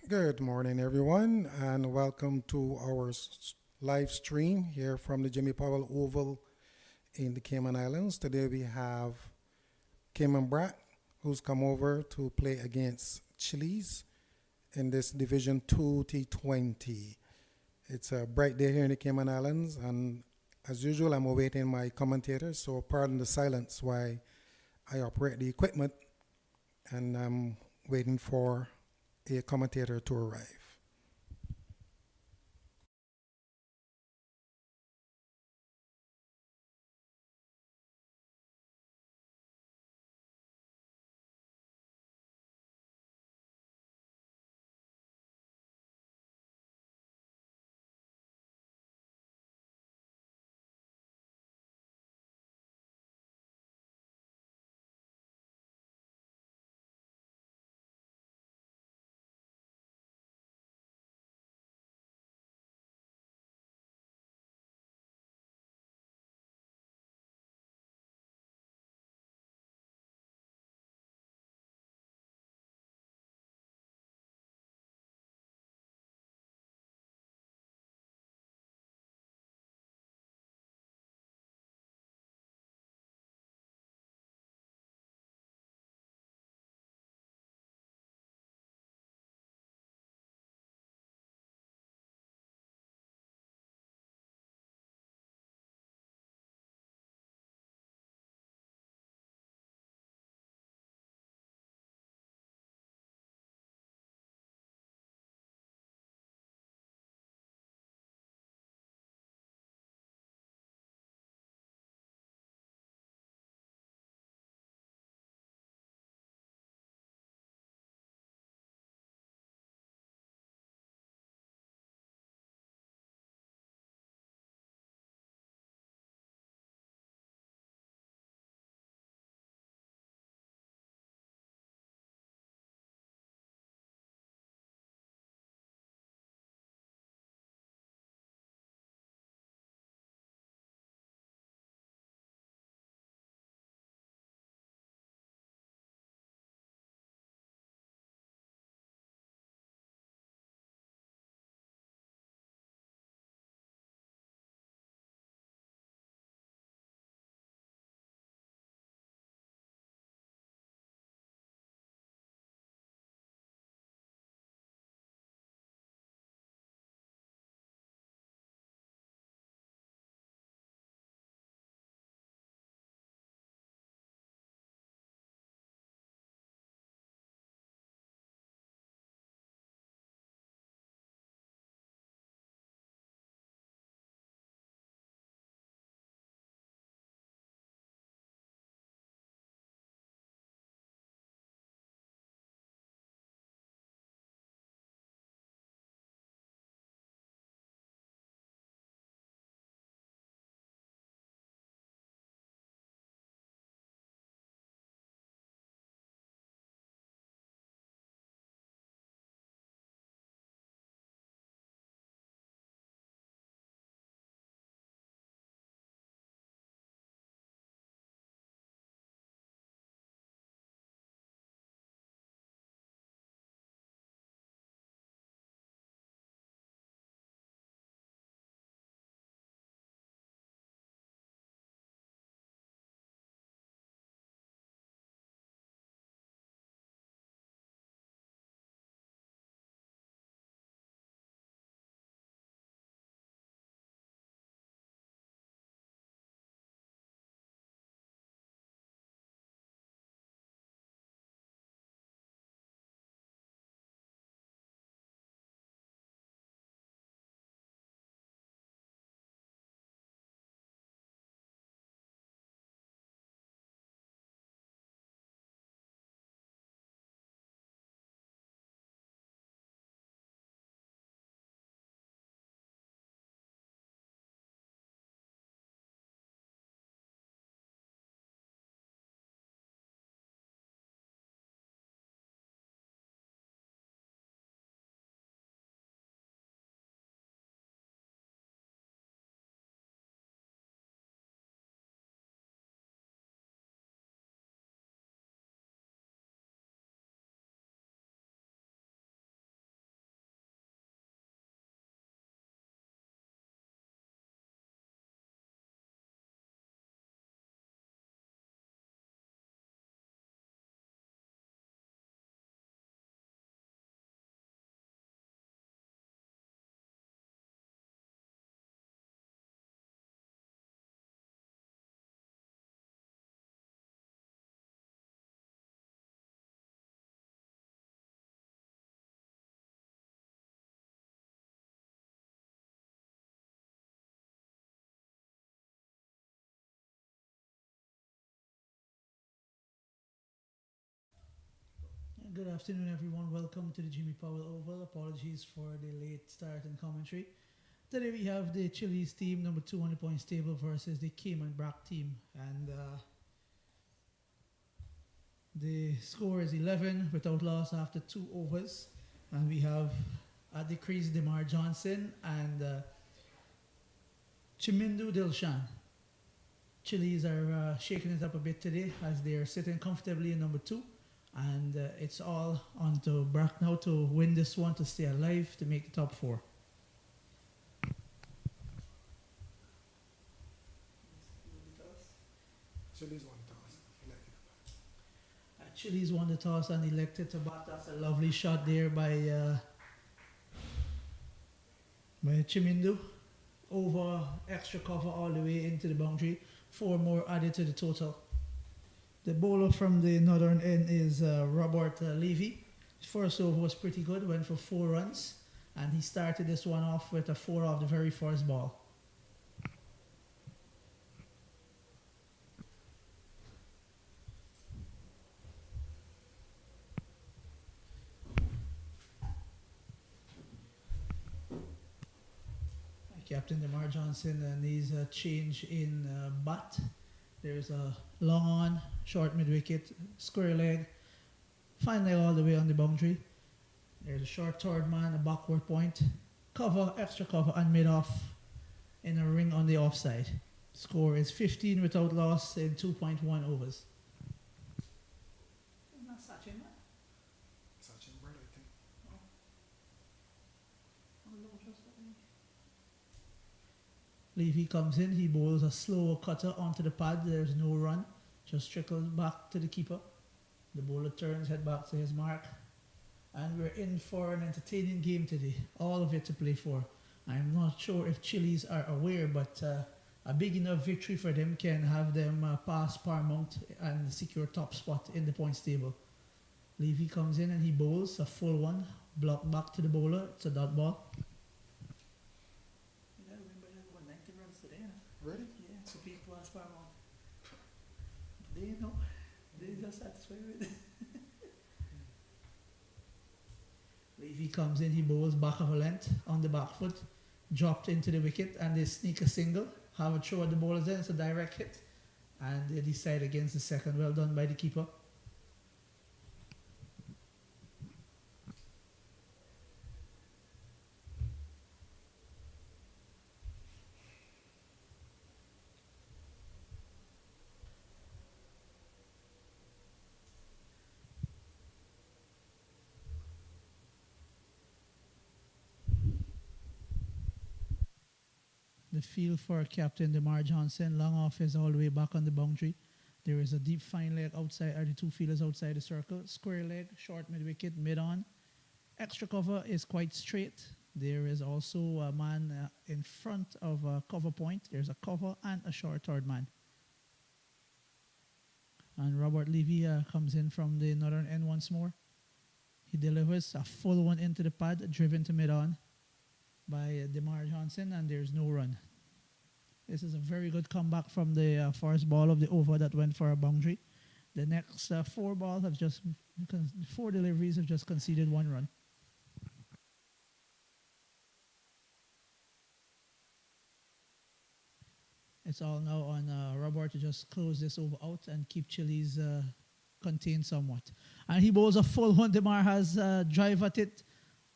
Good morning, everyone, and welcome to our live stream here from the Jimmy Powell Oval in the Cayman Islands. Today we have Cayman Brac, who's come over to play against Chillies in this Division 2 T20. It's a bright day here in the Cayman Islands, and as usual, I'm awaiting my commentators, so pardon the silence while I operate the equipment, and I'm waiting for a commentator to arrive. Good afternoon, everyone. Welcome to the Jimmy Powell Oval. Apologies for the late start and commentary. Today we have the Chillies team, number 2 on the points table, versus the Cayman Brac team. And the score is 11 without loss after 2 overs. And we have at the crease Demar Johnson and Chimindu Dilshan. Chillies are shaking it up a bit today as they are sitting comfortably in number 2. And it's all on to Brac now to win this one, to stay alive, to make the top 4. Chillies won the toss. Chillies won the toss and elected to bat. That's a lovely shot there by Chimindu. Over extra cover all the way into the boundary. 4 more added to the total. The bowler from the northern end is Robert Levy. His first over was pretty good, went for 4 runs. And he started this one off with a 4 off the very first ball. Captain Demar Johnson needs a change in bat. There's a long on, short mid wicket, square leg, fine leg all the way on the boundary. There's a short third man, a backward point, cover, extra cover, and mid off in a ring on the offside. Score is 15 without loss in 2.1 overs. Not Sachin, man. Sachin Bird, I think. Levy comes in, he bowls a slow cutter onto the pad, there's no run, just trickles back to the keeper. The bowler turns, head back to his mark, and we're in for an entertaining game today, all of it to play for. I'm not sure if Chillies are aware, but a big enough victory for them can have them pass Paramount and secure top spot in the points table. Levy comes in and he bowls a full one, blocked back to the bowler, it's a dot ball. Ready? Yeah, so people ask Paramount. They know. They're just satisfied with it. Levy comes in, he bowls back of a length on the back foot, dropped into the wicket, and they sneak a single, have a throw at the bowler's end, it's a direct hit, and they decide against the second. Well done by the keeper. The field for Captain Demar Johnson. Long off is all the way back on the boundary. There is a deep fine leg outside, are the 2 fielders outside the circle. Square leg, short mid wicket, mid on. Extra cover is quite straight. There is also a man in front of a cover point. There's a cover and a short third man. And Robert Levy comes in from the northern end once more. He delivers a full one into the pad, driven to mid on by Demar Johnson, and there's no run. This is a very good comeback from the first ball of the over that went for a boundary. The next 4 deliveries have just conceded 1 run. It's all now on Robert to just close this over out and keep Chillies contained somewhat. And he bowls a full one. Demar has drive at it,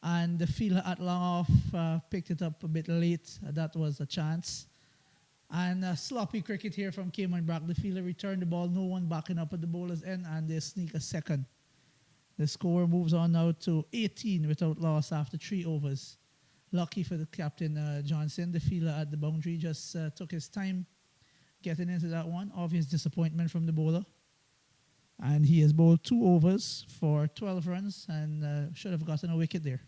and the fielder at long off picked it up a bit late. That was a chance. And sloppy cricket here from Cayman Brac. The fielder returned the ball, no one backing up at the bowler's end, and they sneak a second. The score moves on now to 18 without loss after 3 overs. Lucky for the captain Johnson. The fielder at the boundary just took his time getting into that one. Obvious disappointment from the bowler. And he has bowled 2 overs for 12 runs and should have gotten a wicket there.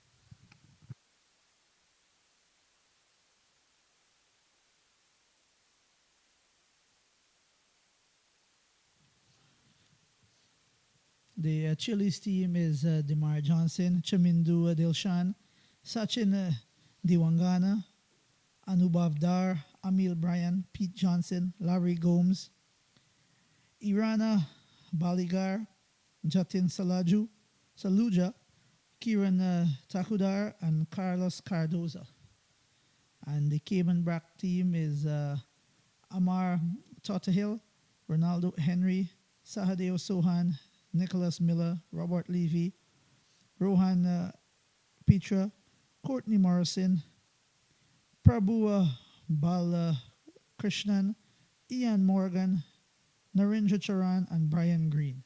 The Chillies team is Demar Johnson, Chamindu Dilshan, Sachin Diwangana, Anubhav Dar, Amil Bryan, Pete Johnson, Larry Gomes, Irana Baligar, Jatin Salaju, Saluja, Kieran Takudar, and Carlos Cardoza. And the Cayman Brac team is Amar Tottehill, Ronaldo Henry, Sahadeo Sohan, Nicholas Miller, Robert Levy, Rohan Petra, Courtney Morrison, Prabhu Balakrishnan, Ian Morgan, Narendra Charan, and Brian Green.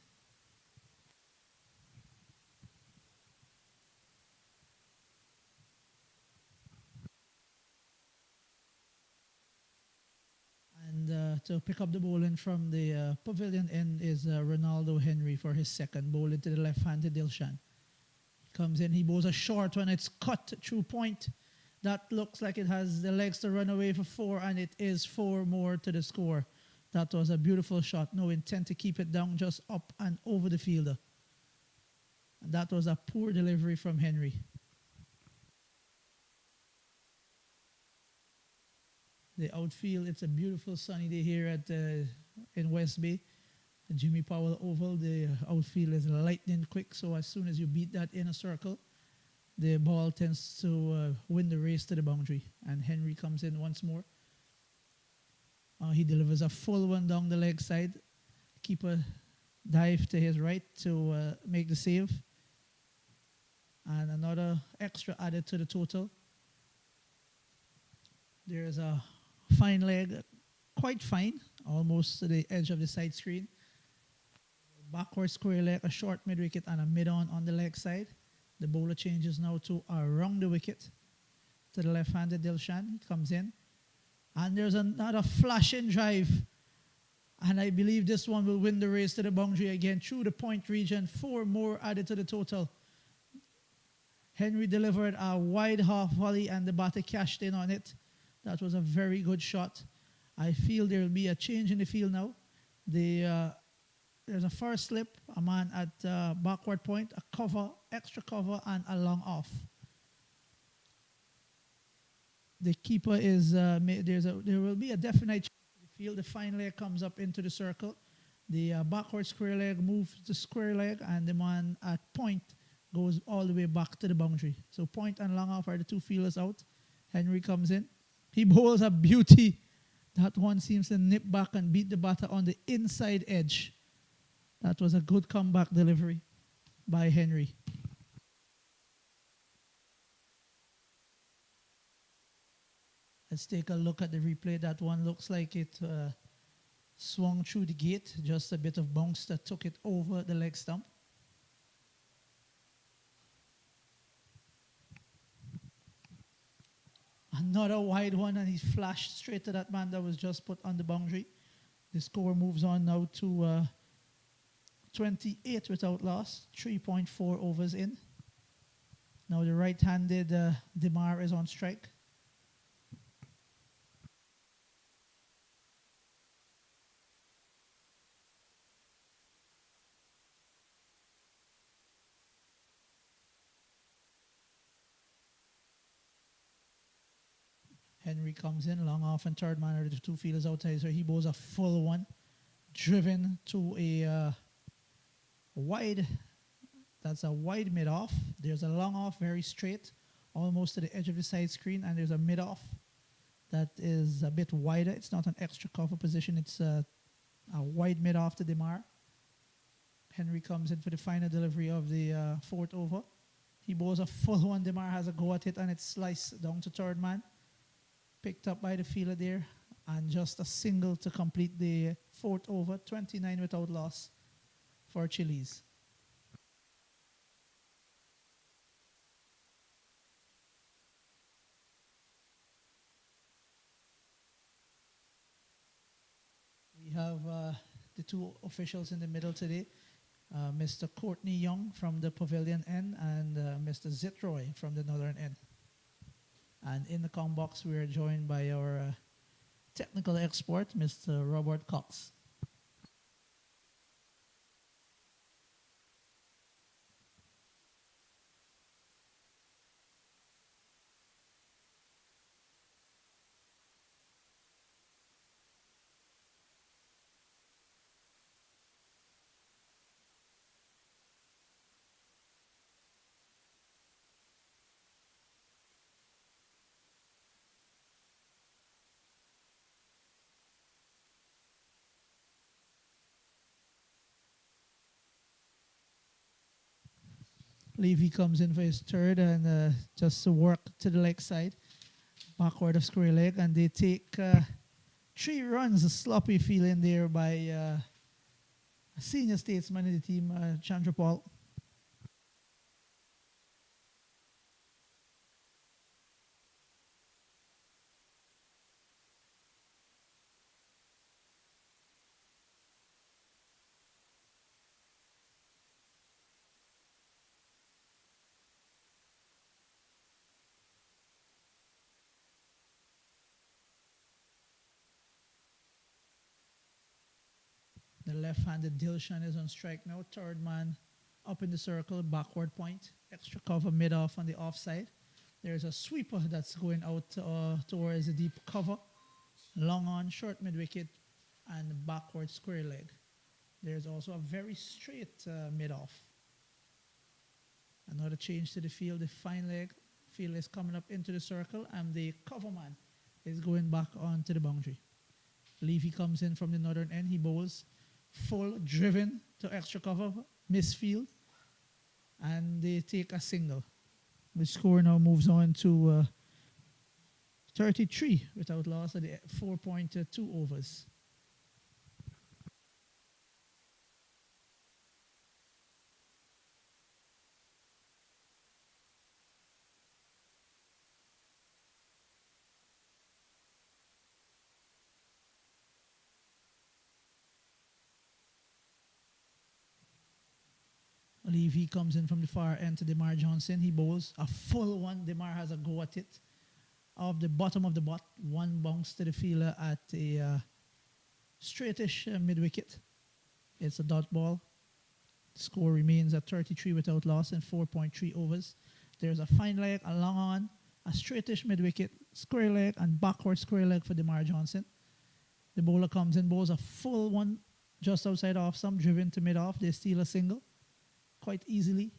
And to pick up the bowling from the pavilion end is Ronaldo Henry for his second bowl into the left-handed Dilshan. He comes in, he bowls a short one, it's cut through point. That looks like it has the legs to run away for four, and it is four more to the score. That was a beautiful shot. No intent to keep it down, just up and over the fielder. And that was a poor delivery from Henry. The outfield, it's a beautiful sunny day here at in West Bay. The Jimmy Powell Oval, the outfield is lightning quick, so as soon as you beat that inner circle, the ball tends to win the race to the boundary. And Henry comes in once more. He delivers a full one down the leg side. Keeper dive to his right to make the save. And another extra added to the total. There's a fine leg, quite fine, almost to the edge of the side screen. Backward square leg, a short mid wicket, and a mid on the leg side. The bowler changes now to around the wicket to the left-handed Dilshan. He comes in. And there's another flashing drive. And I believe this one will win the race to the boundary again through the point region. Four more added to the total. Henry delivered a wide half volley and the batter cashed in on it. That was a very good shot. I feel there will be a change in the field now. There's a first slip, a man at backward point, a cover, extra cover, and a long off. The keeper is, there will be a definite change in the field. The fine leg comes up into the circle. The backward square leg moves to square leg, and the man at point goes all the way back to the boundary. So point and long off are the two fielders out. Henry comes in. He bowls a beauty. That one seems to nip back and beat the batter on the inside edge. That was a good comeback delivery by Henry. Let's take a look at the replay. That one looks like it swung through the gate. Just a bit of bounce that took it over the leg stump. Another wide one, and he flashed straight to that man that was just put on the boundary. The score moves on now to 28 without loss, 3.4 overs in. Now the right-handed Demar is on strike. Henry comes in, long off and third man are the two fielders outside. So he bowls a full one, driven to a wide. That's a wide mid-off. There's a long off, very straight, almost to the edge of the side screen. And there's a mid-off that is a bit wider. It's not an extra cover position. It's a wide mid-off to Demar. Henry comes in for the final delivery of the fourth over. He bowls a full one. Demar has a go at it, and it's sliced down to third man. Picked up by the fielder there, and just a single to complete the fourth over, 29 without loss for Chillies. We have the two officials in the middle today, Mr. Courtney Young from the pavilion end and Mr. Zitroy from the northern end. And in the com box, we are joined by our technical expert, Mr. Robert Cox. Levy comes in for his third and just to work to the leg side, backward of square leg, and they take 3 runs. A sloppy feeling there by a senior statesman in the team, Chandrapal. The left-handed Dilshan is on strike now. Third man up in the circle, backward point. Extra cover mid-off on the offside. There's a sweeper that's going out towards the deep cover. Long on, short mid-wicket, and backward square leg. There's also a very straight mid-off. Another change to the field, the fine leg. Field is coming up into the circle, and the cover man is going back onto the boundary. Levy comes in from the northern end. He bowls full, driven to extra cover, misfield, and they take a single. The score now moves on to 33 without loss at the 4.2 overs. Levy comes in from the far end to Demar Johnson. He bowls a full one. Demar has a go at it. Off the bottom of the bat, one bounce to the fielder at a straightish mid-wicket. It's a dot ball. The score remains at 33 without loss in 4.3 overs. There's a fine leg, a long on, a straightish mid-wicket, square leg, and backward square leg for Demar Johnson. The bowler comes in, bowls a full one just outside off stump, driven to mid-off. They steal a single quite easily.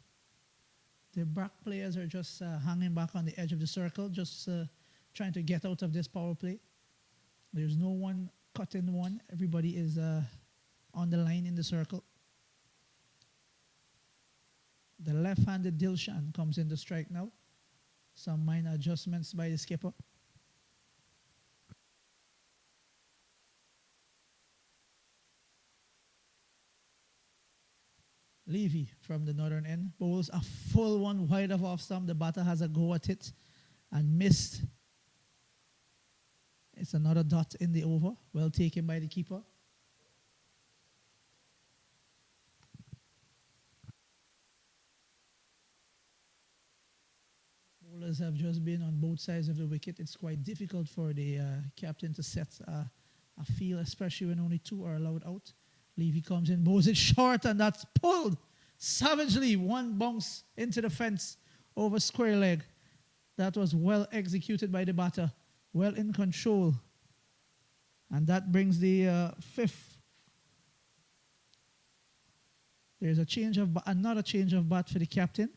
The Brac players are just hanging back on the edge of the circle, just trying to get out of this power play. There's no one cutting one. Everybody is on the line in the circle. The left-handed Dilshan comes in to strike now. Some minor adjustments by the skipper. Levy from the northern end bowls a full one wide of off stump. The batter has a go at it and missed. It's another dot in the over. Well taken by the keeper. Bowlers have just been on both sides of the wicket. It's quite difficult for the captain to set a field, especially when only 2 are allowed out. Levy comes in, bowls it short, and that's pulled savagely. One bounce into the fence over square leg. That was well executed by the batter, well in control. And that brings the 5th. There's another change of bat for the captain,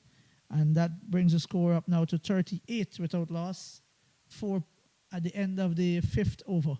and that brings the score up now to 38 without loss. 4 at the end of the 5th over.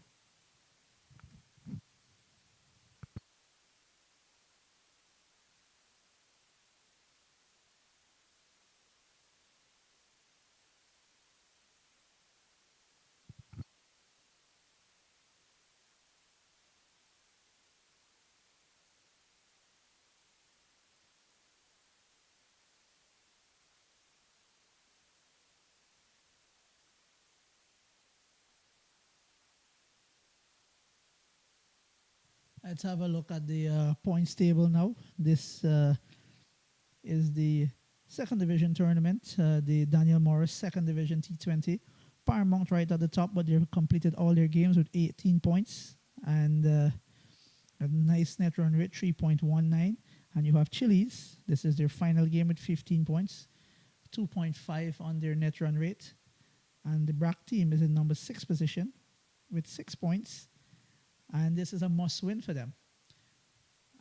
Let's have a look at the points table now. This is the second division tournament, the Daniel Morris second division T20. Paramount right at the top, but they've completed all their games with 18 points and a nice net run rate, 3.19. And you have Chillies. This is their final game with 15 points, 2.5 on their net run rate. And the Brac team is in number 6 position with 6 points. And this is a must-win for them.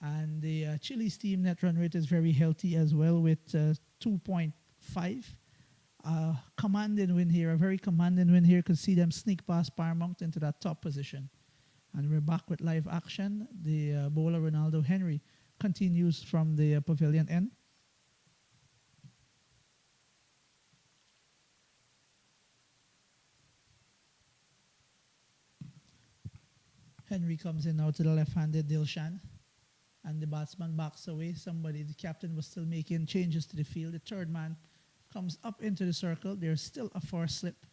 And the Chillies team net run rate is very healthy as well with 2.5. Commanding win here, a very commanding win here. Could see them sneak past Paramount into that top position. And we're back with live action. The bowler Ronaldo Henry continues from the pavilion end. Henry comes in now to the left-handed Dilshan, and the batsman backs away. The captain was still making changes to the field. The third man comes up into the circle. There's still a force slip.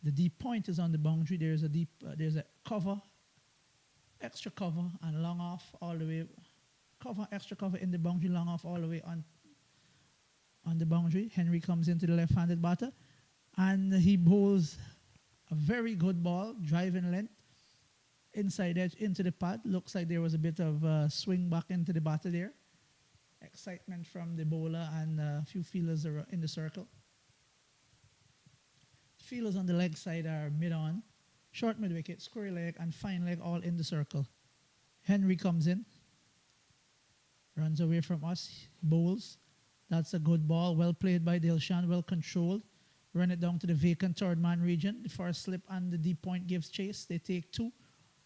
The deep point is on the boundary. There's a cover, extra cover, and long off all the way. Extra cover in the boundary, long off all the way on the boundary. Henry comes into the left-handed batter, and he bowls a very good ball, driving length, inside edge into the pad. Looks like there was a bit of swing back into the batter there. Excitement from the bowler and a few fielders are in the circle. Fielders on the leg side are mid-on, short mid-wicket, square leg, and fine leg all in the circle. Henry comes in, runs away from us, bowls. That's a good ball, well played by Dilshan, well controlled. Run it down to the vacant third man region. The first slip and the deep point gives chase. They take 2.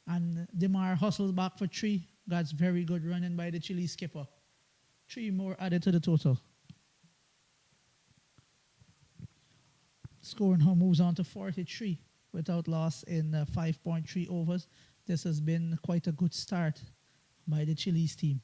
And Demar hustles back for 3. That's very good running by the Chillies skipper. 3 more added to the total. Score now moves on to 43 without loss in 5.3 overs. This has been quite a good start by the Chillies team.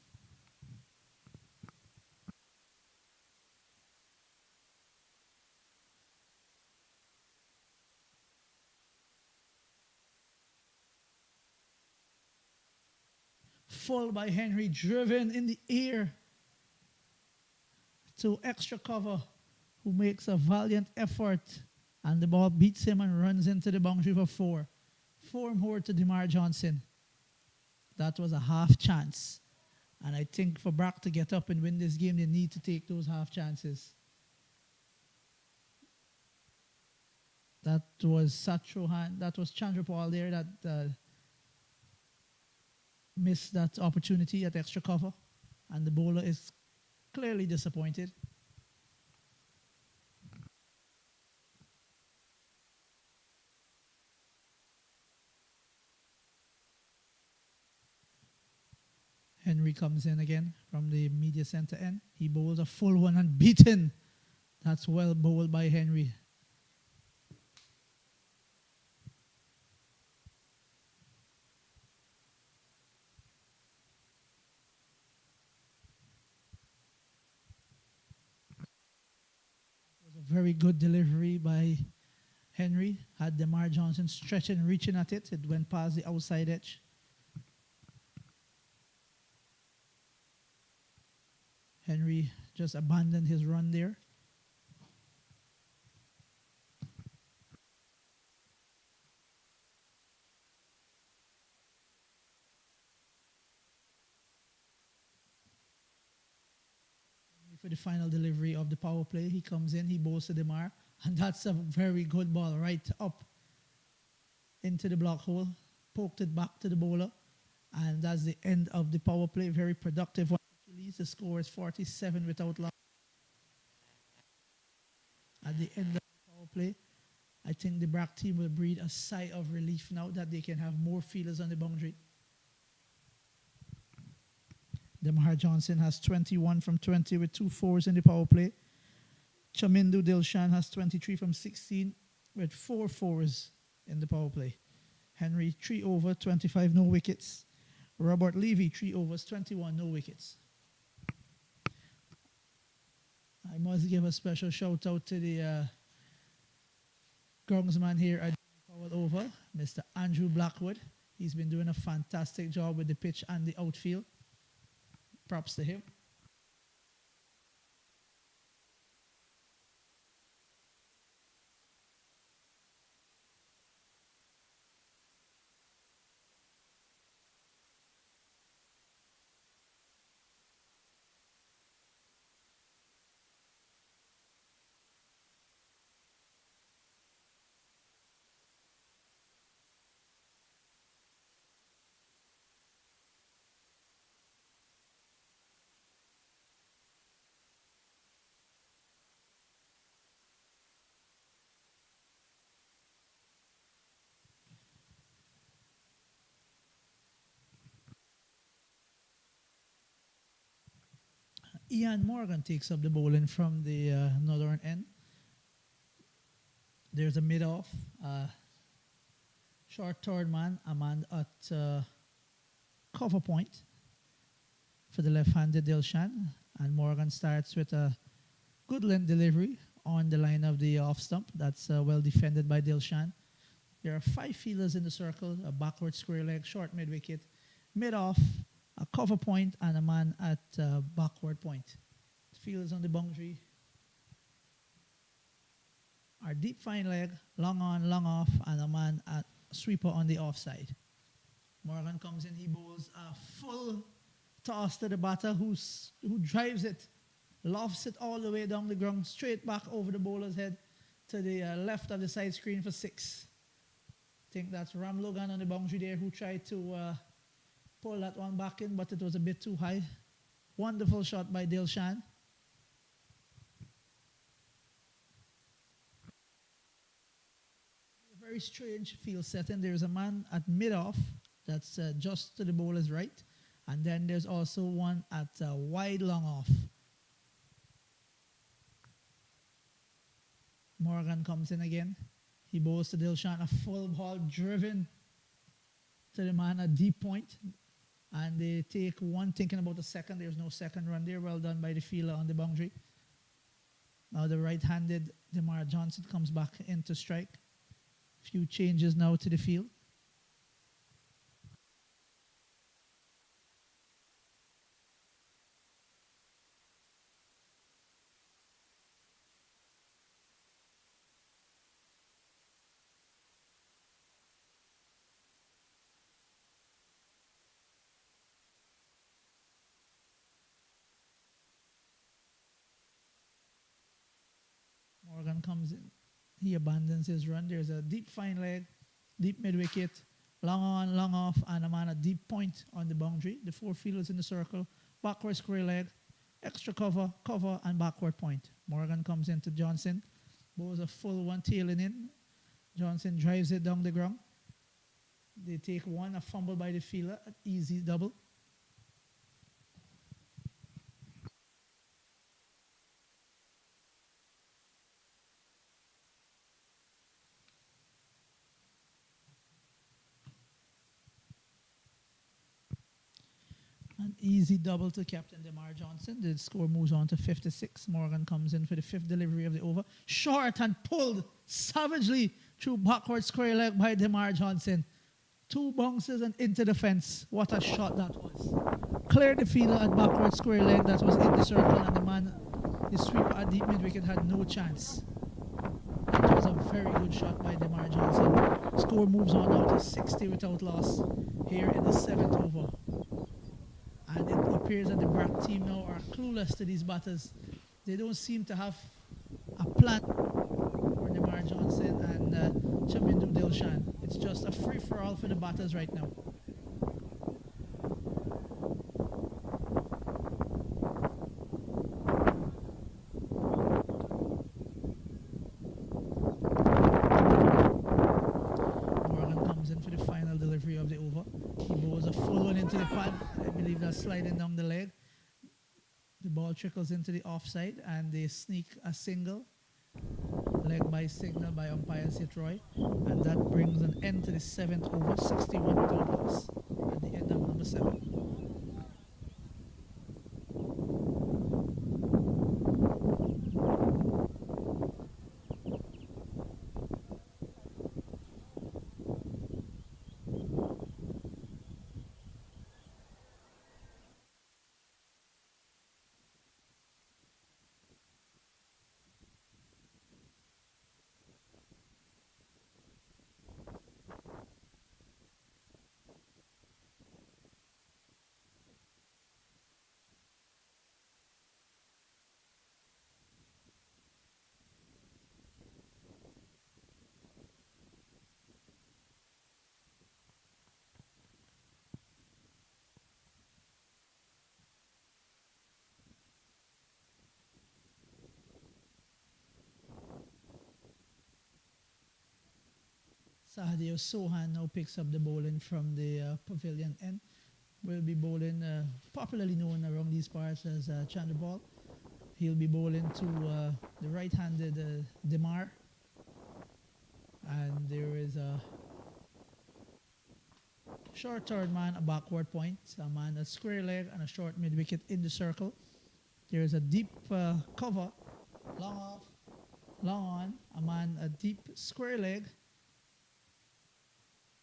Full by Henry, driven in the air to extra cover, who makes a valiant effort, and the ball beats him and runs into the boundary for 4. 4 more to Demar Johnson. That was a half chance. And I think for Brac to get up and win this game, they need to take those half chances. That was Chandrapal there that missed that opportunity at extra cover, and the bowler is clearly disappointed. Henry comes in again from the media center end. He bowls a full one and beaten. That's well bowled by Henry. Very good delivery by Henry. Had Demar Johnson stretching, reaching at it. It went past the outside edge. Henry just abandoned his run there. For the final delivery of the power play, he comes in, he bowls to Demar, and that's a very good ball right up into the block hole, poked it back to the bowler, and that's the end of the power play. Very productive one. The score is 47 without loss. At the end of the power play, I think the Brac team will breathe a sigh of relief now that they can have more fielders on the boundary. Demar Johnson has 21 from 20 with 2 4s in the power play. Chamindu Dilshan has 23 from 16 with 4 4s in the power play. Henry, 3 over, 25, no wickets. Robert Levy, 3 overs, 21, no wickets. I must give a special shout out to the groundsman here at Powell Oval, Mr. Andrew Blackwood. He's been doing a fantastic job with the pitch and the outfield. Props to him. Ian Morgan takes up the bowling from the northern end. There's a mid-off. Short third man, a man at cover point for the left-handed Dilshan. And Morgan starts with a good length delivery on the line of the off stump. That's well defended by Dilshan. There are 5 fielders in the circle, a backward square leg, short mid-wicket, mid-off, a cover point, and a man at backward point. Fielders on the boundary are deep fine leg, long on, long off, and a man at sweeper on the offside. Morgan comes in, he bowls a full toss to the batter who drives it, lofts it all the way down the ground, straight back over the bowler's head to the left of the side screen for 6. I think that's Ram Logan on the boundary there who tried to pull that one back in, but it was a bit too high. Wonderful shot by Dilshan. A very strange field setting. There's a man at mid-off that's just to the bowler's right. And then there's also one at wide long off. Morgan comes in again. He bowls to Dilshan, a full ball driven to the man at deep point. And they take one, thinking about the second. There's no second run there. Well done by the fielder on the boundary. Now the right-handed Demar Johnson comes back in to strike. Few changes now to the field. Morgan comes in. He abandons his run. There's a deep fine leg, deep mid-wicket, long on, long off, and a man at deep point on the boundary. The 4 fielders in the circle, backward square leg, extra cover, cover, and backward point. Morgan comes into Johnson. Bowls a full one, tailing in. Johnson drives it down the ground. They take one, a fumble by the fielder, an easy double. An easy double to Captain Demar Johnson. The score moves on to 56. Morgan comes in for the 5th delivery of the over. Short and pulled savagely through backward square leg by Demar Johnson. 2 bounces and into the fence. What a shot that was. Cleared the fielder at backward square leg that was in the circle, and the man, the sweeper at deep mid-wicket, had no chance. That was a very good shot by Demar Johnson. Score moves on now to 60 without loss here in the 7th over. And it appears that the Brac team now are clueless to these batters. They don't seem to have a plan for Demar Johnson and Chamindu Dilshan. It's just a free-for-all for the batters right now. Morgan comes in for the final delivery of the over. He bowls a full one into the pad. I believe that's sliding down the leg. The ball trickles into the offside and they sneak a single. Leg by signal by umpire Sid Roy. And that brings an end to the 7th over, 61 without loss at the end of number 7. Sahadev Sohan now picks up the bowling from the pavilion end. Will be bowling, popularly known around these parts as Chandrabal. He'll be bowling to the right-handed Demar. And there is a Short third man, a backward point, a man a square leg and a short mid wicket in the circle. There is a deep cover, long off, long on, a man a deep square leg.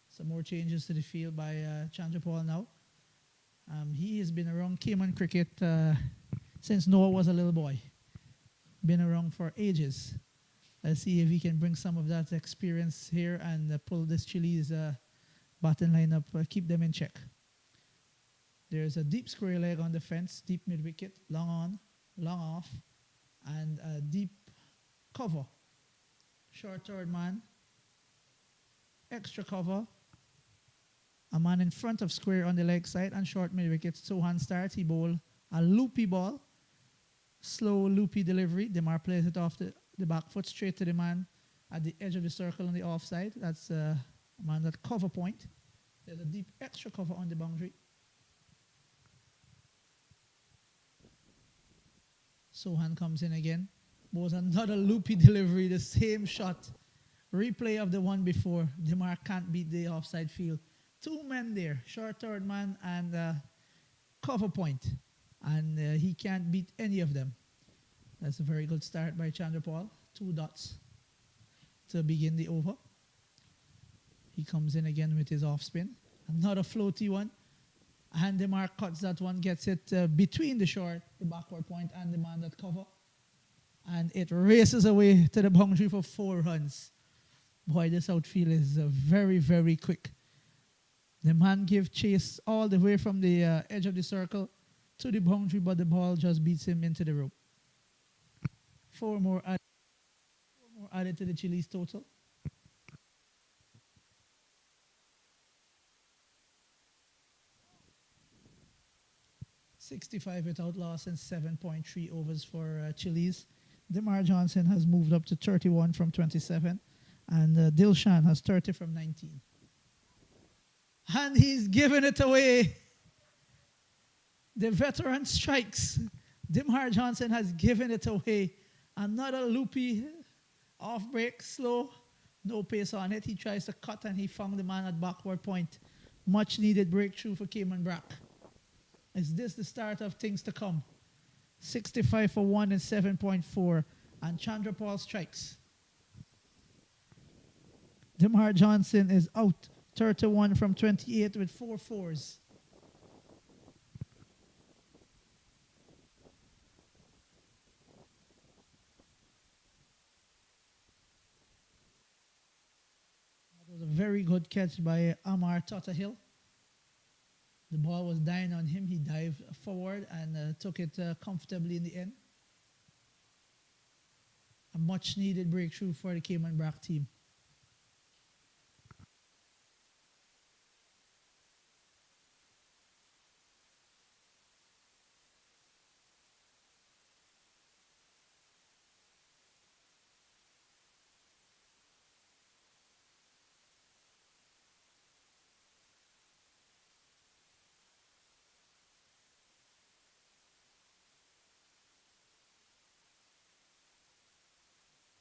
Some more changes to the field by Chandra Paul now. He has been around Cayman Cricket since Noah was a little boy. Been around for ages. Let's see if he can bring some of that experience here and pull this Chillies batting lineup, keep them in check. There's a deep square leg on the fence, deep mid wicket, long on, long off, and a deep cover. Short third man, extra cover, a man in front of square on the leg side, and short mid wicket. Sohan starts, he bowl a loopy ball, slow loopy delivery. Demar plays it off the back foot straight to the man at the edge of the circle on the offside. That's a man at cover point. There's a deep extra cover on the boundary. Sohan comes in again. Was another loopy delivery, the same shot. Replay of the one before. Demar can't beat the offside field. Two men there, short third man and cover point. And he can't beat any of them. That's a very good start by Chandra Paul. 2 dots to begin the over. He comes in again with his off spin. Another floaty one. And Demar cuts that one, gets it between the backward point and the man that cover. And it races away to the boundary for 4 runs. Boy, this outfield is very, very quick. The man gave chase all the way from the edge of the circle to the boundary, but the ball just beats him into the rope. 4 more added to the Chillies total. .65 without loss and 7.3 overs for Chillies. Demar Johnson has moved up to 31 from 27, and Dilshan has 30 from 19. And he's giving it away. The veteran strikes. Demar Johnson has given it away. Another loopy off break, slow, no pace on it. He tries to cut and he found the man at backward point. Much needed breakthrough for Cayman Brac. Is this the start of things to come? 65 for 1 and 7.4. And Chandra Paul strikes. Demar Johnson is out. 31 from 28 with 4 fours. That was a very good catch by Amar Totterhill. The ball was dying on him. He dived forward and took it comfortably in the end. A much needed breakthrough for the Cayman Brac team.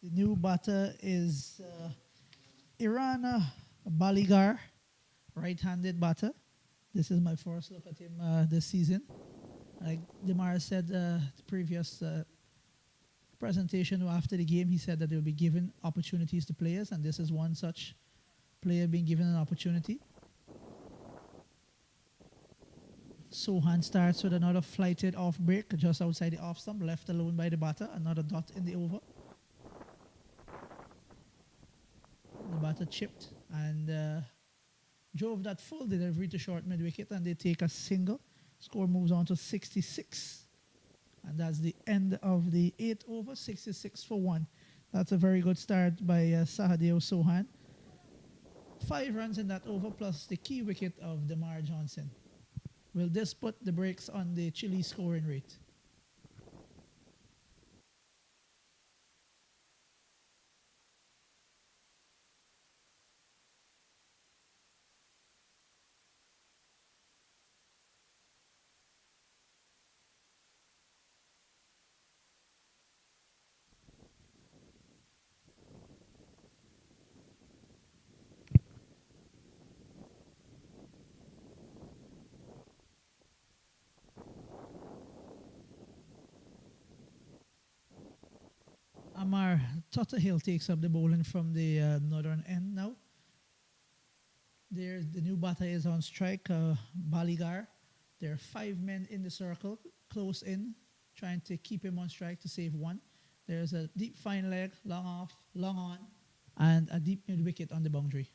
The new batter is Iran Baligar, right-handed batter. This is my first look at him this season. Like Demar said the previous presentation after the game, he said that they will be given opportunities to players, and this is one such player being given an opportunity. Sohan starts with another flighted off break just outside the off stump, left alone by the batter. Another dot in the over. The batter chipped and drove that full delivery to short mid wicket, and they take a single. Score moves on to 66. And that's the end of the 8th over, 66 for 1. That's a very good start by Sahadeo Sohan. 5 runs in that over plus the key wicket of Demar Johnson. Will this put the brakes on the Chile scoring rate? Hill takes up the bowling from the northern end now. There's the new batter is on strike, Baligar. There are 5 men in the circle, close in, trying to keep him on strike to save one. There's a deep fine leg, long off, long on, and a deep mid wicket on the boundary.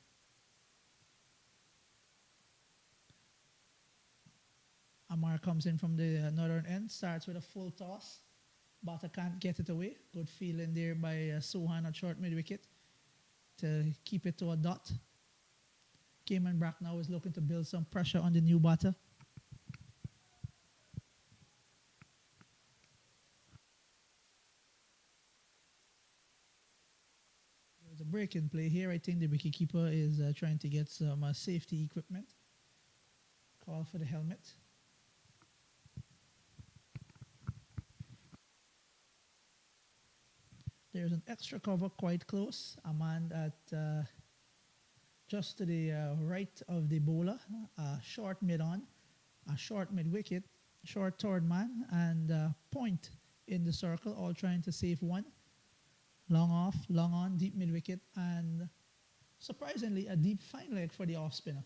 Amar comes in from the northern end, starts with a full toss. Batter can't get it away. Good feeling there by Sohan at short mid wicket to keep it to a dot. Cayman Brac now is looking to build some pressure on the new batter. There's a break in play here. I think the wicketkeeper is trying to get some safety equipment. Call for the helmet. There's an extra cover quite close. A man at just to the right of the bowler, short mid on, a short mid wicket, short third man, and point in the circle, all trying to save one. Long off, long on, deep mid wicket, and surprisingly, a deep fine leg for the off spinner.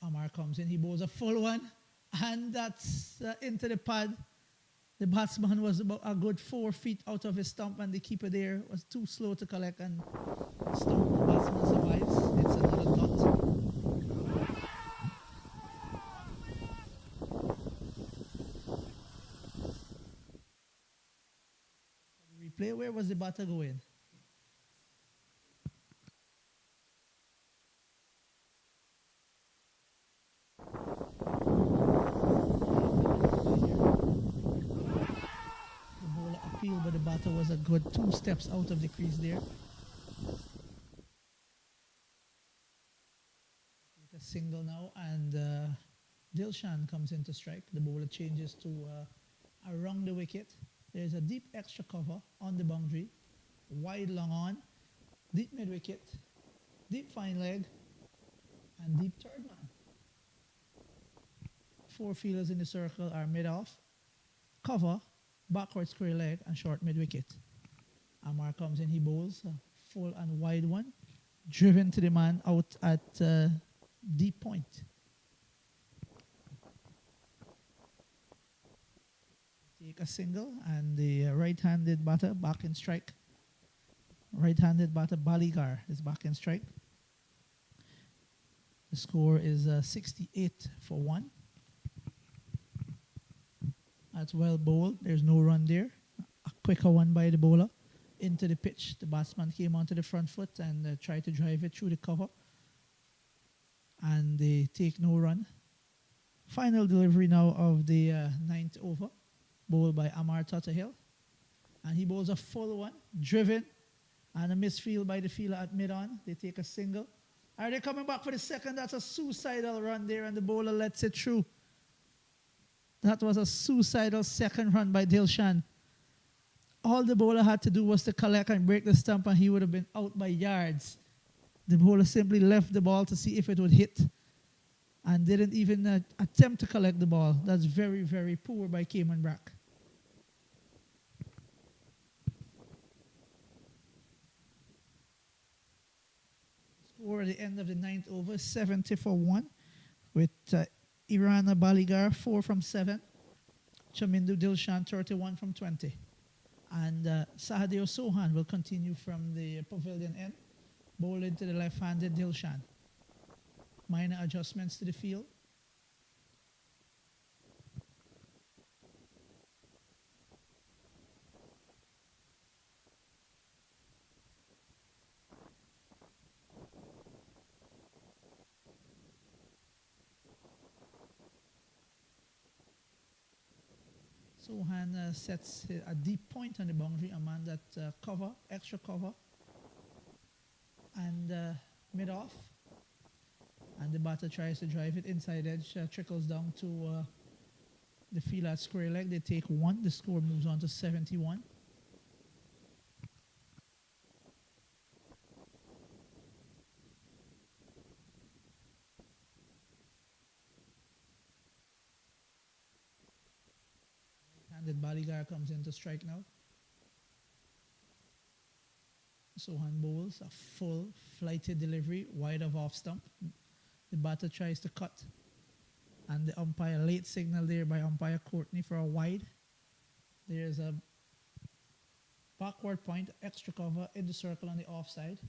Amar comes in, he bowls a full one, and that's into the pad. The batsman was about a good 4 feet out of his stump, and the keeper there was too slow to collect, and stump. The batsman survives. It's another dot. Replay. Where was the batter going? Appeal, but the batter was a good 2 steps out of the crease there. Take a single now, and Dilshan comes into strike. The bowler changes to around the wicket. There's a deep extra cover on the boundary, wide long on, deep mid wicket, deep fine leg, and deep third man. 4 fielders in the circle are mid off, cover, backward square leg, and short mid wicket. Amar comes in, he bowls a full and wide one, driven to the man out at deep point. Take a single, and the right-handed batter back in strike. Right-handed batter Baligar is back in strike. The score is 68 for 1. That's well bowled. There's no run there. A quicker one by the bowler into the pitch. The batsman came onto the front foot and tried to drive it through the cover. And they take no run. Final delivery now of the 9th over, bowled by Amar Hill. And he bowls a full one, driven, and a misfield by the fielder at mid-on. They take a single. Are they coming back for the second? That's a suicidal run there, and the bowler lets it through. That was a suicidal second run by Dilshan. All the bowler had to do was to collect and break the stump, and he would have been out by yards. The bowler simply left the ball to see if it would hit and didn't even attempt to collect the ball. That's very, very poor by Cayman Brac. Score at the end of the 9th over, 70 for 1, with Irana Baligar 4 from 7, Chamindu Dilshan 31 from 20. And Sahadeo Sohan will continue from the pavilion end, bowl into the left-handed Dilshan. Minor adjustments to the field. Sohan sets a deep point on the boundary, a man that cover, extra cover, and mid-off. And the batter tries to drive it inside edge, trickles down to the fielder at square leg. They take 1. The score moves on to 71. Baligar comes in to strike now. Sohan bowls a full flighted delivery wide of off stump. The batter tries to cut, and the umpire late signal there by umpire Courtney for a wide. There's a backward point, extra cover in the circle on the offside.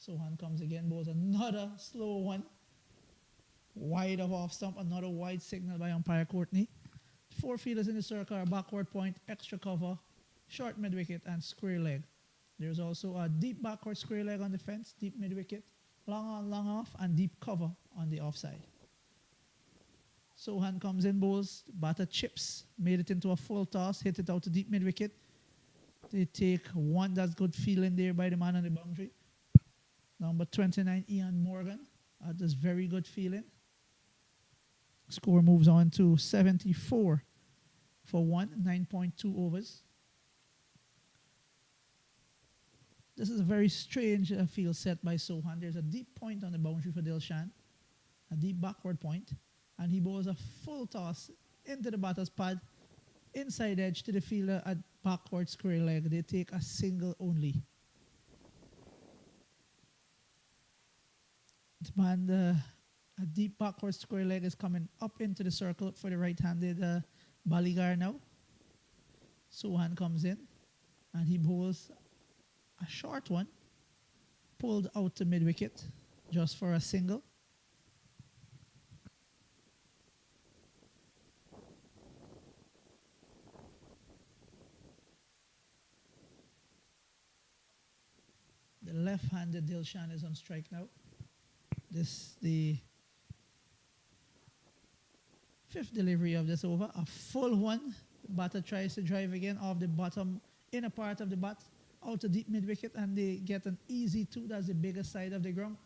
Sohan comes again, bowls another slow one. Wide of off stump, another wide signal by umpire Courtney. Four fielders in the circle are backward point, extra cover, short mid wicket, and square leg. There's also a deep backward square leg on the fence, deep mid wicket, long on, long off, and deep cover on the offside. Sohan comes in, bowls, batter chips, made it into a full toss, hit it out to deep mid wicket. They take one. That's good feeling there by the man on the boundary. Number 29, Ian Morgan. That's very good feeling. Score moves on to 74 for 1, 9.2 overs. This is a very strange field set by Sohan. There's a deep point on the boundary for Dilshan, a deep backward point, and he bowls a full toss into the batter's pad, inside edge to the fielder at backward square leg. They take a single only. A deep backward square leg is coming up into the circle for the right-handed Baligar now. Sohan comes in, and he bowls a short one, pulled out to mid-wicket just for a single. The left-handed Dilshan is on strike now. This the fifth delivery of this over. A full one. The batter tries to drive again off the bottom inner part of the bat out to deep mid-wicket, and they get an easy two. That's the biggest side of the ground.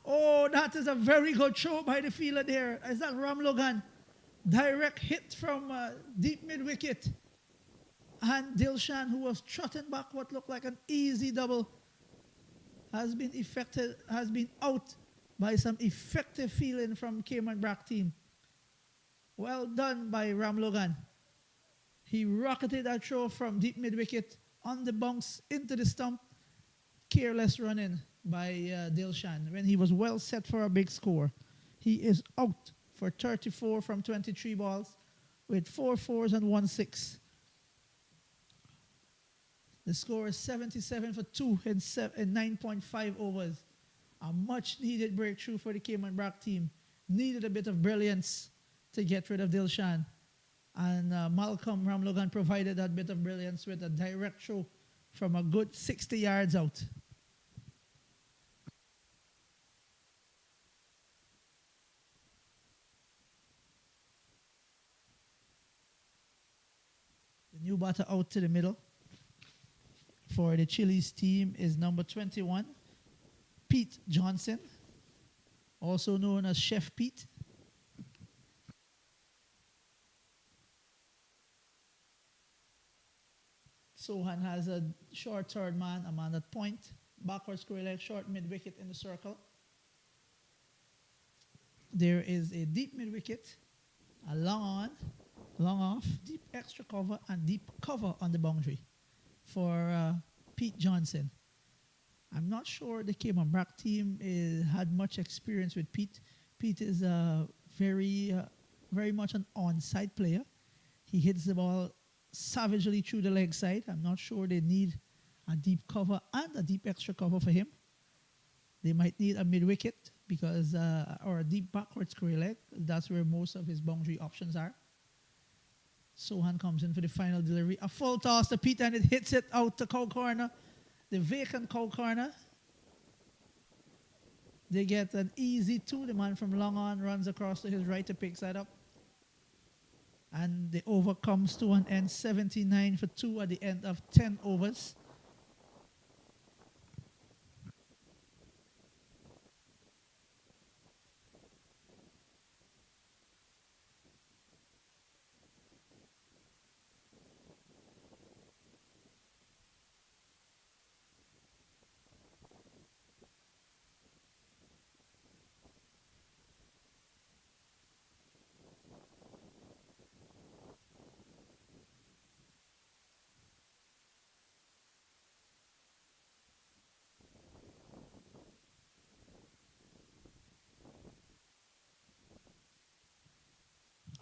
Oh, that is a very good throw by the fielder there. Is that Ram Logan? Direct hit from deep mid-wicket. And Dilshan, who was trotting back what looked like an easy double, has been out by some effective fielding from Cayman Brac team. Well done by Ram Logan. He rocketed that throw from deep mid-wicket on the bounce into the stump. Careless running by Dilshan when he was well set for a big score. He is out for 34 from 23 balls with 4 fours and 1 6. The score is 77 for 2 in 9.5 overs. A much needed breakthrough for the Cayman Brac team. Needed a bit of brilliance to get rid of Dilshan. And Malcolm Ramlogan provided that bit of brilliance with a direct throw from a good 60 yards out. The new batter out to the middle for the Chillies team is number 21, Pete Johnson, also known as Chef Pete. Sohan has a short third man, a man at point, backward square leg, short mid-wicket in the circle. There is a deep mid-wicket, a long on, long off, deep extra cover, and deep cover on the boundary for Pete Johnson. I'm not sure the Cayman Brac team had much experience with Pete. Pete is very much an onside player. He hits the ball savagely through the leg side. I'm not sure they need a deep cover and a deep extra cover for him. They might need a mid-wicket because or a deep backward square leg. That's where most of his boundary options are. Sohan comes in for the final delivery. A full toss to Pete, and it hits it out to cow corner. The vacant cow corner. They get an easy two. The man from long on runs across to his right to pick that up. And the over comes to an end, 79 for 2 at the end of 10 overs.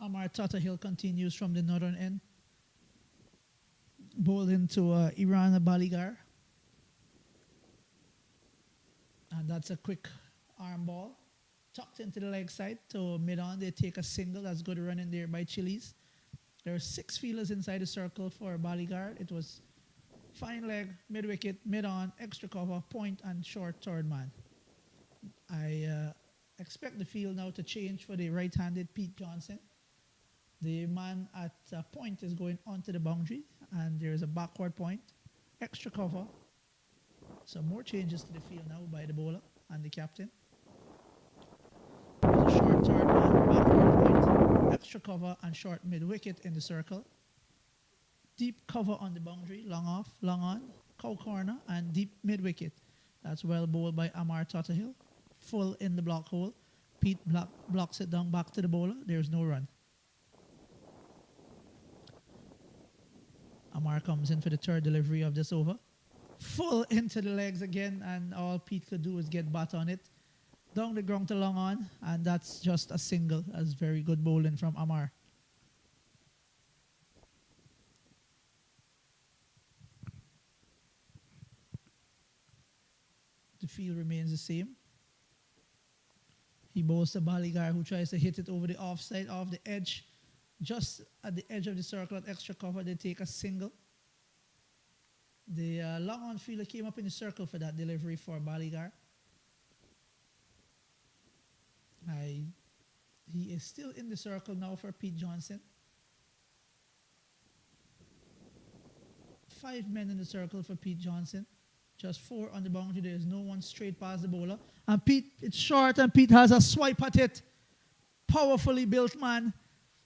Amar Tata Hill continues from the northern end. Bowled into Iran Baligar. And that's a quick arm ball. Tucked into the leg side to mid-on. They take a single. That's good run in there by Chillies. There are 6 fielders inside the circle for Baligar. It was fine leg, mid-wicket, mid-on, extra cover, point, and short third man. I expect the field now to change for the right-handed Pete Johnson. The man at point is going onto the boundary, and there's a backward point, extra cover. Some more changes to the field now by the bowler and the captain. There's a short third man, backward point, extra cover, and short mid-wicket in the circle. Deep cover on the boundary, long off, long on, cow corner, and deep mid-wicket. That's well bowled by Amar Tatahill. Full in the block hole. Pete blocks it down back to the bowler. There's no run. Amar comes in for the third delivery of this over. Full into the legs again, and all Pete could do is get bat on it. Down the ground to long on, and that's just a single. That's very good bowling from Amar. The field remains the same. He bowls to Baligar, who tries to hit it over the offside, off the edge. Just at the edge of the circle at extra cover, they take a single. The long on fielder came up in the circle for that delivery for Baligar. He is still in the circle now for Pete Johnson. 5 men in the circle for Pete Johnson. Just 4 on the boundary. There is no one straight past the bowler. And Pete, it's short, and Pete has a swipe at it. Powerfully built man.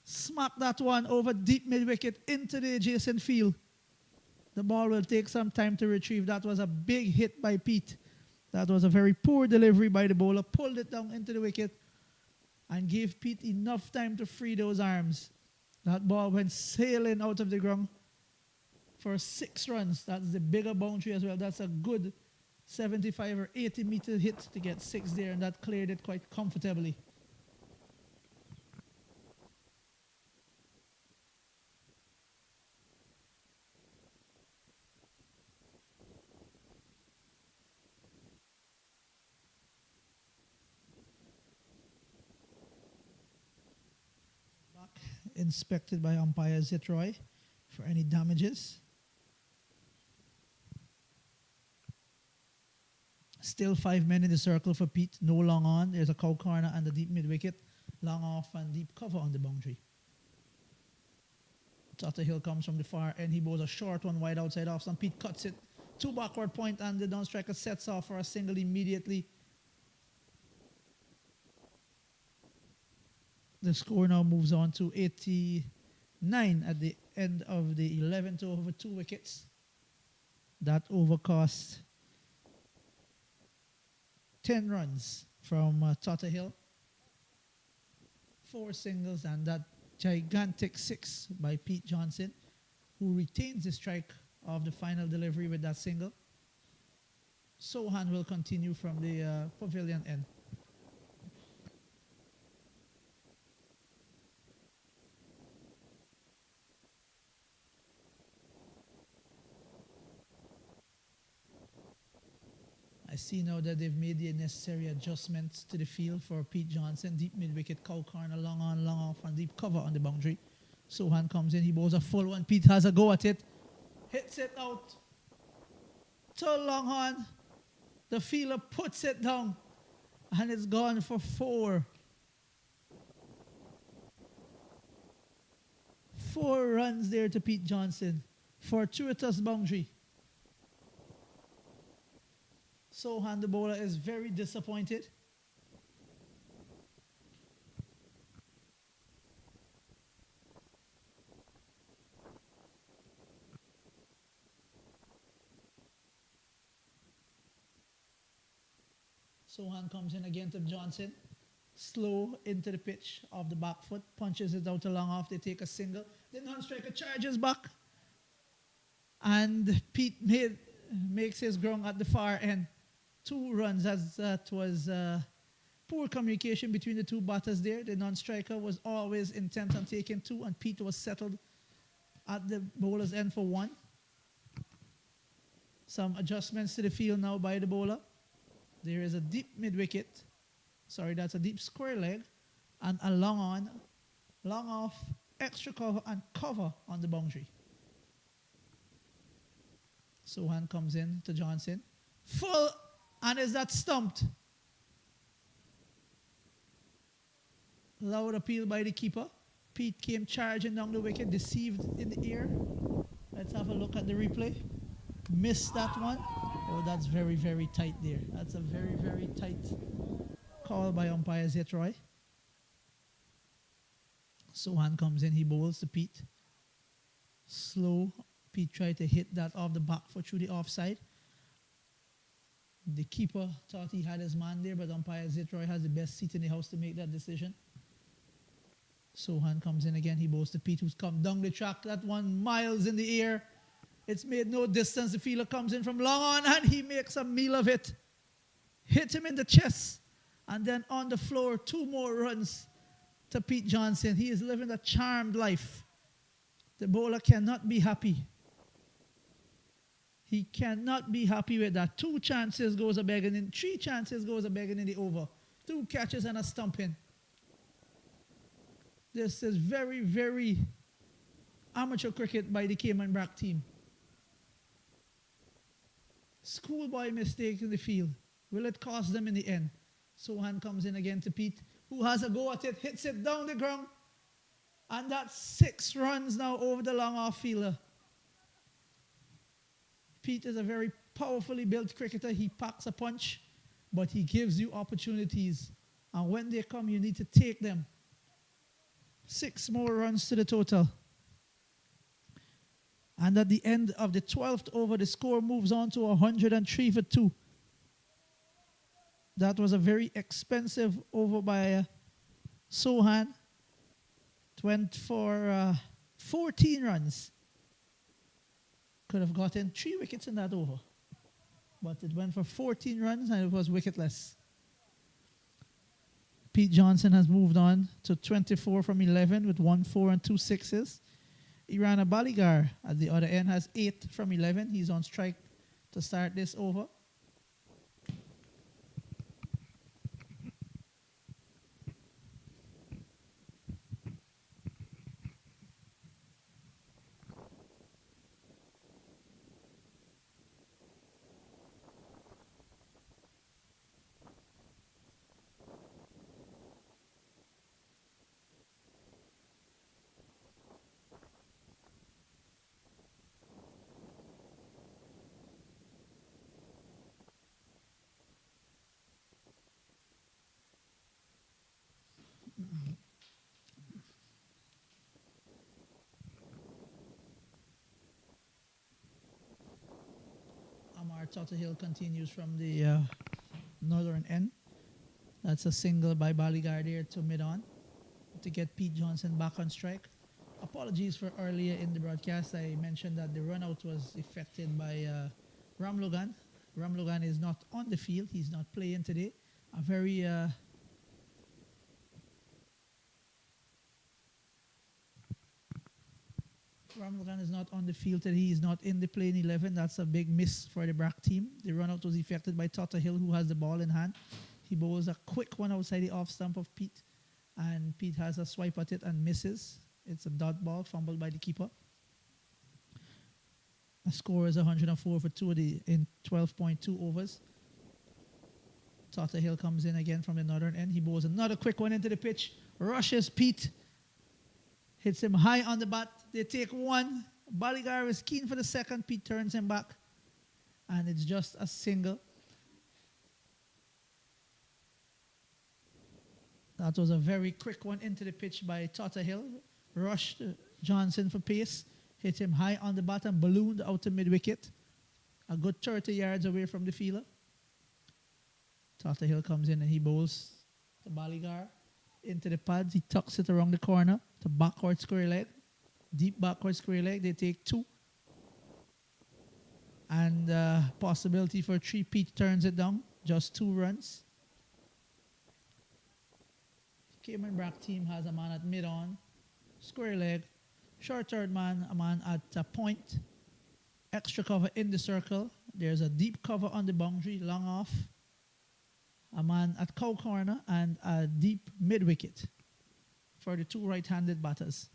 Smack that one over deep mid-wicket into the adjacent field. The ball will take some time to retrieve. That was a big hit by Pete. That was a very poor delivery by the bowler. Pulled it down into the wicket and gave Pete enough time to free those arms. That ball went sailing out of the ground for 6 runs. That's the bigger boundary as well. That's a good 75 or 80 meter hit to get 6 there, and that cleared it quite comfortably. Inspected by umpire Zitroy for any damages. Still 5 men in the circle for Pete. No long on. There's a cow corner and the deep mid-wicket. Long off and deep cover on the boundary. Tata Hill comes from the far end. He bowls a short one wide outside off. And Pete cuts it. 2 backward point, and the down striker sets off for a single immediately. The score now moves on to 89 at the end of the 11th over 2 wickets. That over cost 10 runs from Tata Hill. 4 singles and that gigantic 6 by Pete Johnson, who retains the strike of the final delivery with that single. Sohan will continue from the pavilion end. I see now that they've made the necessary adjustments to the field for Pete Johnson. Deep mid-wicket, cow corner, long on, long off, and deep cover on the boundary. Sohan comes in, he bowls a full one. Pete has a go at it. Hits it out to long on. The fielder puts it down, and it's gone for 4. 4 runs there to Pete Johnson. Fortuitous boundary. Sohan, the bowler, is very disappointed. Sohan comes in again to Johnson. Slow into the pitch of the back foot. Punches it out to long off. They take a single. The non-striker charges back. And Pete makes his ground at the far end. 2 runs, as that was Poor communication between the two batters there. The non-striker was always intent on taking two, and Pete was settled at the bowler's end for one. Some adjustments to the field now by the bowler. There is a deep mid-wicket. Sorry, that's a deep square leg. And a long on, long off, extra cover and cover on the boundary. Sohan comes in to Johnson. Full, and is that stumped? Loud appeal by the keeper. Pete came charging down the wicket, deceived in the air. Let's have a look at the replay. Missed that one. Oh, that's very, very tight there. That's a very, very tight call by umpire Zetroy. Sohan comes in, he bowls to Pete. Slow. Pete tried to hit that off the back foot through the offside. The keeper thought he had his man there, but umpire Zetroy has the best seat in the house to make that decision. Sohan comes in again, he bowls to Pete, who's come down the track. That one miles in the air. It's made no distance. The fielder comes in from long on and he makes a meal of it. Hit him in the chest. And then on the floor, 2 more runs to Pete Johnson. He is living a charmed life. The bowler cannot be happy. He cannot be happy with that. 2 chances goes a begging in. 3 chances goes a begging in the over. 2 catches and a stumping. This is very, very amateur cricket by the Cayman Brac team. Schoolboy mistake in the field. Will it cost them in the end? Sohan comes in again to Pete, who has a go at it, hits it down the ground. And that's 6 runs now over the long off fielder. Pete is a very powerfully built cricketer. He packs a punch, but he gives you opportunities. And when they come, you need to take them. 6 more runs to the total. And at the end of the 12th over, the score moves on to 103 for 2. That was a very expensive over by Sohan. It went for 14 runs. Could have gotten 3 wickets in that over. But it went for 14 runs and it was wicketless. Pete Johnson has moved on to 24 from 11 with 1 4 and 2 6s. Irana Baligar at the other end has 8 from 11. He's on strike to start this over. Hill continues from the northern end. That's a single by Baligar there to mid-on to get Pete Johnson back on strike. Apologies for earlier in the broadcast. I mentioned that the run-out was effected by Ram Logan. Ram Logan is not on the field. He's not playing today. A very Ram Logan is not on the field today. He is not in the playing 11. That's a big miss for the Brac team. The run-out was effected by Tata Hill, who has the ball in hand. He bowls a quick one outside the off stump of Pete. And Pete has a swipe at it and misses. It's a dot ball, fumbled by the keeper. The score is 104 for 2 in 12.2 overs. Tata Hill comes in again from the northern end. He bowls another quick one into the pitch. Rushes Pete. Hits him high on the bat. They take 1. Baligar is keen for the second. Pete turns him back. And it's just a single. That was a very quick one into the pitch by Tata Hill. Rushed Johnson for pace. Hit him high on the bat and ballooned out to mid-wicket. A good 30 yards away from the fielder. Tata Hill comes in and he bowls to Baligar. Into the pads, he tucks it around the corner to backward square leg. Deep backward square leg, they take 2. And possibility for 3. Pete turns it down, just 2 runs. Cayman Brac team has a man at mid-on, square leg, short third man, a man at a point, extra cover in the circle. There's a deep cover on the boundary, long off, a man at cow corner, and a deep mid-wicket for the two right-handed batters.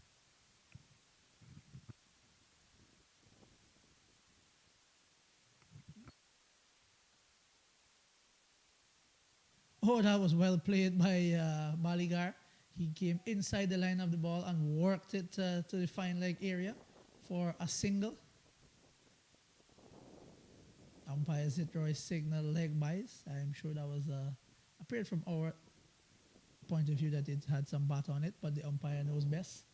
Oh, that was well played by Baligar. He came inside the line of the ball and worked it to the fine leg area for a single. Umpires hit Roy's signal leg bias. I'm sure that was appeared from our point of view that it had some bat on it, but the umpire knows best.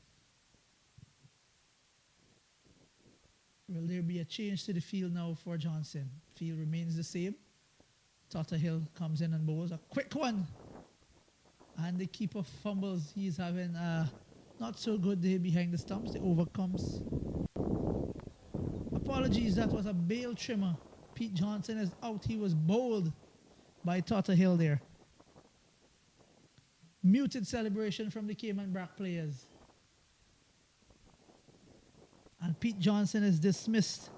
Will there be a change to the field now for Johnson? Field remains the same. Hill comes in and bowls a quick one. And the keeper fumbles. He's having a not so good day behind the stumps. The over comes. Apologies, that was a bail trimmer. Pete Johnson is out. He was bowled by Hill there. Muted celebration from the Cayman Brac players. And Pete Johnson is dismissed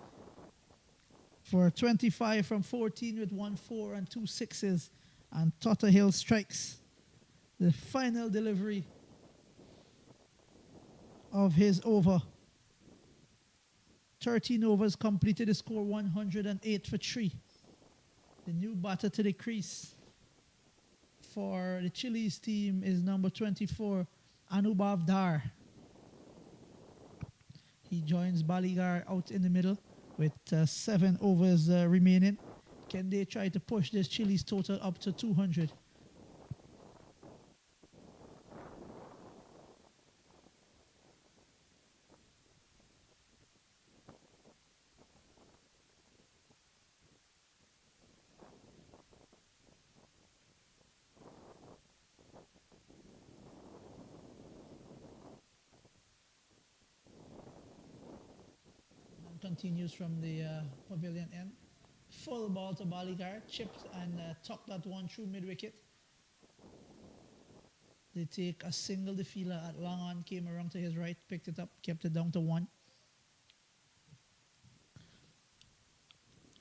for 25 from 14 with 1 4 and 2 6s. And Hill strikes the final delivery of his over. 13 overs completed, the score 108 for 3. The new batter to the crease for the Chillies team is number 24, Anubhav Dar. He joins Baligar out in the middle with 7 overs remaining. Can they try to push this Chillies total up to 200? Continues from the pavilion end. Full ball to Baligar, chipped and tucked that one through mid-wicket. They take a single. The fielder at long on came around to his right, picked it up, kept it down to 1.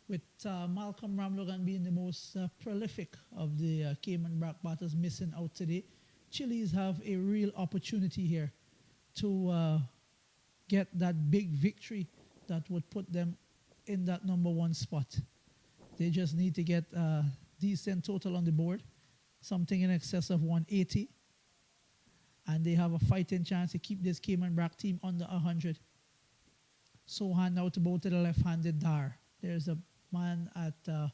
With Malcolm Ramlogan being the most prolific of the Cayman Brac batters missing out today, Chillies have a real opportunity here to get that big victory that would put them in that number 1 spot. They just need to get a decent total on the board, something in excess of 180. And they have a fighting chance to keep this Cayman Brac team under 100. Sohan now to bowl to the left-handed Dar. There's a man at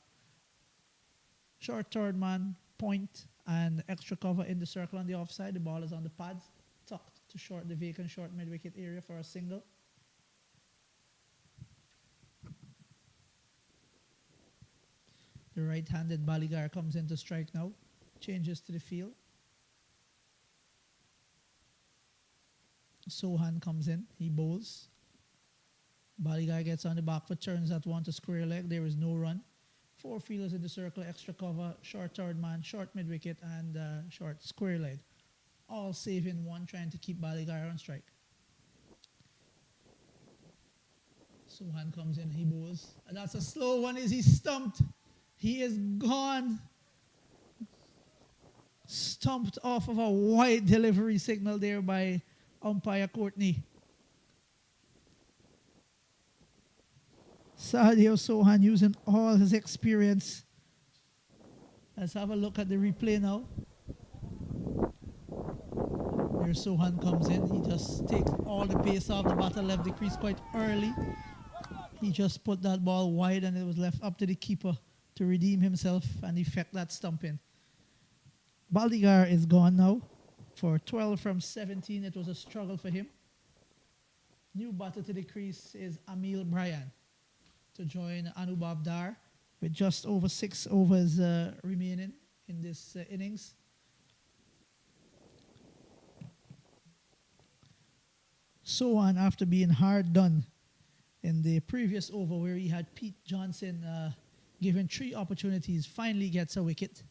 short third man, point, and extra cover in the circle on the offside. The ball is on the pads, tucked to short the vacant short mid-wicket area for a single. The right-handed Baligar comes in to strike now. Changes to the field. Sohan comes in. He bowls. Baligar gets on the back foot, turns that one to square leg. There is no run. 4 fielders in the circle, extra cover, short third man, short mid-wicket, and short square leg. All saving one, trying to keep Baligar on strike. Sohan comes in. He bowls. And that's a slow one. Is he stumped? He is gone. Stumped off of a wide delivery signal there by umpire Courtney. Sadio Sohan using all his experience. Let's have a look at the replay now. There Sohan comes in. He just takes all the pace off. The batter left the crease quite early. He just put that ball wide and it was left up to the keeper to redeem himself and effect that stumping. Baligar is gone now. For 12 from 17, it was a struggle for him. New batter to the crease is Amil Bryan to join Anubhav Dar with just over 6 overs remaining in this innings. Sohan, after being hard done in the previous over where he had Pete Johnson given 3 opportunities, finally gets a wicket.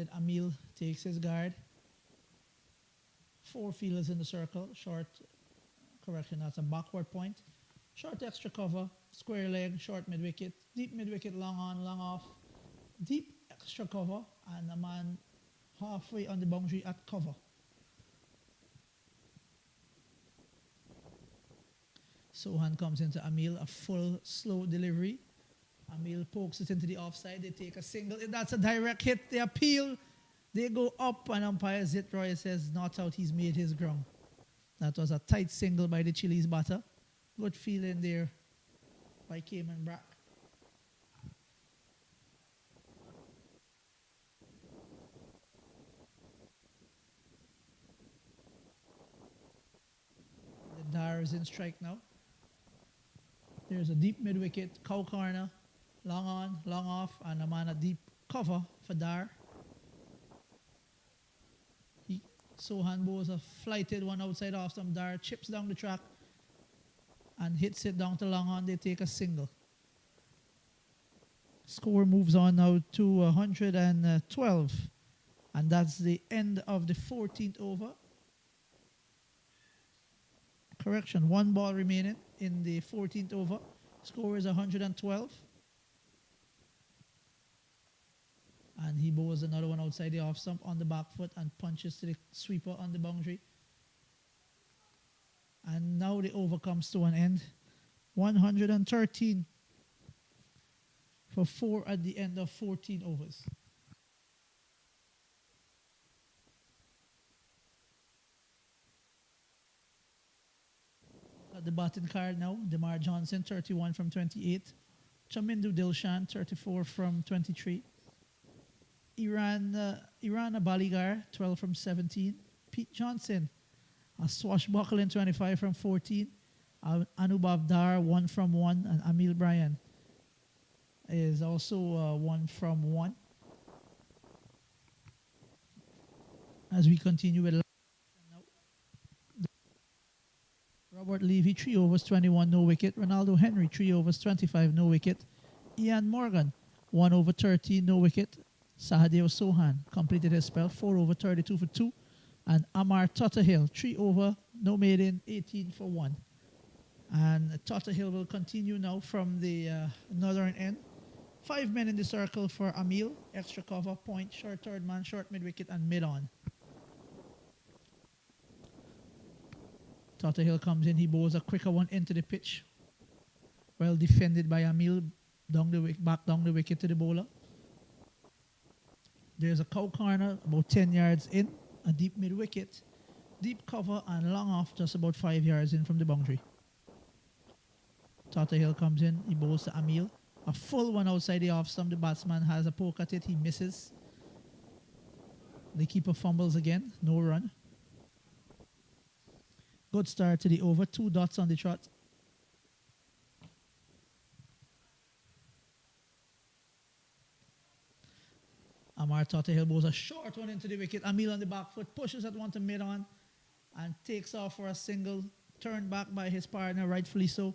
right-handed Emil takes his guard. 4 fielders in the circle. Short, correction, that's a backward point. Short extra cover, square leg, short mid-wicket. Deep mid-wicket, long on, long off. Deep extra cover, and a man halfway on the boundary at cover. Sohan comes into Emil, a full slow delivery. Emil pokes it into the offside. They take a single. That's a direct hit. They appeal. They go up, and umpire Zitroy says not out. He's made his ground. That was a tight single by the Chillies batter. Good feeling there by Cayman Brac. The Dar is in strike now. There's a deep mid-wicket, cow corner, long on, long off, and a man a deep cover for Dar. Sohan bowls a flighted one outside off some. Dar chips down the track and hits it down to long on. They take a single. Score moves on now to 112, and that's the end of the 14th over. Correction, 1 ball remaining in the 14th over. Score is 112. And he bowls another one outside the off stump on the back foot and punches to the sweeper on the boundary. And now the over comes to an end. 113 for 4 at the end of 14 overs. At the batting card now, Demar Johnson, 31 from 28. Chamindu Dilshan, 34 from 23. Iran Baligar, 12 from 17. Pete Johnson, a swashbuckling 25 from 14. Anubhav Dar, 1 from 1. And Emil Bryan is also 1 from 1. As we continue with Robert Levy, 3 overs, 21, no wicket. Ronaldo Henry, 3 overs, 25, no wicket. Ian Morgan, 1 over 13, no wicket. Sahadeo Sohan completed his spell, 4 over 32 for 2. And Amar Totterhill, 3 over, no maiden, 18 for 1. And Totterhill will continue now from the northern end. 5 men in the circle for Emil. Extra cover, point, short third man, short mid-wicket, and mid-on. Totterhill comes in. He bowls a quicker one into the pitch. Well defended by Emil. Back down the wicket to the bowler. There's a cow corner about 10 yards in. A deep mid-wicket. Deep cover and long off just about 5 yards in from the boundary. Totterhill comes in. He bowls to Emil. A full one outside the off stump. The batsman has a poke at it. He misses. The keeper fumbles again. No run. Good start to the over. 2 dots on the trot. Amar Totterhill bowls a short one into the wicket. Emil on the back foot pushes that one to mid-on and takes off for a single. Turned back by his partner, rightfully so.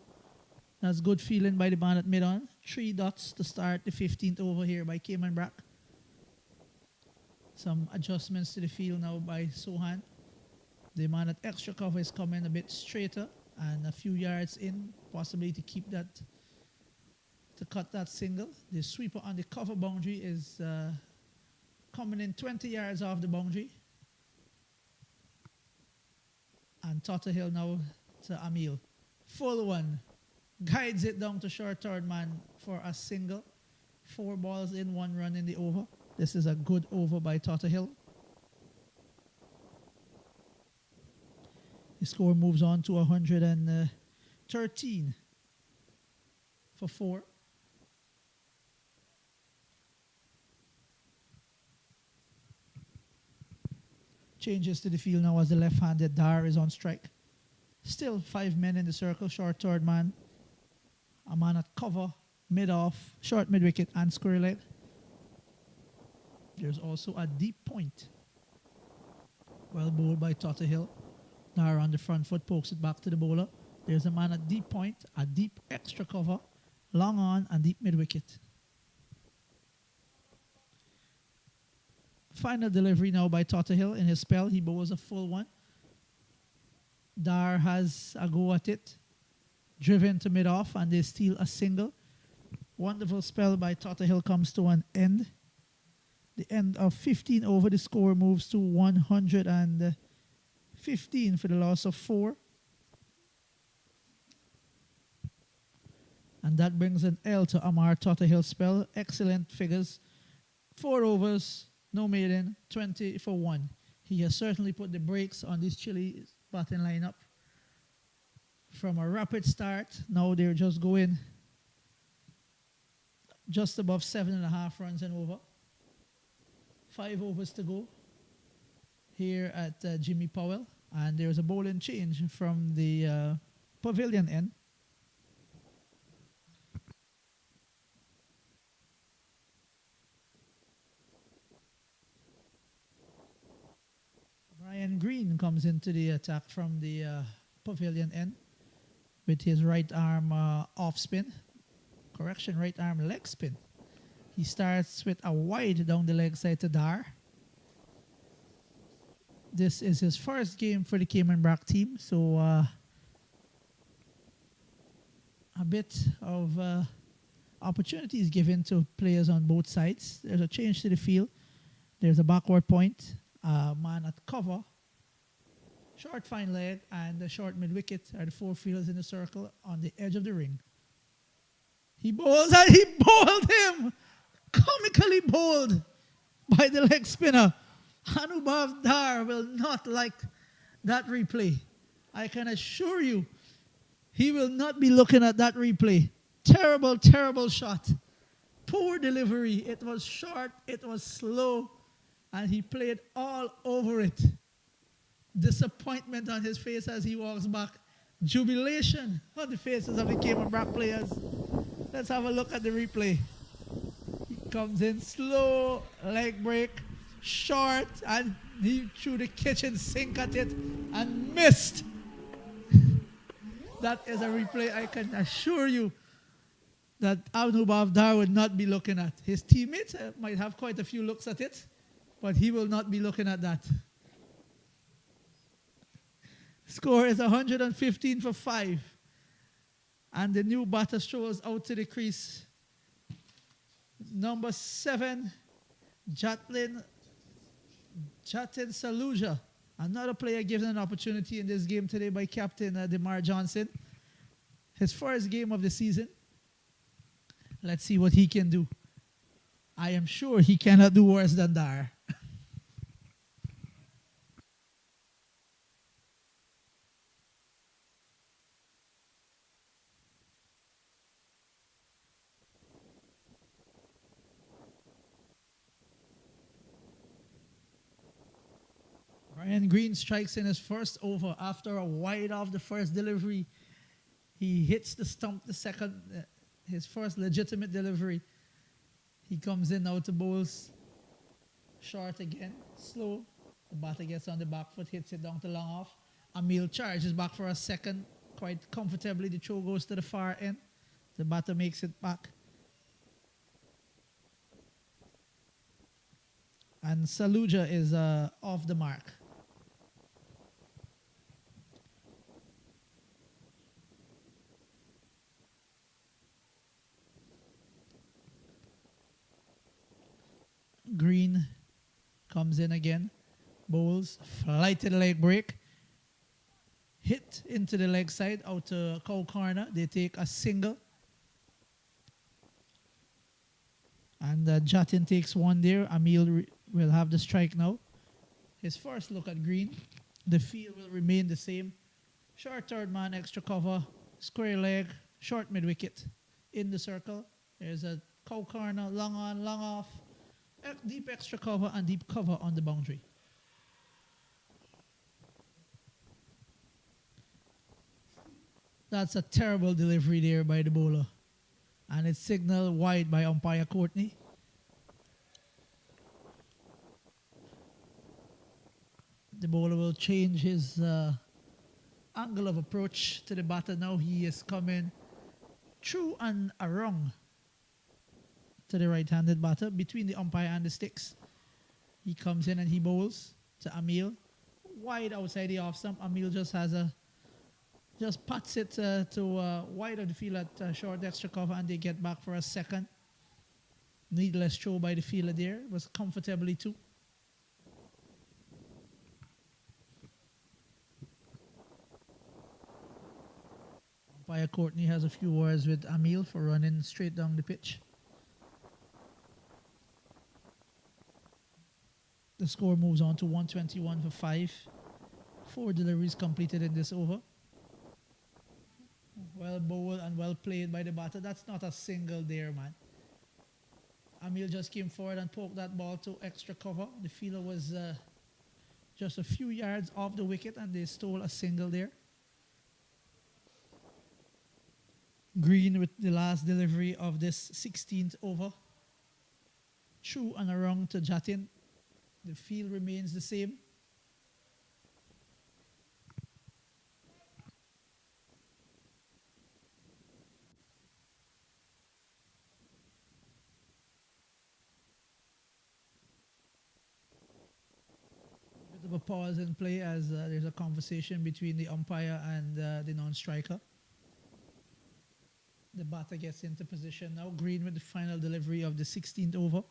That's good feeling by the man at mid-on. 3 dots to start the 15th over here by Cayman Brac. Some adjustments to the field now by Sohan. The man at extra cover is coming a bit straighter and a few yards in, possibly to keep that, to cut that single. The sweeper on the cover boundary is coming in 20 yards off the boundary. And Totterhill now to Emil. Full one. Guides it down to short third man for a single. 4 balls in, 1 run in the over. This is a good over by Totterhill. The score moves on to 113 for 4. Changes to the field now as the left-handed Dar is on strike. Still 5 men in the circle, short third man. A man at cover, mid-off, short mid-wicket and square leg. There's also a deep point. Well bowled by Totterhill. Dar on the front foot pokes it back to the bowler. There's a man at deep point, a deep extra cover, long on and deep mid-wicket. Final delivery now by Totterhill in his spell. He bowls a full one. Dar has a go at it. Driven to mid-off and they steal a single. Wonderful spell by Totterhill comes to an end. The end of 15 over. The score moves to 115 for the loss of 4. And that brings an L to Amar Totterhill's spell. Excellent figures. 4 overs, no maiden, 20 for 1. He has certainly put the brakes on this Chillies batting lineup. From a rapid start, now they're just going just above 7.5 runs and over. 5 overs to go here at Jimmy Powell. And there's a bowling change from the pavilion end. Brian Green comes into the attack from the pavilion end with his right arm off spin. Correction, right arm leg spin. He starts with a wide down the leg side to Dar. This is his first game for the Cayman Brac team, so a bit of opportunities given to players on both sides. There's a change to the field. There's a backward point, man at cover, short fine leg, and the short mid wicket are the 4 fielders in the circle on the edge of the ring. He bowls and he bowled him! Comically bowled by the leg spinner. Anubhav Dar will not like that replay. I can assure you, he will not be looking at that replay. Terrible, terrible shot. Poor delivery. It was short, it was slow, and he played all over it. Disappointment on his face as he walks back. Jubilation on the faces of the Cayman Brac players. Let's have a look at the replay. He comes in slow, leg break, short, and he threw the kitchen sink at it and missed. That is a replay I can assure you that Anubhav Dar would not be looking at. His teammates might have quite a few looks at it, but he will not be looking at that. Score is 115 for 5. And the new batter strolls out to the crease. Number 7, Jatin Saluja. Another player given an opportunity in this game today by Captain Demar Johnson. His first game of the season. Let's see what he can do. I am sure he cannot do worse than Dar. Brian Green strikes in his first over after a wide off the first delivery. He hits the stump the second, his first legitimate delivery. He comes in now to bowls short again, slow. The batter gets on the back foot, hits it down to long off. Emil charges back for a second quite comfortably. The throw goes to the far end. The batter makes it back. And Saluja is off the mark. Green comes in again, bowls, flighted leg break, hit into the leg side out to cow corner. They take a single. And Jatin takes one there. Emil will have the strike now. His first look at Green. The field will remain the same. Short third man, extra cover, square leg, short mid wicket. In the circle, there's a cow corner, long on, long off. Deep extra cover and deep cover on the boundary. That's a terrible delivery there by the bowler. And it's signaled wide by umpire Courtney. The bowler will change his angle of approach to the batter now. He is coming through and around to the right-handed batter between the umpire and the sticks. He comes in and he bowls to Emil. Wide outside the off stump. Emil just puts it to wide of the field at short extra cover, and they get back for a second. Needless throw by the fielder there. It was comfortably two. Umpire Courtney has a few words with Emil for running straight down the pitch. The score moves on to 121 for 5. 4 deliveries completed in this over. Well bowled and well played by the batter. That's not a single there, man. Emil just came forward and poked that ball to extra cover. The fielder was just a few yards off the wicket, and they stole a single there. Green with the last delivery of this 16th over. True and a wrong to Jatin. The field remains the same. Bit of a pause in play as there's a conversation between the umpire and the non-striker. The batter gets into position now. Green with the final delivery of the 16th over.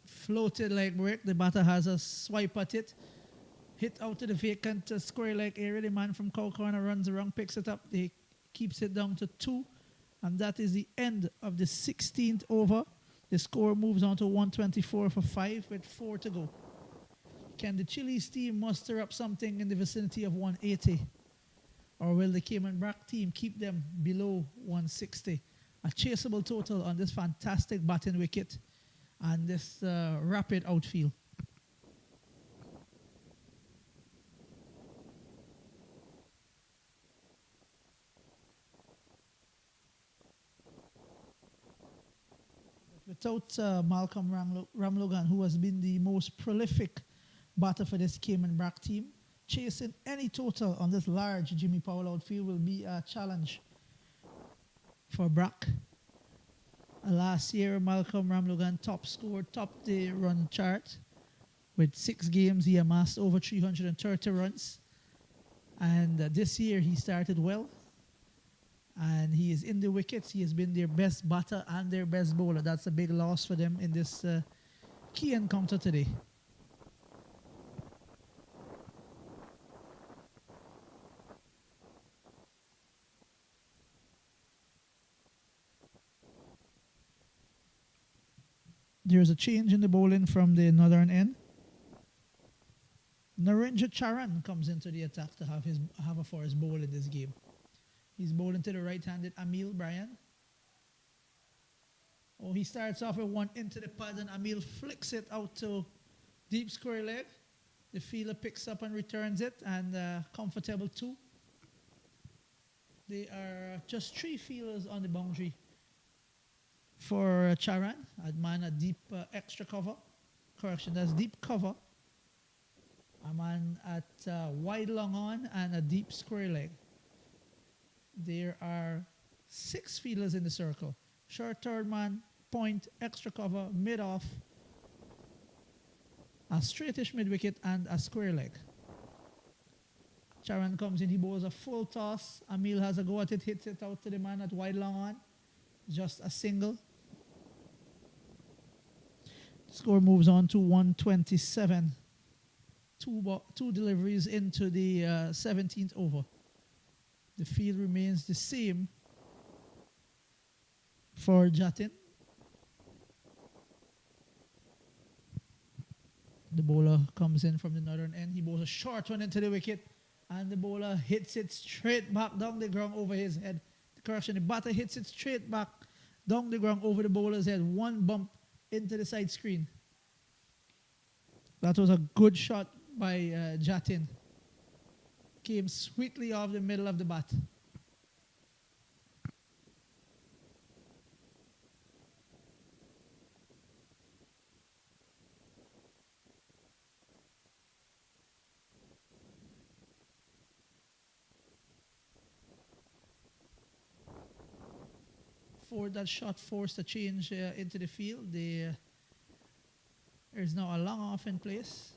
Floated like Brac. The batter has a swipe at it. Hit out to the vacant square leg area. The man from Cow Corner runs around, picks it up. He keeps it down to 2. And that is the end of the 16th over. The score moves on to 124 for 5 with 4 to go. Can the Chillies team muster up something in the vicinity of 180? Or will the Cayman Brac team keep them below 160? A chaseable total on this fantastic batting wicket and this rapid outfield. Without Malcolm Ramlogan, who has been the most prolific batter for this Cayman Brac team, chasing any total on this large Jimmy Powell outfield will be a challenge for Brac. Last year, Malcolm Ramlogan topped the run chart. With 6 games, he amassed over 330 runs. And this year, he started well. And he is in the wickets. He has been their best batter and their best bowler. That's a big loss for them in this key encounter today. There's a change in the bowling from the northern end. Narendra Charan comes into the attack to have a for his bowl in this game. He's bowling to the right-handed Emil Brian. Oh, he starts off with one into the pad, and Emil flicks it out to deep square leg. The fielder picks up and returns it, and comfortable 2. There are just 3 fielders on the boundary for Charan. A man at deep extra cover. Correction, that's deep cover. A man at wide long on and a deep square leg. There are 6 fielders in the circle. Short third man, point, extra cover, mid off, a straightish mid wicket, and a square leg. Charan comes in, he bowls a full toss. Emil has a go at it, hits it out to the man at wide long on. Just a single. Score moves on to 127. Two deliveries into the 17th over. The field remains the same for Jatin. The bowler comes in from the northern end. He bowls a short one into the wicket, and the bowler hits it straight back down the ground over his head. Correction, the batter hits it straight back down the ground over the bowler's head. One bump into the side screen. That was a good shot by Jatin. Came sweetly off the middle of the bat. For that shot forced a change into the field. The There's now a long off in place.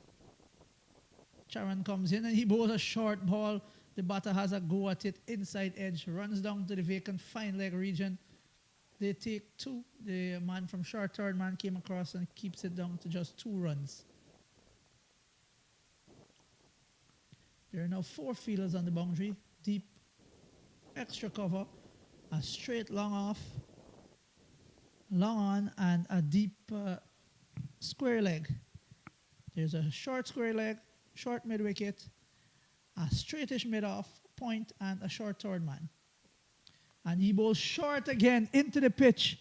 Charan comes in and he bowls a short ball. The batter has a go at it inside edge, runs down to the vacant fine leg region. They take two. The man from short third man came across and keeps it down to just 2 runs. There are now 4 fielders on the boundary. Deep, extra cover, a straight long off, long on, and a deep square leg. There's a short square leg, short mid wicket, a straightish mid off point, and a short third man. And he bowls short again into the pitch.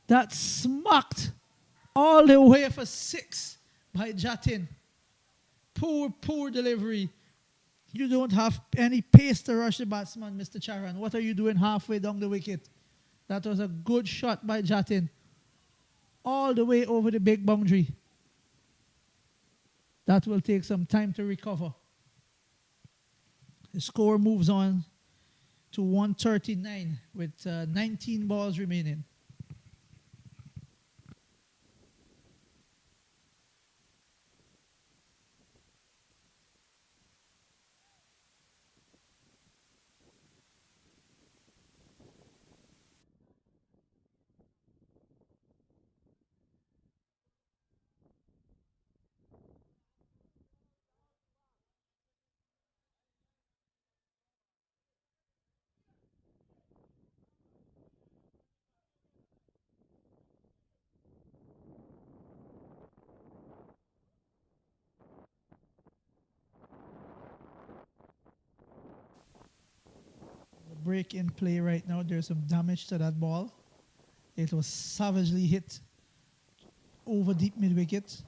That smacked all the way for 6 by Jatin. Poor delivery. You don't have any pace to rush the batsman, Mr. Charan. What are you doing halfway down the wicket? That was a good shot by Jatin. All the way over the big boundary. That will take some time to recover. The score moves on to 139 with 19 balls remaining. Break in play right now. There's some damage to that ball. It was savagely hit over deep mid wicket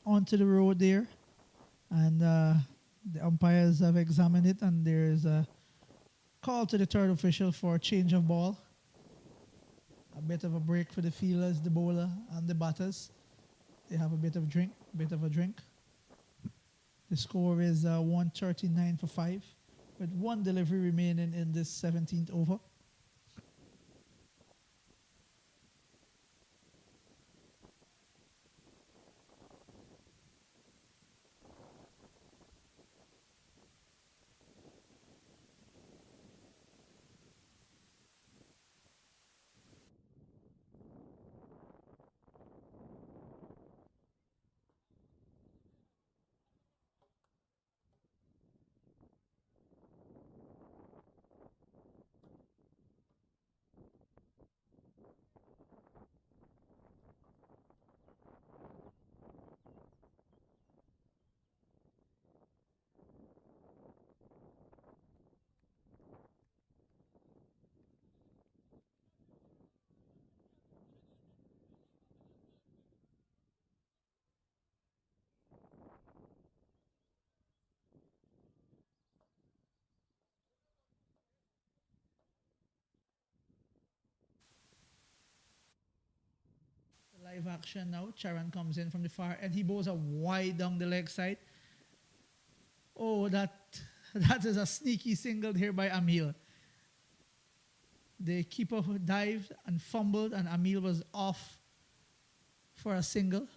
onto the road there. And the umpires have examined it, and there's a call to the third official for a change of ball. A bit of a break for the fielders, the bowler, and the batters. They have a bit of a drink. The score is 139 for 5, with 1 delivery remaining in this 17th over. Live action now. Charan comes in from the far and he bowls a wide down the leg side. Oh, that is a sneaky single here by Amil. The keeper dived and fumbled, and Amil was off for a single.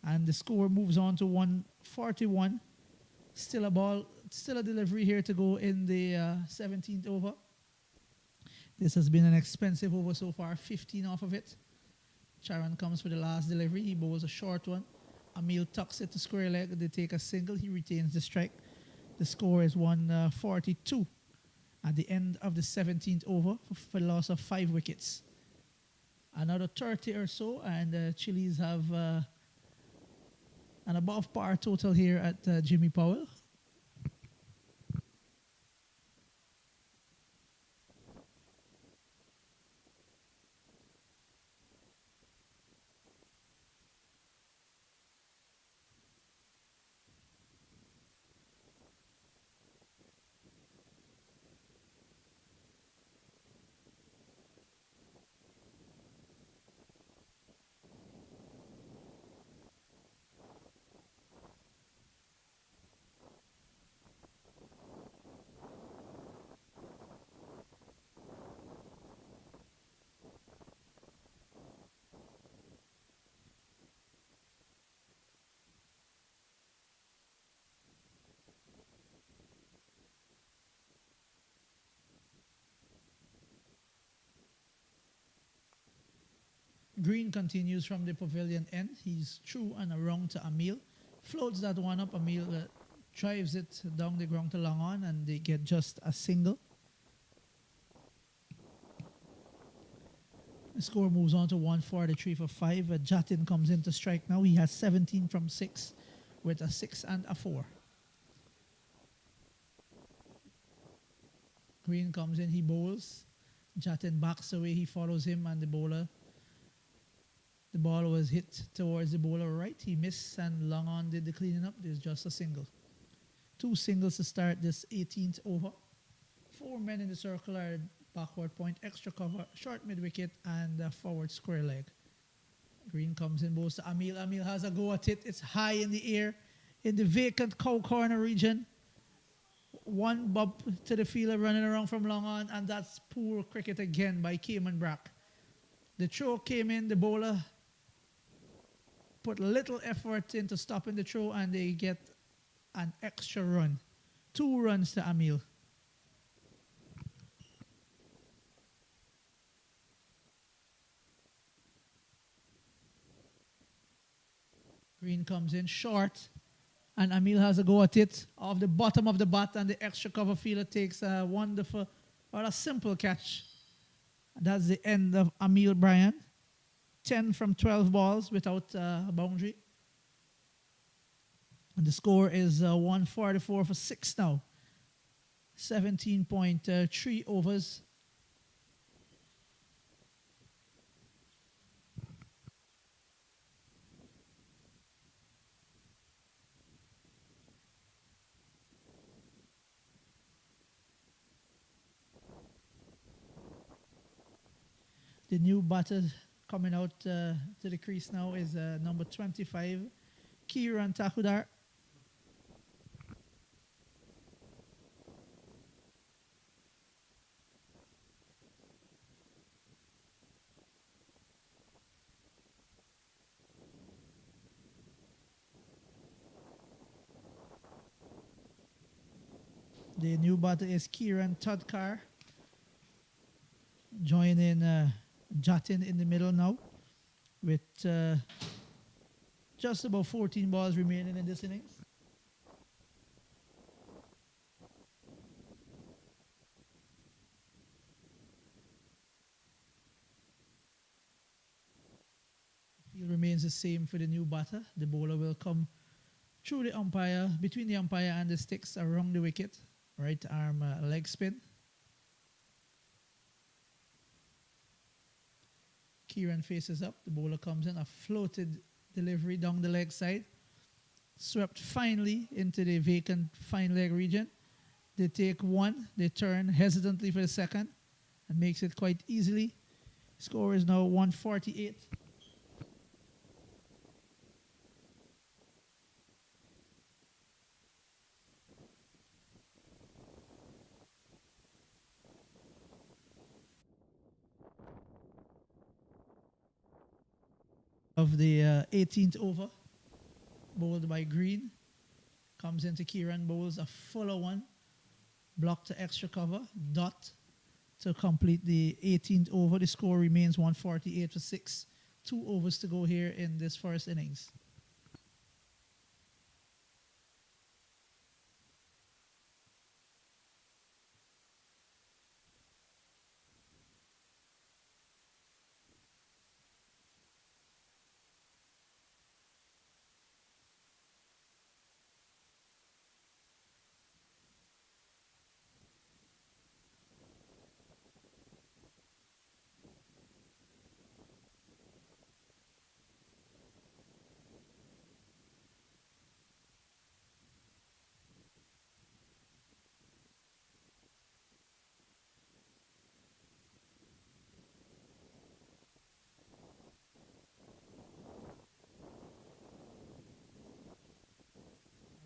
And the score moves on to 141. Still a delivery here to go in the 17th over. This has been an expensive over so far, 15 off of it. Charan comes for the last delivery. He bowls a short one. Amil tucks it to square leg. They take a single. He retains the strike. The score is 142 at the end of the 17th over for the loss of 5 wickets. Another 30 or so, and Chillies have an above par total here at Jimmy Powell. Green continues from the pavilion end. He's through and around to Emil. Floats that one up. Emil drives it down the ground to long on, and they get just a single. The score moves on to 143 for 5. Jatin comes in to strike now. He has 17 from 6 with a 6 and a 4. Green comes in, he bowls. Jatin backs away, he follows him, and the ball was hit towards the bowler right. He missed, and long on did the cleaning up. There's just a single. 2 singles to start this 18th over. 4 men in the circle are backward point, extra cover, short mid wicket, and forward square leg. Green comes in, bowls to Emil. Emil has a go at it. It's high in the air in the vacant cow corner region. One bump to the fielder running around from long on, and that's poor cricket again by Cayman Brac. The throw came in, the bowler put little effort into stopping the throw, and they get an extra run. 2 runs to Emil. Green comes in short, and Emil has a go at it off the bottom of the bat, and the extra cover fielder takes a wonderful, or a simple catch. That's the end of Emil Bryan. 10 from 12 balls without a boundary. And the score is 144 for 6 now. 17.3 overs. The new batter coming out to the crease now is number 25, Kiran Takudar. The new batter is Kiran Tadkar. Joining Jatin in the middle now with just about 14 balls remaining in this innings. Field remains the same for the new batter. The bowler will come through the umpire, between the umpire and the sticks around the wicket. Right arm leg spin. Kieran faces up. The bowler comes in. A floated delivery down the leg side. Swept finely into the vacant fine leg region. They take one. They turn hesitantly for the second and makes it quite easily. Score is now 148. Of the 18th over, bowled by Green, comes into Kieran, bowls a fuller one, blocked to extra cover, dot to complete the 18th over. The score remains 148 for 6. 2 overs to go here in this first innings.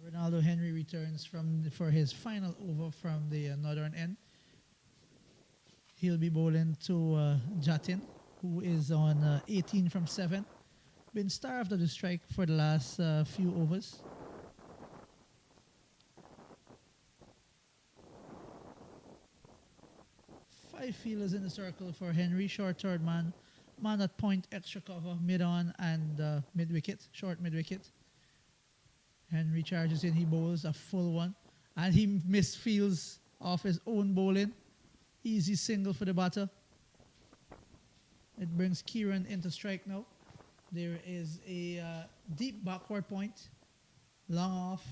Ronaldo Henry returns for his final over from the northern end. He'll be bowling to Jatin, who is on 18 from 7. Been starved of the strike for the last few overs. Five fielders in the circle for Henry, short third man, Man at point, extra cover, mid on and mid wicket, short mid wicket. Henry charges in, he bowls a full one. And he misfields off his own bowling. Easy single for the batter. It brings Kieran into strike now. There is a deep backward point, long off,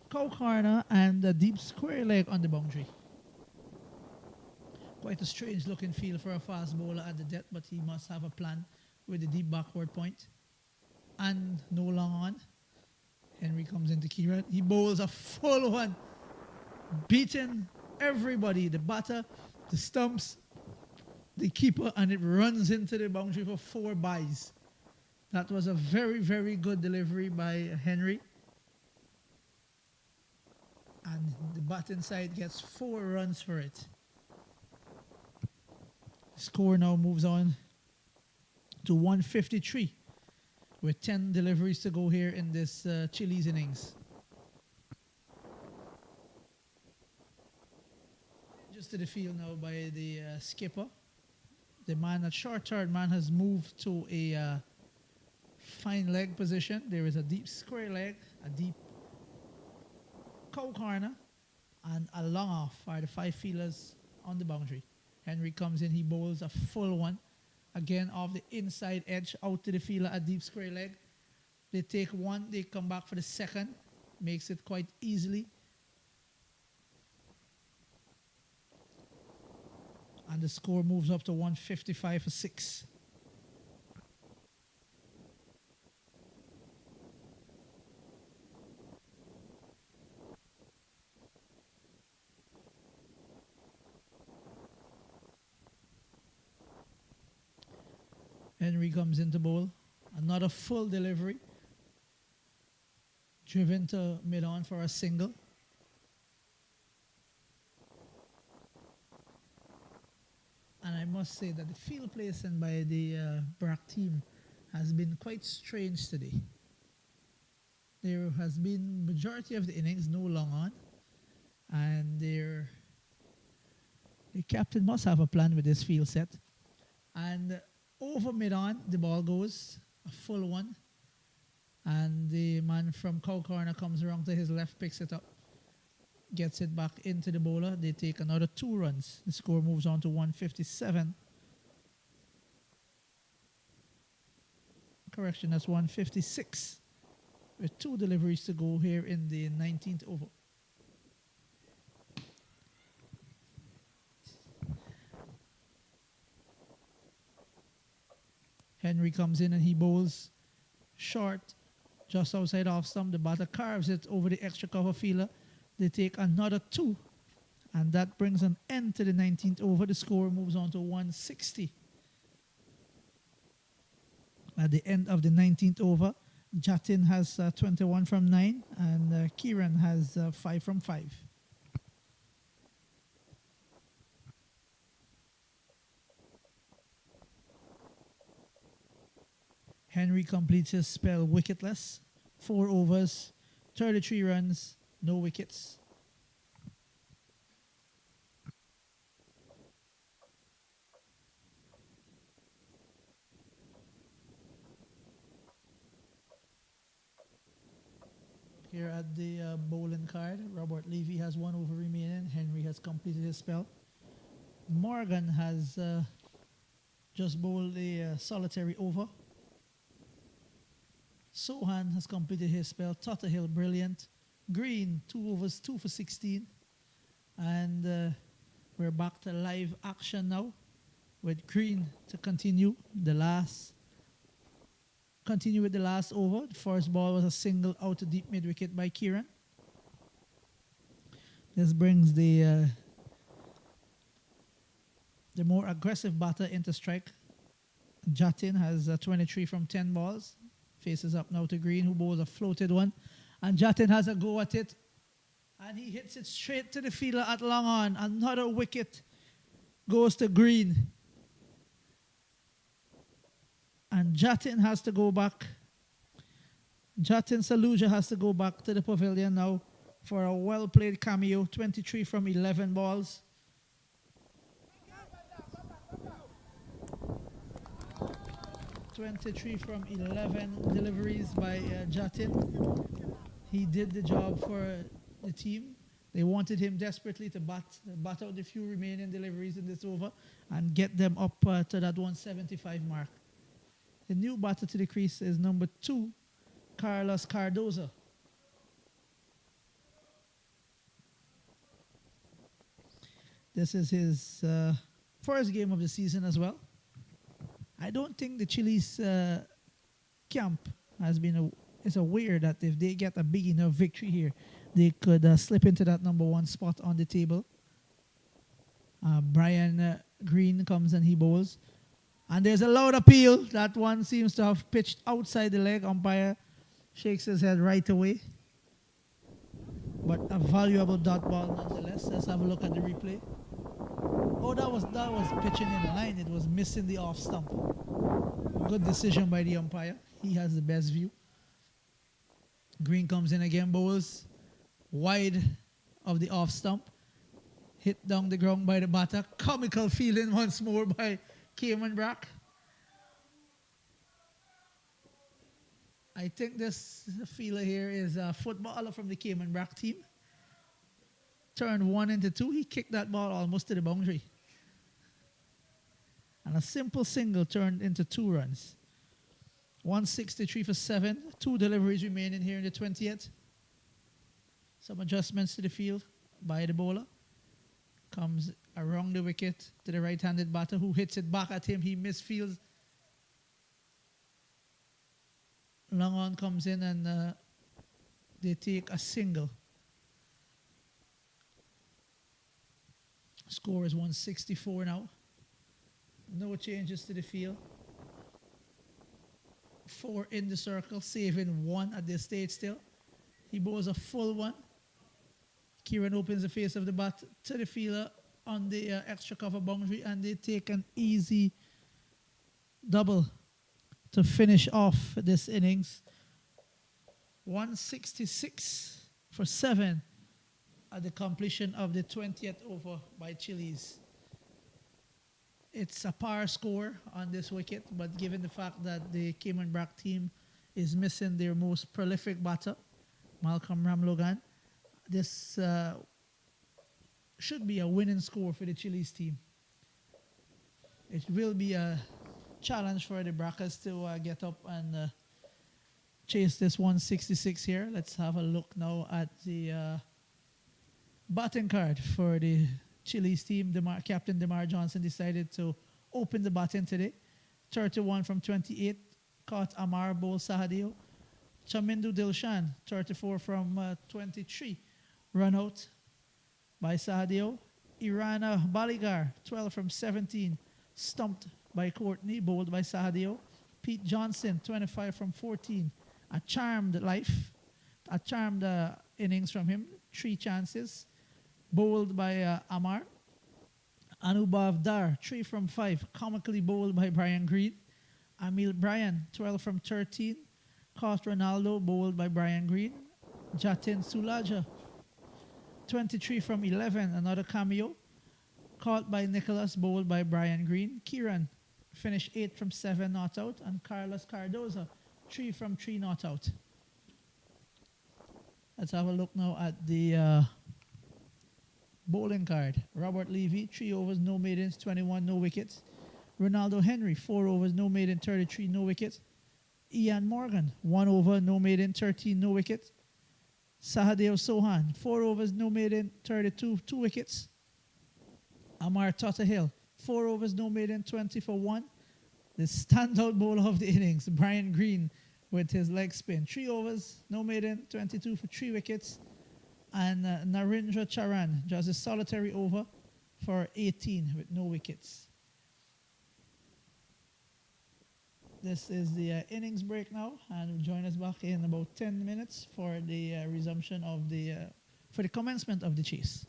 cow corner, and a deep square leg on the boundary. Quite a strange looking field for a fast bowler at the depth, but he must have a plan with the deep backward point. And no long on. Henry comes into Kieran. He bowls a full one, beating everybody, the batter, the stumps, the keeper, and it runs into the boundary for 4 byes. That was a very, very good delivery by Henry. And the batting side gets 4 runs for it. Score now moves on to 153 with 10 deliveries to go here in this Chillies innings. Just to the field now by the skipper. The man at short third man has moved to a fine leg position. There is a deep square leg, a deep cow corner, and a long off are the 5 fielders on the boundary. Henry comes in, he bowls a full one. Again, off the inside edge, out to the fielder at deep square leg. They take one, they come back for the second. Makes it quite easily. And the score moves up to 155 for 6. Henry comes into bowl. Another full delivery. Driven to mid-on for a single. And I must say that the field placing by the Brac team has been quite strange today. There has been majority of the innings no long on. And the captain must have a plan with this field set. And over mid-on, the ball goes, a full one. And the man from cow corner comes around to his left, picks it up, gets it back into the bowler. They take another 2 runs. The score moves on to 157. Correction, that's 156. With 2 deliveries to go here in the 19th over. Henry comes in and he bowls short, just outside off stump. The batter carves it over the extra cover fielder. They take another 2, and that brings an end to the 19th over. The score moves on to 160. At the end of the 19th over, Jatin has 21 from 9, and Kieran has 5 from 5. Henry completes his spell wicketless. 4 overs, 33 runs, no wickets. Here at the bowling card, Robert Levy has 1 over remaining. Henry has completed his spell. Morgan has just bowled a solitary over. Sohan has completed his spell. Totterhill, brilliant. Green, 2 overs, 2 for 16. And we're back to live action now with Green to continue with the last over. The first ball was a single out to deep mid-wicket by Kieran. This brings the more aggressive batter into strike. Jatin has 23 from 10 balls. Faces up now to Green, who bowls a floated one. And Jatin has a go at it. And he hits it straight to the fielder at long on. Another wicket goes to Green. And Jatin has to go back. Jatin Saluja has to go back to the pavilion now for a well-played cameo. 23 from 11 balls. 23 from 11 deliveries by Jatin. He did the job for the team. They wanted him desperately to bat out the few remaining deliveries in this over and get them up to that 175 mark. The new batter to the crease is number 2, Carlos Cardoza. This is his first game of the season as well. I don't think the Chillies camp is aware that if they get a big enough victory here, they could slip into that number 1 spot on the table. Brian Green comes and he bowls. And there's a loud appeal. That one seems to have pitched outside the leg. Umpire shakes his head right away. But a valuable dot ball nonetheless. Let's have a look at the replay. Oh, that was pitching in line. It was missing the off stump. Good decision by the umpire. He has the best view. Green comes in again, bowls wide of the off stump. Hit down the ground by the batter. Comical fielding once more by Cayman Brac. I think this fielder here is a footballer from the Cayman Brac team. Turned 1 into 2. He kicked that ball almost to the boundary. And a simple single turned into 2 runs. 163 for 7. 2 deliveries remaining here in the 20th. Some adjustments to the field by the bowler. Comes around the wicket to the right-handed batter who hits it back at him. He misfields. Long on comes in and they take a single. Score is 164 now. No changes to the field. 4 in the circle, saving 1 at this stage still. He bowls a full one. Kieran opens the face of the bat to the fielder on the extra cover boundary, and they take an easy double to finish off this innings. 166 for 7 at the completion of the 20th over by Chillies. It's a par score on this wicket, but given the fact that the Cayman Brac team is missing their most prolific batter, Malcolm Ramlogan, this should be a winning score for the Chillies team. It will be a challenge for the Brackers to get up and chase this 166 here. Let's have a look now at the batting card for the Chillies team. Captain Demar Johnson decided to open the batting today. 31 from 28, caught Amar Bol Sahadio. Chamindu Dilshan, 34 from 23, run out by Sahadio. Irana Baligar, 12 from 17, stumped by Courtney, bowled by Sahadio. Pete Johnson, 25 from 14, a charmed innings from him, 3 chances, bowled by Amar. Anubhav Dar, 3 from 5, comically bowled by Brian Green. Amil Bryan, 12 from 13, caught Ronaldo, bowled by Brian Green. Jatin Sulaja, 23 from 11, another cameo, caught by Nicholas, bowled by Brian Green. Kieran finished 8 from 7, not out. And Carlos Cardoza, 3 from 3, not out. Let's have a look now at the bowling card. Robert Levy, 3 overs, no maidens, 21, no wickets. Ronaldo Henry, 4 overs, no maiden, 33, no wickets. Ian Morgan, 1 over, no maiden, 13, no wickets. Sahadev Sohan, 4 overs, no maiden, 32, 2 wickets. Amar Totterhill, 4 overs, no maiden, 20 for 1. The standout bowler of the innings, Brian Green, with his leg spin. 3 overs, no maiden, 22 for 3 wickets. And Narendra Charan, just a solitary over for 18 with no wickets. This is the innings break now, and we'll join us back in about 10 minutes for the resumption of for the commencement of the chase.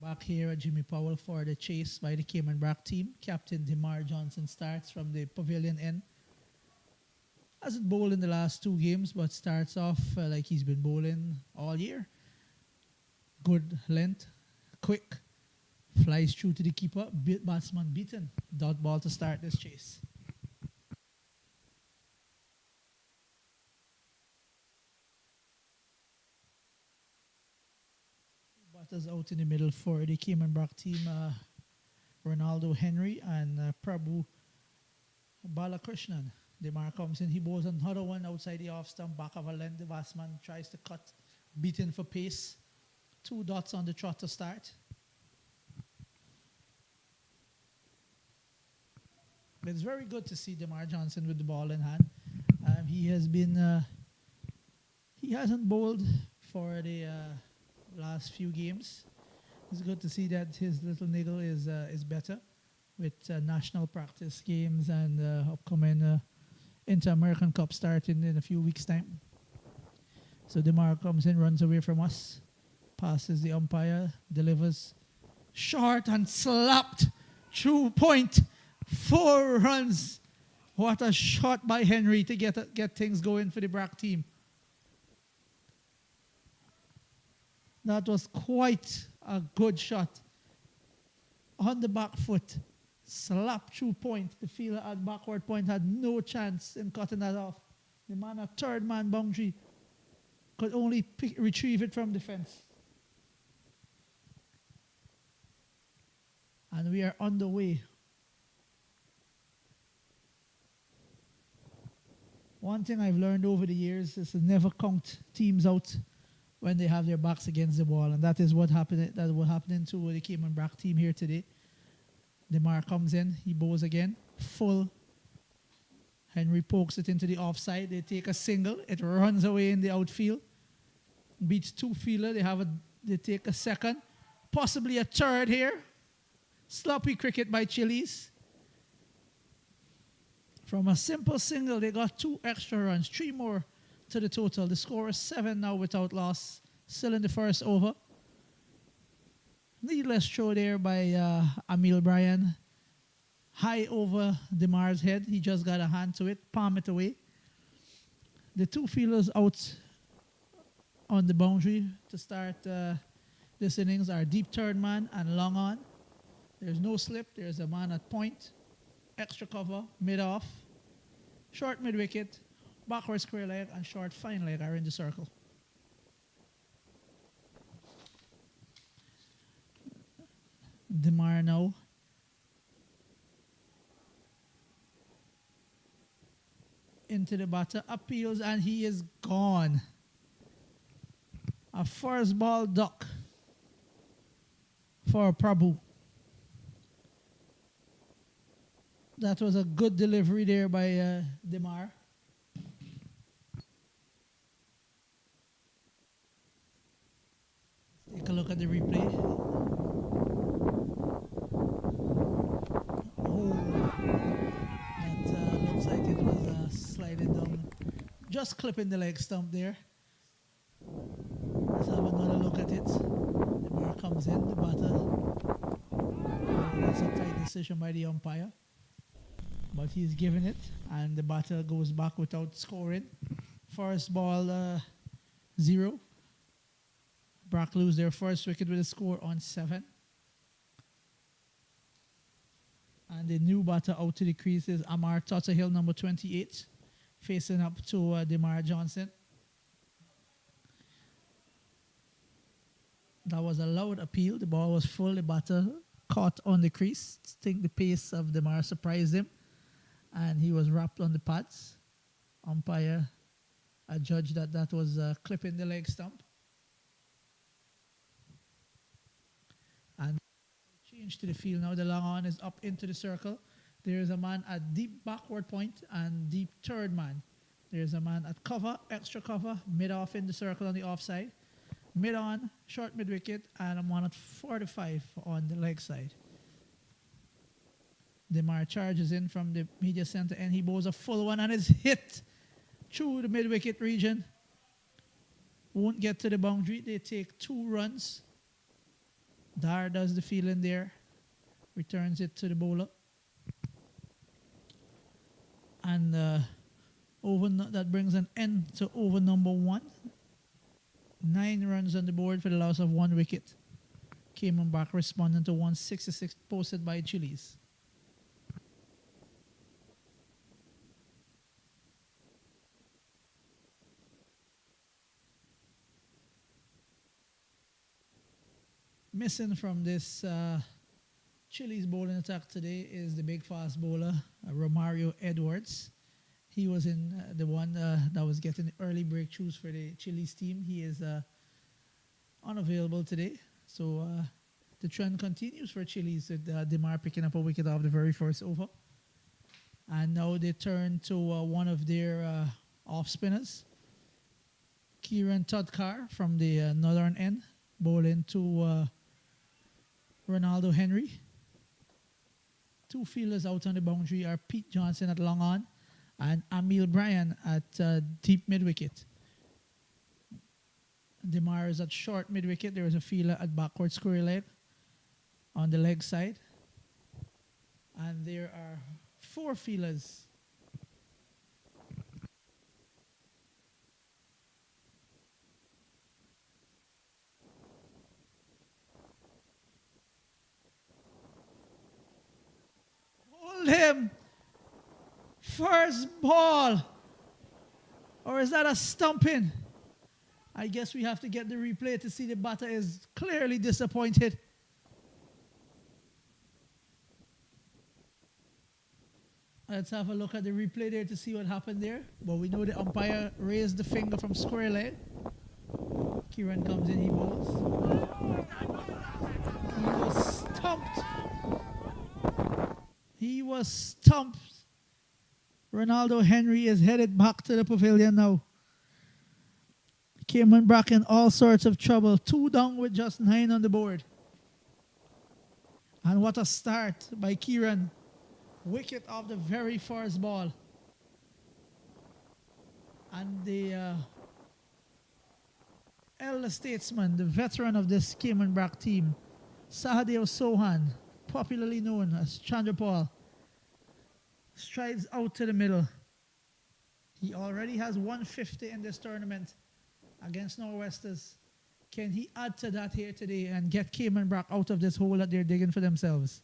Back here at Jimmy Powell for the chase by the Cayman Brac team. Captain DeMar Johnson starts from the pavilion end. Hasn't bowled in the last 2 games, but starts off like he's been bowling all year. Good length, quick, flies through to the keeper. Batsman beaten. Dot ball to start this chase. Batters out in the middle for the Cayman Brac team. Ronaldo Henry and Prabhu Balakrishnan. Demar comes in, he bowls another one outside the off stump, back of a length. The batsman tries to cut, beaten for pace. 2 dots on the trot to start. But it's very good to see Demar Johnson with the ball in hand. He hasn't bowled for the last few games. It's good to see that his little niggle is better with national practice games and upcoming Inter-American Cup starting in a few weeks' time. So Demar comes in, runs away from us, passes the umpire, delivers short and slapped through point. 4 runs. What a shot by Henry to get things going for the Brac team. That was quite a good shot. On the back foot. Slap through point. The fielder at backward point had no chance in cutting that off. The man at third man boundary could only retrieve it from defense. And we are on the way. One thing I've learned over the years is to never count teams out when they have their backs against the wall, and that is what happened. That was happening to the Cayman Brac team here today. DeMar comes in, he bowls again, full. Henry pokes it into the offside. They take a single. It runs away in the outfield. Beats 2 fielder. They take a second, possibly a third here. Sloppy cricket by Chillies. From a simple single, they got 2 extra runs, 3 more to the total. The score is 7 now without loss. Still in the first over. Needless throw there by Emil Bryan. High over DeMar's head. He just got a hand to it, palm it away. The 2 fielders out on the boundary to start this innings are deep third man and long on. There's no slip. There's a man at point. Extra cover, mid off. Short mid wicket. Backward square leg and short fine leg are in the circle. DeMar now. Into the batter, appeals, and he is gone. A first ball duck for Prabhu. That was a good delivery there by DeMar. Take a look at the replay. Looks like it was sliding down. Just clipping the leg stump there. Let's have another look at it. The bar comes in, the batter. That's a tight decision by the umpire. But he's given it, and the batter goes back without scoring. First ball, 0. Brac lose their first wicket with a score on 7. And the new batter out to the crease is Amar Totterhill, number 28, facing up to DeMar Johnson. That was a loud appeal. The ball was full. The batter caught on the crease. I think the pace of DeMar surprised him, and he was wrapped on the pads. Umpire judged that was clipping the leg stump. And change to the field now. The long on is up into the circle. There is a man at deep backward point and deep third man. There is a man at cover, extra cover, mid off in the circle on the offside. Mid on, short mid wicket, and a man at 45 on the leg side. DeMar charges in from the media center and he bowls a full one and is hit through the mid wicket region. Won't get to the boundary. They take 2 runs. Dar does the fielding there, returns it to the bowler. And that brings an end to over number 1. 9 runs on the board for the loss of 1 wicket. Cayman Brac responding to 166 posted by Chillies. Missing from this Chillies bowling attack today is the big fast bowler, Romario Edwards. He was in the one that was getting the early breakthroughs for the Chillies team. He is unavailable today. So the trend continues for Chillies with Demar picking up a wicket off the very first over. And now they turn to one of their off spinners, Kieran Todkar from the northern end, bowling to Ronaldo Henry. 2 fielders out on the boundary are Pete Johnson at long on and Emil Bryan at deep mid-wicket. Demar is at short mid-wicket. There is a fielder at backward square leg on the leg side. And there are 4 fielders. Hold him! First ball! Or is that a stumping? I guess we have to get the replay to see the batter is clearly disappointed. Let's have a look at the replay there to see what happened there. But we know the umpire raised the finger from square leg. Kieran comes in, he bowls. He was stumped. He was stumped. Ronaldo Henry is headed back to the pavilion now. Cayman Brac in all sorts of trouble. 2 down with just 9 on the board. And what a start by Kieran. Wicket off the very first ball. And the elder statesman, the veteran of this Cayman Brac team, Sahadev Sohan, popularly known as Chandrapal, strides out to the middle. He already has 150 in this tournament against Nor'Westers. Can he add to that here today and get Cayman Brac out of this hole that they're digging for themselves?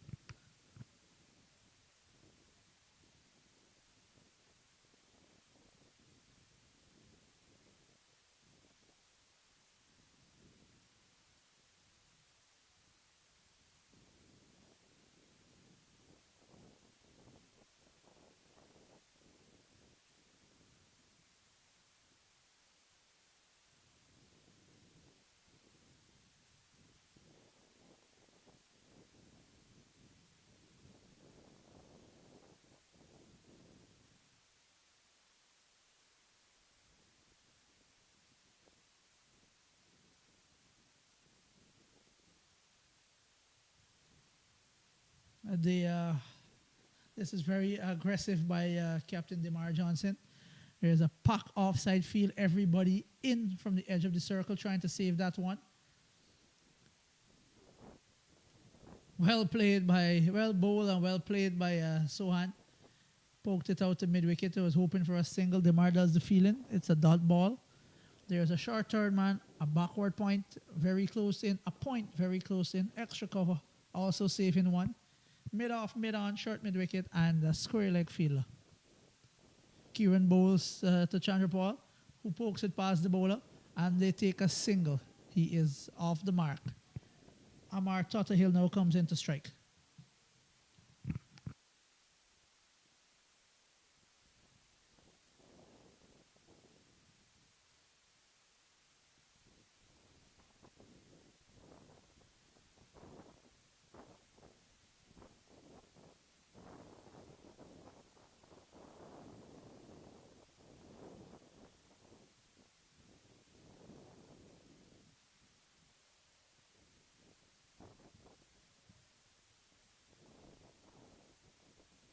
This is very aggressive by Captain Demar Johnson. There's a pack offside field. Everybody in from the edge of the circle trying to save that one. Well bowled and well played by Sohan. Poked it out to mid-wicket. I was hoping for a single. Demar does the fielding. It's a dot ball. There's a short third man, a backward point, very close in, a point very close in, extra cover, also safe in one. Mid-off, mid-on, short mid-wicket, and a square leg fielder. Kieran bowls to Chandrapal, who pokes it past the bowler, and they take a single. He is off the mark. Amar Totterhill now comes in to strike.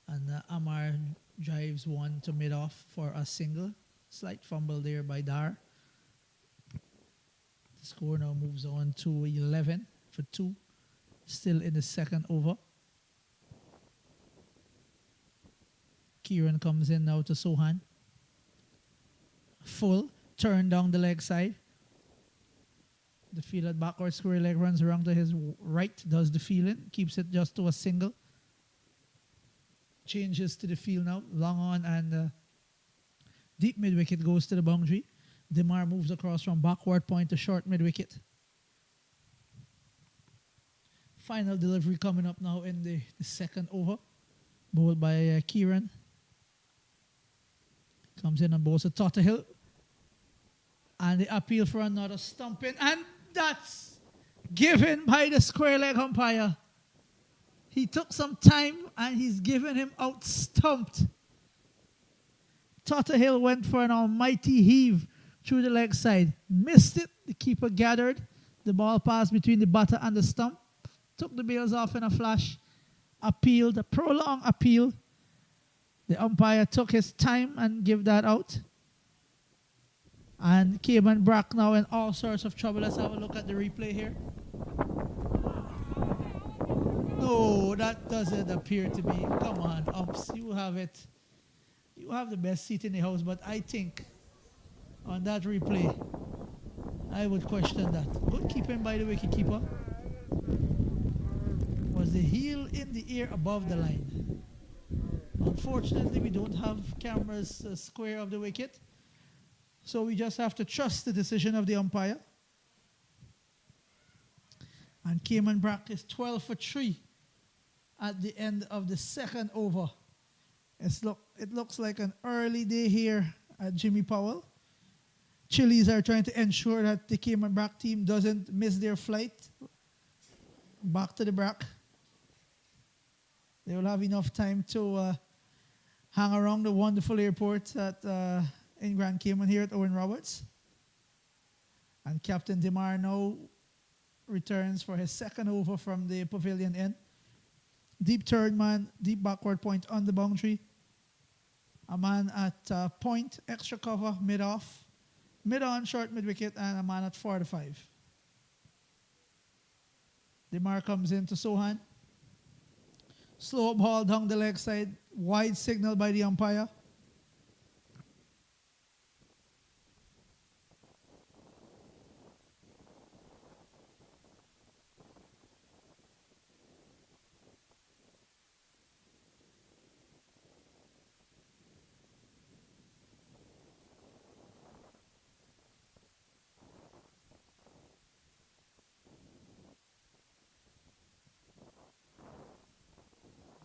And Amar drives one to mid-off for a single. Slight fumble there by Dar. The score now moves on to 11 for 2. Still in the second over. Kieran comes in now to Sohan. Full. Turn down the leg side. The fielder backward square leg runs around to his right. Does the fielding. Keeps it just to a single. Changes to the field now. Long on and deep mid wicket goes to the boundary. Demar moves across from backward point to short mid wicket. Final delivery coming up now in the second over. Bowled by Kieran. Comes in and bowls a Totterhill. And the appeal for another stumping. And that's given by the square leg umpire. He took some time and he's given him out stumped. Totterhill went for an almighty heave through the leg side. Missed it. The keeper gathered. The ball passed between the batter and the stump. Took the bails off in a flash. Appealed. A prolonged appeal. The umpire took his time and gave that out. And Cayman Brac now in all sorts of trouble. Let's have a look at the replay here. No, that doesn't appear to be. Come on, umps. You have it. You have the best seat in the house, but I think on that replay, I would question that. Good keeping by the wicketkeeper. Was the heel in the air above the line? Unfortunately, we don't have cameras square of the wicket. So we just have to trust the decision of the umpire. And Cayman Brac is 12 for 3 at the end of the second over. It looks like an early day here at Jimmy Powell. Chillies are trying to ensure that the Cayman Brac team doesn't miss their flight back to the Brac. They will have enough time to hang around the wonderful airport in Grand Cayman here at Owen Roberts. And Captain Demar now returns for his second over from the pavilion end. Deep third man, deep backward point on the boundary. A man at point, extra cover, mid-off. Mid-on, short mid-wicket, and a man at 45. Demar comes into Sohan. Slow ball down the leg side. Wide signal by the umpire.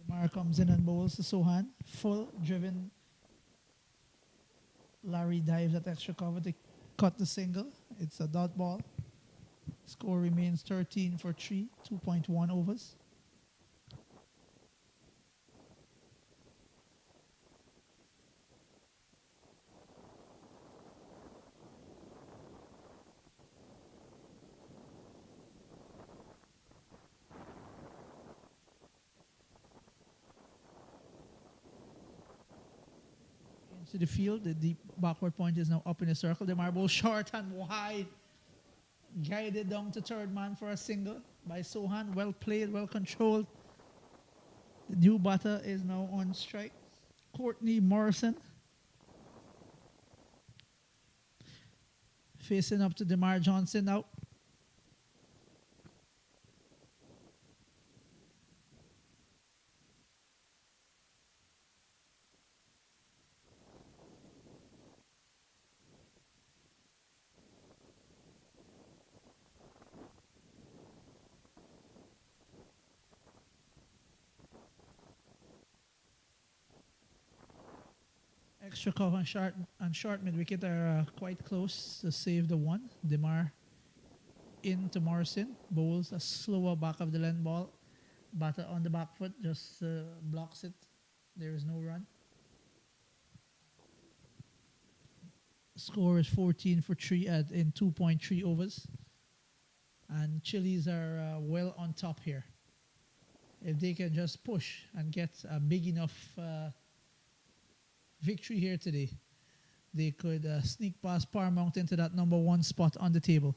Demar comes in and bowls to Sohan. Full driven. Larry dives at extra cover to cut the single. It's a dot ball. Score remains 13 for 3, 2.1 overs. To the field, the deep backward point is now up in the circle. The marble short and wide, guided down to third man for a single by Sohan. Well played, well controlled. The new batter is now on strike. Courtney Morrison facing up to Demar Johnson now. Extra cover and short mid wicket are quite close to save the one. Demar into Morrison. Bowls a slower back of the length ball. Batter on the back foot just blocks it. There is no run. Score is 14 for 3 in 2.3 overs. And Chillies are well on top here. If they can just push and get a big enough victory here today, they could sneak past Paramount into that number 1 spot on the table.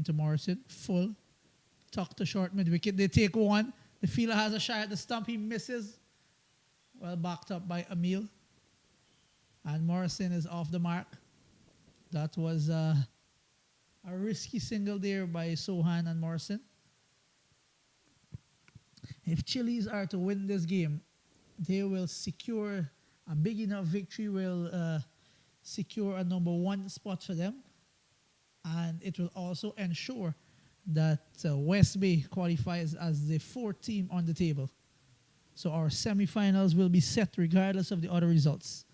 into Morrison. Full. Tuck to short mid wicket. They take one. The fielder has a shot at the stump. He misses. Well backed up by Emil. And Morrison is off the mark. That was a risky single there by Sohan and Morrison. If Chillies are to win this game, they will secure a big enough victory, will secure a number one spot for them. And it will also ensure that West Bay qualifies as the fourth team on the table. So our semi-finals will be set regardless of the other results.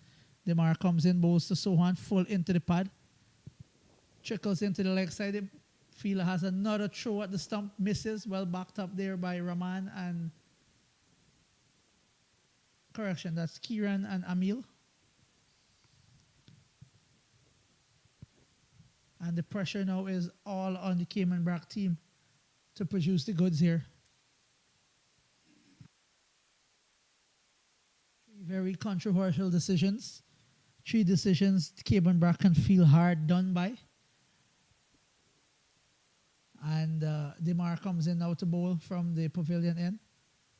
Demar comes in, bowls to Sohan, full into the pad. Trickles into the leg side. The fielder has another throw at the stump, misses. Well backed up there by Rahman and... Correction, that's Kieran and Emil. And the pressure now is all on the Cayman Brac team to produce the goods here. Three very controversial decisions. Three decisions Cayman Brac can feel hard done by. And Demar comes in now to bowl from the pavilion end.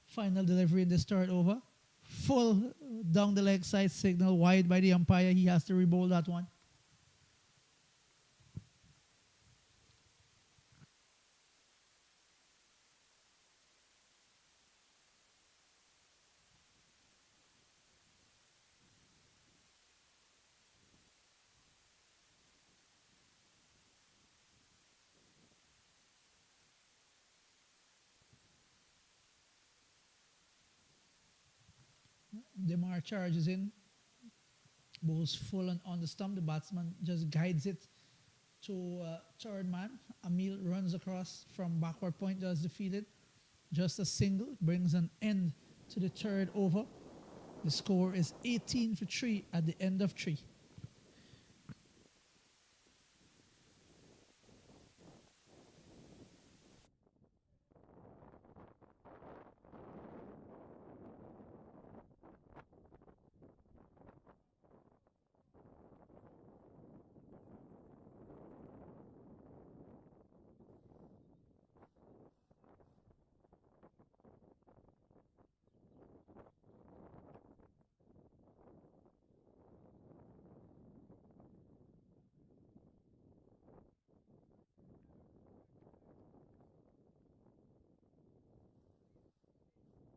Final delivery in this third over. Full down the leg side, signal wide by the umpire. He has to re-bowl that one. Demar charges in, bowls full on the stump. The batsman just guides it to third man. Emil runs across from backward point, does the fielding. Just a single brings an end to the third over. The score is 18 for 3 at the end of 3.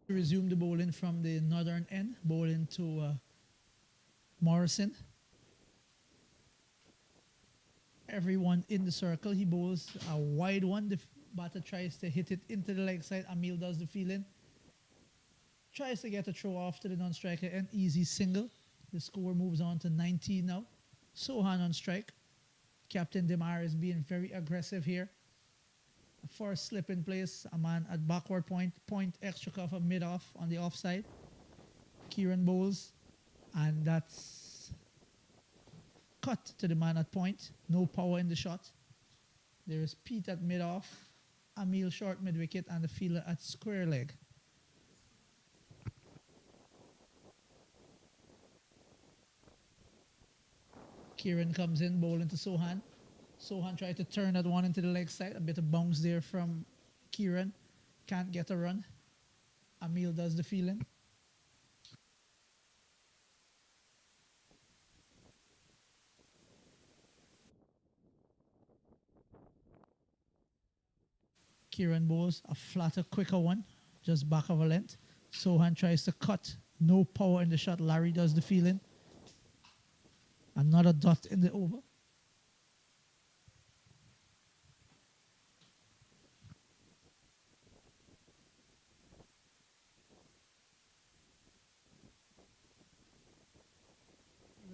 Resume the bowling from the northern end, bowling to Morrison. Everyone in the circle. He bowls a wide one. The batter tries to hit it into the leg side. Emil does the fielding. Tries to get a throw off to the non-striker end. Easy single. The score moves on to 19 now. Sohan on strike. Captain Demar is being very aggressive here. First slip in place, a man at backward point extra cover mid-off on the offside. Kieran bowls, and that's cut to the man at point. No power in the shot. There is Pete at mid-off, Emil short mid-wicket, and the fielder at square leg. Kieran comes in, bowling to Sohan. Sohan tried to turn that one into the leg side. A bit of bounce there from Kieran. Can't get a run. Emil does the fielding. Kieran bowls a flatter, quicker one. Just back of a length. Sohan tries to cut. No power in the shot. Larry does the fielding. Another dot in the over.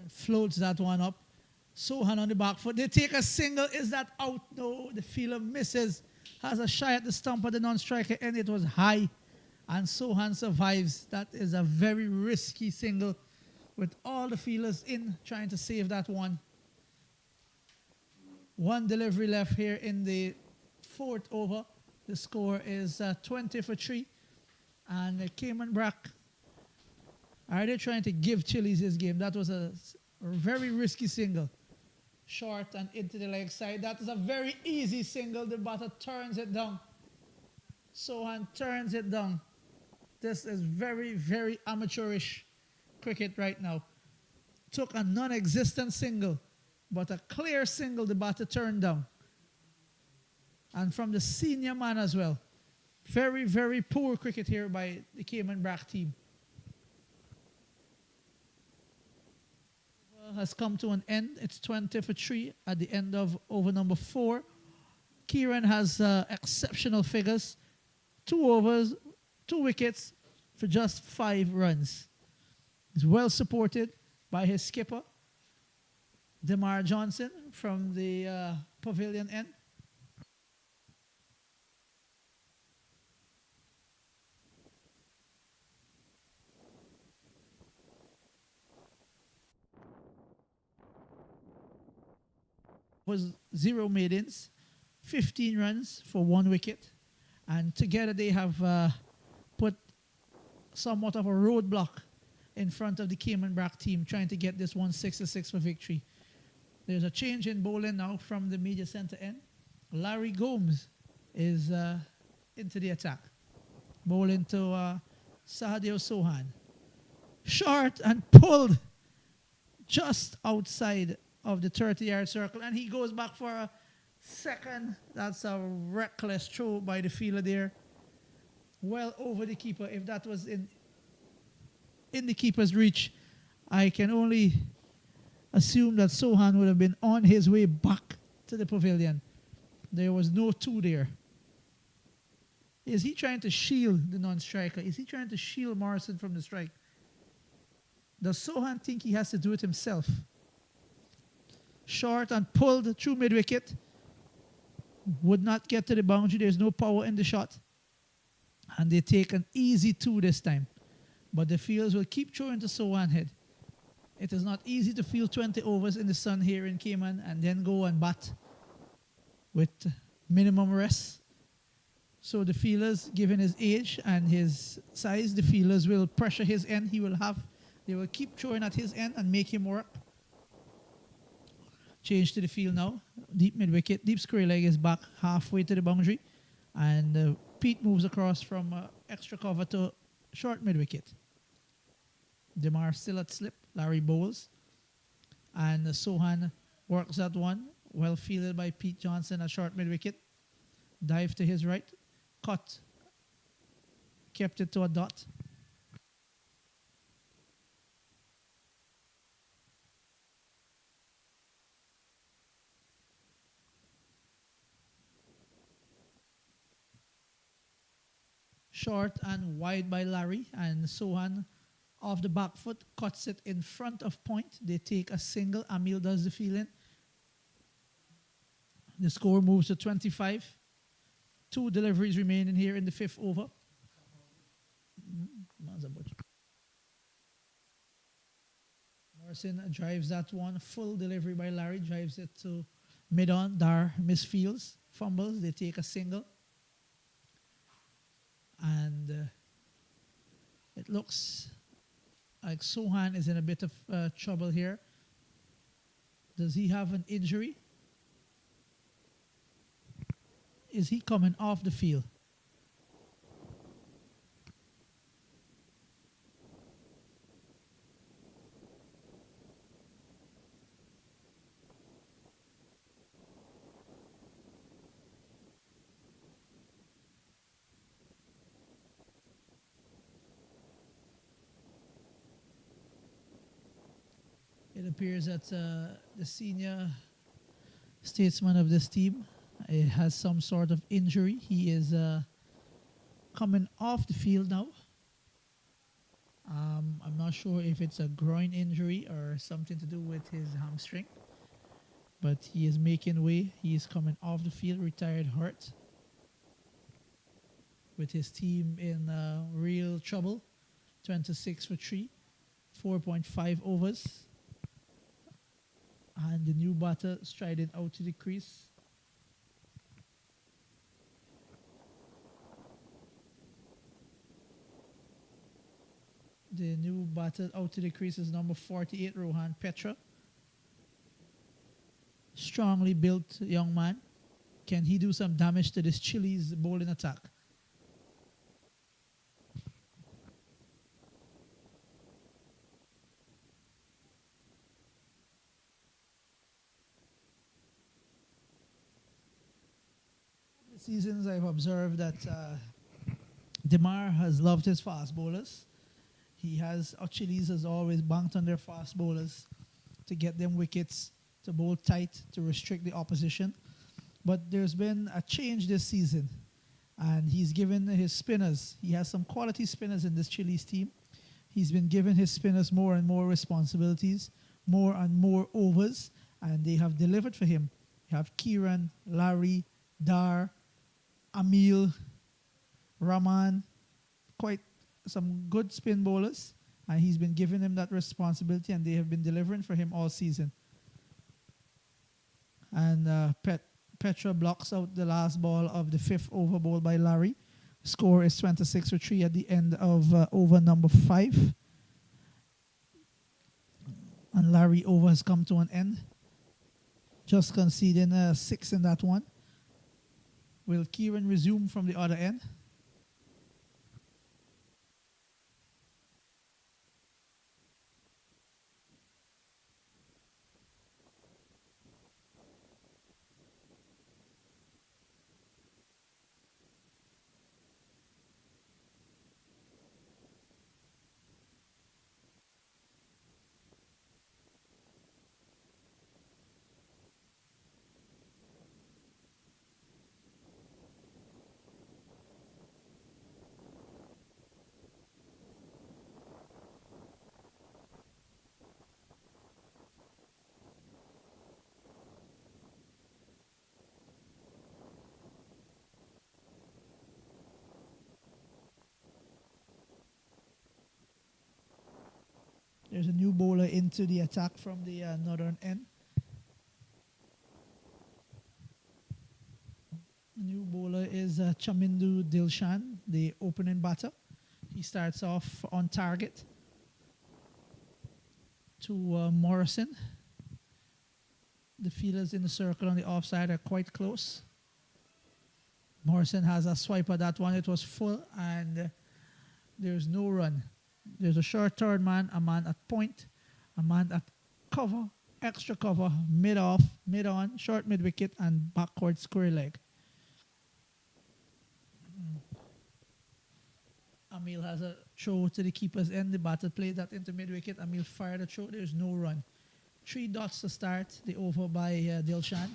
Floats that one up. Sohan on the back foot. They take a single. Is that out? No. The fielder misses. Has a shy at the stump of the non-striker and it was high. And Sohan survives. That is a very risky single with all the fielders in trying to save that one. One delivery left here in the fourth over. The score is 20 for 3. And Cayman Brac, are they trying to give Chillies this game? That was a very risky single. Short and into the leg side. That is a very easy single. The batter turns it down. Sohan turns it down. This is very, very amateurish cricket right now. Took a non-existent single, but a clear single the batter turned down. And from the senior man as well. Very, very poor cricket here by the Cayman Brac team. Has come to an end. It's 20 for 3 at the end of over number 4. Kieran has exceptional figures. 2 overs, 2 wickets for just 5 runs. He's well supported by his skipper, Demar Johnson from the pavilion end. Was 0 maidens, 15 runs for 1 wicket. And together they have put somewhat of a roadblock in front of the Cayman Brac team trying to get this one 6-6 for victory. There's a change in bowling now from the media center end. Larry Gomes is into the attack. Bowling to Sahadio Sohan. Short and pulled just outside of the 30-yard circle. And he goes back for a second. That's a reckless throw by the fielder there. Well over the keeper. If that was in the keeper's reach, I can only assume that Sohan would have been on his way back to the pavilion. There was no 2 there. Is he trying to shield the non-striker? Is he trying to shield Morrison from the strike? Does Sohan think he has to do it himself? Short and pulled through mid-wicket. Would not get to the boundary. There's no power in the shot. And they take an easy 2 this time. But the fielders will keep throwing to Sohan head. It is not easy to field 20 overs in the sun here in Cayman and then go and bat with minimum rest. So the fielders, given his age and his size, the fielders will pressure his end. They will keep throwing at his end and make him work. Change to the field now. Deep mid-wicket. Deep square leg is back halfway to the boundary. And Pete moves across from extra cover to short mid-wicket. Demar still at slip. Larry bowls. And Sohan works that one. Well fielded by Pete Johnson at short mid-wicket. Dive to his right. Cut. Kept it to a dot. Short and wide by Larry, and Sohan off the back foot cuts it in front of point. They take a single. Amil does the fielding. The score moves to 25. 2 deliveries remaining here in the 5th over. Morrison drives that one. Full delivery by Larry. Drives it to mid-on. Dar misfields. Fumbles. They take a single. And it looks like Sohan is in a bit of trouble here. Does he have an injury? Is he coming off the field? It appears that the senior statesman of this team has some sort of injury. He is coming off the field now. I'm not sure if it's a groin injury or something to do with his hamstring. But he is making way. He is coming off the field, retired hurt. With his team in real trouble. 26 for 3. 4.5 overs. And the new batter striding out to the crease. The new batter out to the crease is number 48, Rohan Petra. strongly built young man. Can he do some damage to this Chillies bowling attack? The seasons I've observed that Demar has loved his fast bowlers. He has, Chillies has always banked on their fast bowlers to get them wickets, to bowl tight, to restrict the opposition. But there's been a change this season, and he's given his spinners, he has some quality spinners in this Chillies team. He's been giving his spinners more and more responsibilities, more and more overs, and they have delivered for him. You have Kieran, Larry, Dar, Amil, Rahman, quite some good spin bowlers, and he's been giving them that responsibility, and they have been delivering for him all season. And Petra blocks out the last ball of the fifth over bowled by Larry. Score is 26 for 3 at the end of over number 5. And Larry over has come to an end. Just conceding 6 in that one. Will Kieran resume from the other end? There's a new bowler into the attack from the northern end. The new bowler is Chamindu Dilshan, the opening batter. He starts off on target to Morrison. The fielders in the circle on the offside are quite close. Morrison has a swipe at that one. It was full, and there's no run. There's a short third man, a man at point, a man at cover, extra cover, mid off, mid on, short mid wicket, and backward square leg. Amil has a throw to the keeper's end. The batter played that into mid wicket. Amil fired a throw. There's no run. 3 dots to start the over by Dilshan.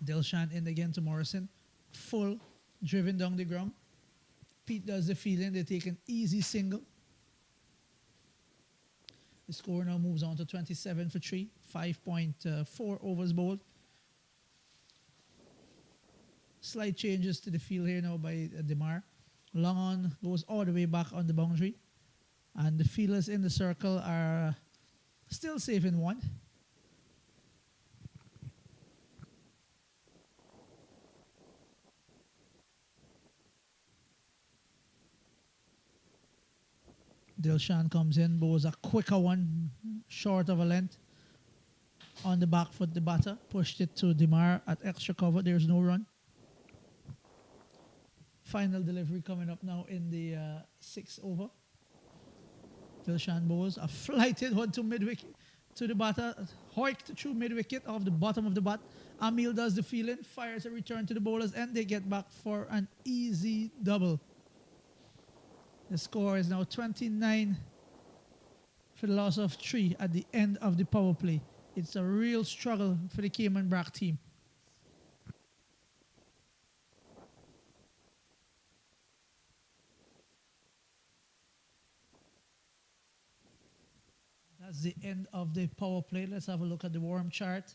Dilshan in again to Morrison. Full, driven down the ground. Pete does the fielding. They take an easy single. The score now moves on to 27 for 3. 5.4 overs bowled. Slight changes to the field here now by Demar. Long on goes all the way back on the boundary. And the fielders in the circle are still safe in 1. Dilshan comes in, bowls a quicker one, short of a length. On the back foot, the batter pushed it to Demar at extra cover. There's no run. Final delivery coming up now in the 6th over. Dilshan bowls a flighted one to mid wicket to the batter, hoiked through mid wicket off the bottom of the bat. Amil does the fielding, fires a return to the bowlers, and they get back for an easy double. The score is now 29 for the loss of 3 at the end of the power play. It's a real struggle for the Cayman Brac team. That's the end of the power play. Let's have a look at the warm chart.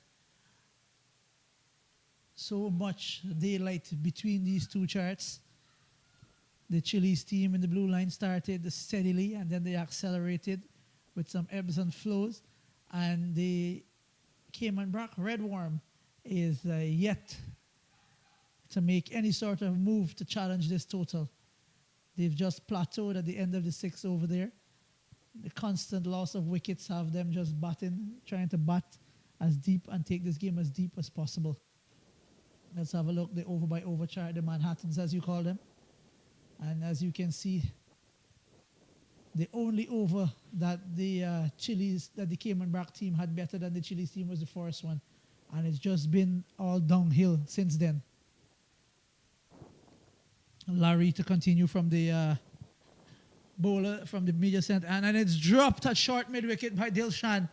So much daylight between these two charts. The Chillies team in the blue line started steadily, and then they accelerated with some ebbs and flows. And the Cayman Brac red worm is yet to make any sort of move to challenge this total. They've just plateaued at the end of the sixth over there. The constant loss of wickets have them just batting, trying to bat as deep and take this game as deep as possible. Let's have a look, the over by over chart, the Manhattans as you call them. And as you can see, the only over that the Chillies, that the Cayman Brac team had better than the Chillies team was the first one. And it's just been all downhill since then. Larry to continue from the bowler, from the media center. And it's dropped at short mid-wicket by Dilshan.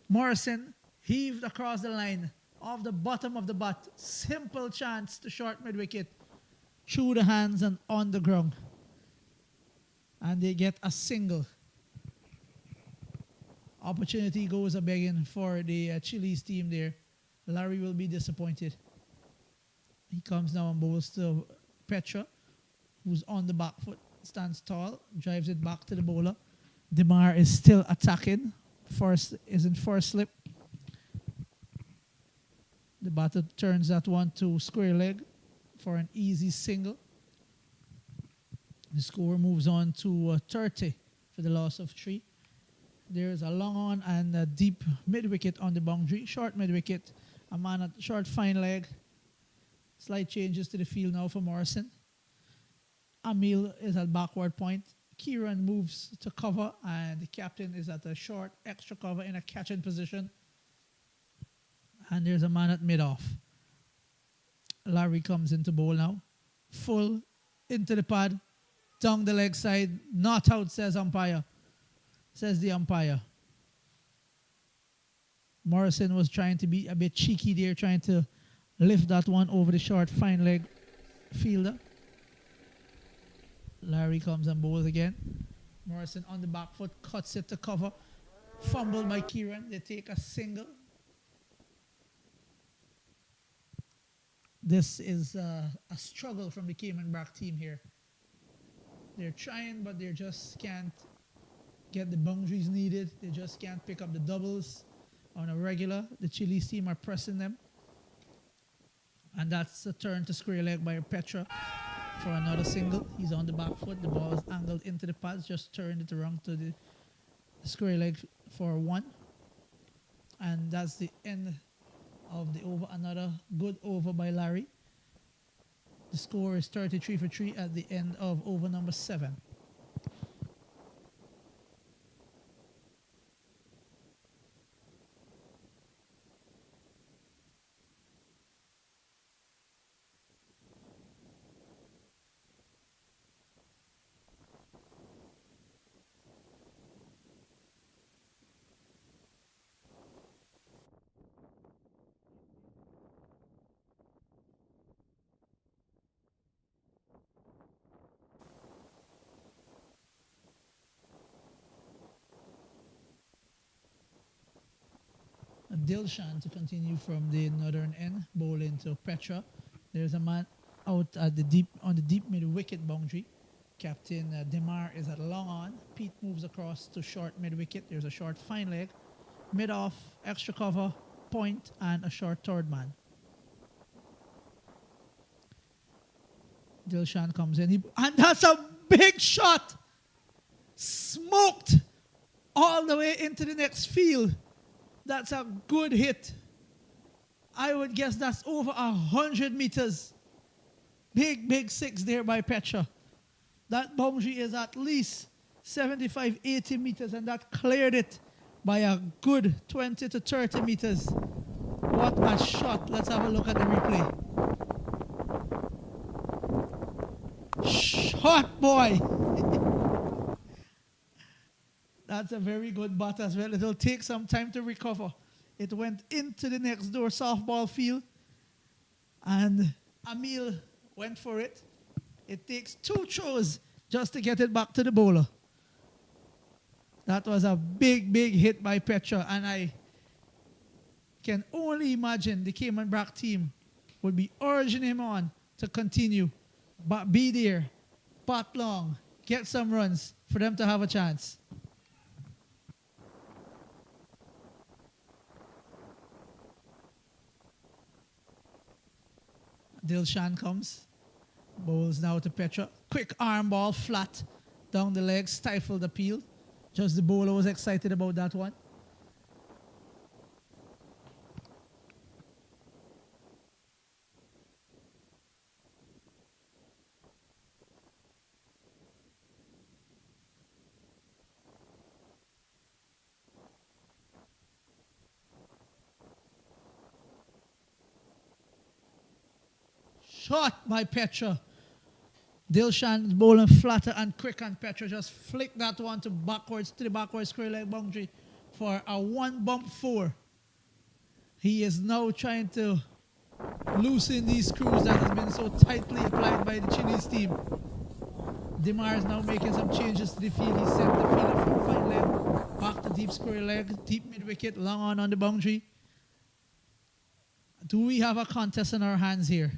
Morrison heaved across the line off the bottom of the bat. Simple chance to short mid-wicket. Through the hands and on the ground. And they get a single. Opportunity goes a-begging for the Chillies team there. Larry will be disappointed. He comes now and bowls to Petra, who's on the back foot, stands tall, drives it back to the bowler. Demar is still attacking. First is in first slip. The batter turns that one to square leg for an easy single. The score moves on to 30 for the loss of 3. There's a long on and a deep mid-wicket on the boundary. Short mid-wicket, a man at short fine leg. Slight changes to the field now for Morrison. Amil is at backward point. Kieran moves to cover and the captain is at a short extra cover in a catching position. And there's a man at mid-off. Larry comes into bowl now. Full into the pad. Down the leg side. Not out, says umpire. Says the umpire. Morrison was trying to be a bit cheeky there, trying to lift that one over the short fine leg fielder. Larry comes and bowls again. Morrison on the back foot, cuts it to cover. Fumbled by Kieran. They take a single. This is a struggle from the Cayman Brac team here. They're trying, but they just can't get the boundaries needed. They just can't pick up the doubles on a regular. The Chillies team are pressing them. And that's a turn to square leg by Petra for another single. He's on the back foot. The ball is angled into the pads. Just turned it around to the square leg for 1. And that's the end of the over. Another good over by Larry. The score is 33 for 3 at the end of over number 7. Dilshan to continue from the northern end, bowling to Petra. There's a man out at the deep on the deep mid wicket boundary. Captain Demar is at long on. Pete moves across to short mid wicket. There's a short fine leg, mid off, extra cover, point, and a short third man. Dilshan comes in, and that's a big shot. Smoked all the way into the next field. That's a good hit. I would guess that's over 100 meters. Big 6 there by Petra. That boundary is at least 75, 80 meters, and that cleared it by a good 20 to 30 meters. What a shot. Let's have a look at the replay. Shot, boy. That's a very good bat as well. It'll take some time to recover. It went into the next door softball field. And Amil went for it. It takes 2 throws just to get it back to the bowler. That was a big hit by Petra. And I can only imagine the Cayman Brac team would be urging him on to continue. But be there, bat long, get some runs for them to have a chance. Dilshan comes. Bowls now to Petra. Quick arm ball, flat down the leg, stifled the peel. Just the bowler was excited about that one. Shot by Petra. Dilshan is bowling flatter and quick, and Petra just flicked that one to the backwards square leg boundary for a one bump four. He is now trying to loosen these screws that has been so tightly applied by the Chillies team. Demar is now making some changes to the field. He sent the fielder from fine leg back to deep square leg, deep mid wicket, long on the boundary. Do we have a contest in our hands here?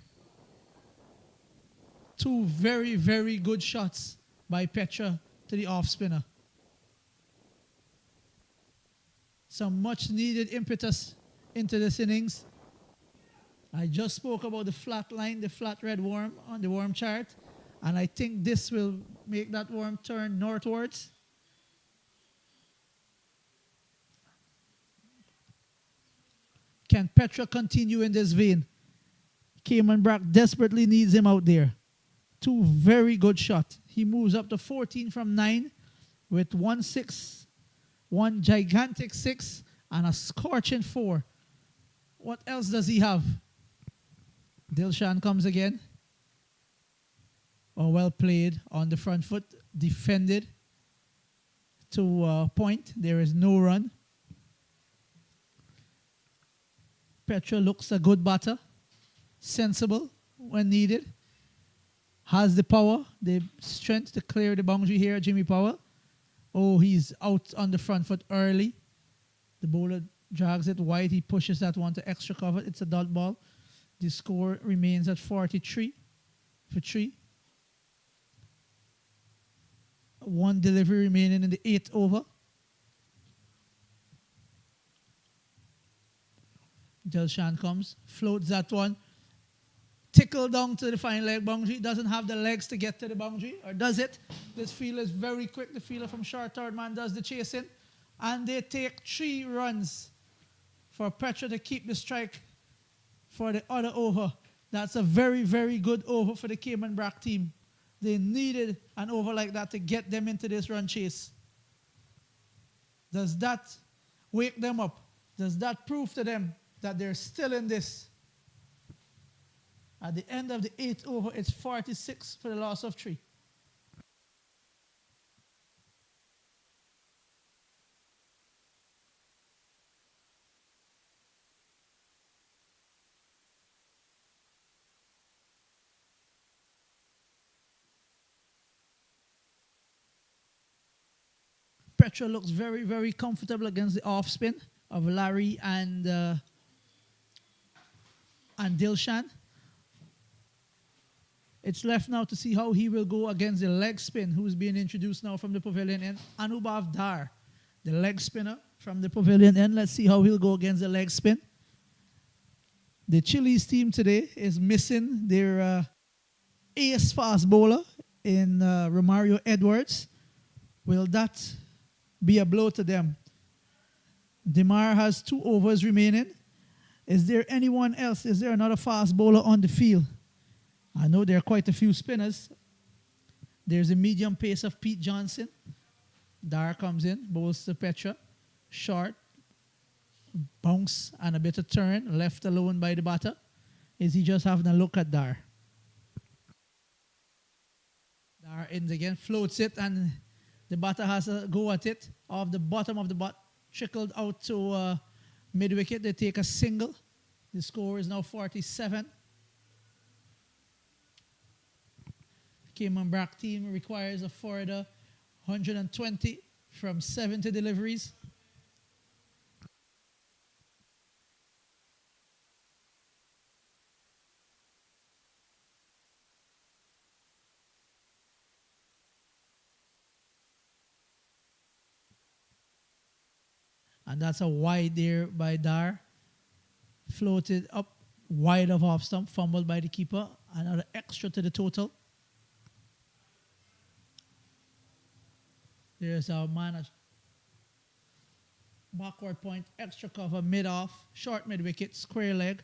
Two very, very good shots by Petra to the off spinner. Some much needed impetus into this innings. I just spoke about the flat line, the flat red worm on the worm chart, and I think this will make that worm turn northwards. Can Petra continue in this vein? Cayman Brac desperately needs him out there. Two very good shots. He moves up to 14 from 9 with 1-6, one gigantic 6, and a scorching 4. What else does he have? Dilshan comes again. Oh, well played on the front foot. Defended to a point. There is no run. Petra looks a good batter. Sensible when needed. Has the power, the strength to clear the boundary here, Jimmy Powell. Oh, he's out on the front foot early. The bowler drags it wide. He pushes that one to extra cover. It's a dot ball. The score remains at 43 for 3. One delivery remaining in the 8th over. Dilshan comes, floats that one. Tickle down to the fine leg boundary. Doesn't have the legs to get to the boundary, or does it? This fielder is very quick. The fielder from short third man does the chasing. And they take 3 runs for Petra to keep the strike for the other over. That's a very, very good over for the Cayman Brac team. They needed an over like that to get them into this run chase. Does that wake them up? Does that prove to them that they're still in this? At the end of the 8th over, it's 46 for the loss of 3. Petra looks very, very comfortable against the off spin of Larry and Dilshan. It's left now to see how he will go against the leg spin, who's being introduced now from the pavilion end, Anubhav Dar, the leg spinner from the pavilion end. Let's see how he'll go against the leg spin. The Chillies team today is missing their ace fast bowler in Romario Edwards. Will that be a blow to them? Demar has 2 overs remaining. Is there anyone else? Is there another fast bowler on the field? I know there are quite a few spinners. There's a medium pace of Pete Johnson. Dar comes in, bowls to Petra. Short, bounce, and a bit of turn, left alone by the batter. Is he just having a look at Dar? Dar ends again, floats it, and the batter has a go at it. Off the bottom of the bat, trickled out to mid-wicket. They take a single. The score is now 47. Cayman Brac team requires a further 120 from 70 deliveries. And that's a wide there by Dar. Floated up Wide of off stump, fumbled by the keeper. Another extra to the total. There's our man at backward point, extra cover, mid off, short mid wicket, square leg.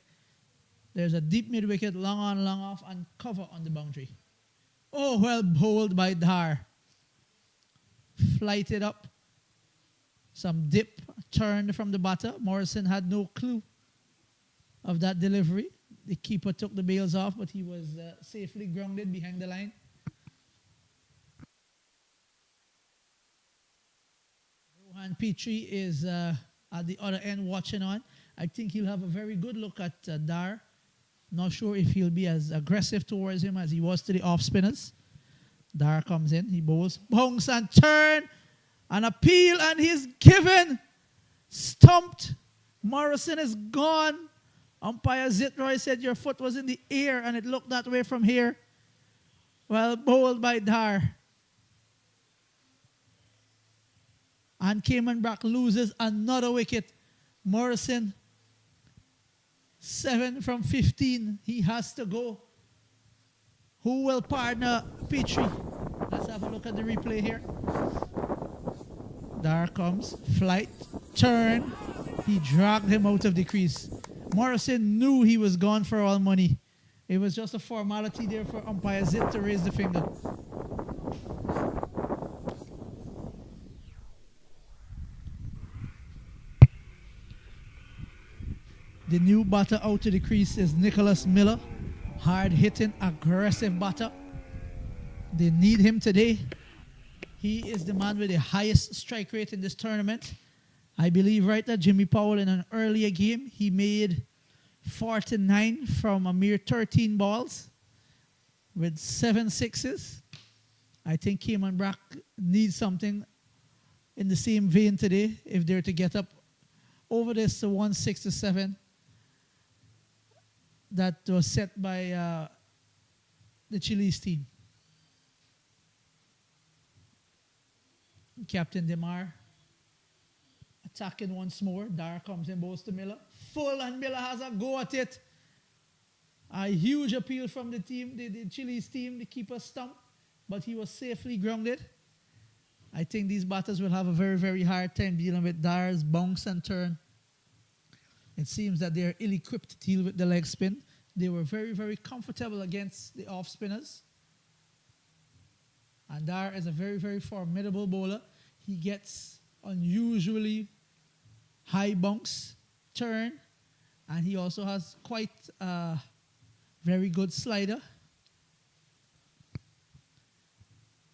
There's a deep mid wicket, long on, long off, and cover on the boundary. Oh, well bowled by Dar. Flighted up. Some dip, turned from the batter. Morrison had no clue of that delivery. The keeper took the bails off, but he was safely grounded behind the line. Rohan Petrie is at the other end watching on. I think he'll have a very good look at Dar. Not sure if he'll be as aggressive towards him as he was to the off spinners. Dar comes in, he bowls, bounce and turn, an appeal, and he's given. Stumped. Morrison is gone. Umpire Zitroy said your foot was in the air and it looked that way from here. Well, bowled by Dar. And Cayman Brac loses another wicket. Morrison, 7 from 15. He has to go. Who will partner Petrie? Let's have a look at the replay here. Dar comes, flight, turn. He dragged him out of the crease. Morrison knew he was gone for all money. It was just a formality there for umpire Zit to raise the finger. The new batter out to the crease is Nicholas Miller. Hard-hitting, aggressive batter. They need him today. He is the man with the highest strike rate in this tournament. I believe right that Jimmy Powell in an earlier game, he made 49 from a mere 13 balls with 7 sixes. I think Cayman Brac needs something in the same vein today if they're to get up over this 167 that was set by the Chillies team. Captain Demar attacking once more. Dar comes in, bowls to Miller. Full, and Miller has a go at it. A huge appeal from the team, the Chillies team, the keeper stumped, but he was safely grounded. I think these batters will have a very, very hard time dealing with Dar's bounce and turn. It seems that they are ill-equipped to deal with the leg spin. They were very, very comfortable against the off-spinners. And Dar is a very, very formidable bowler. He gets unusually high bounce, turn, and he also has quite a very good slider.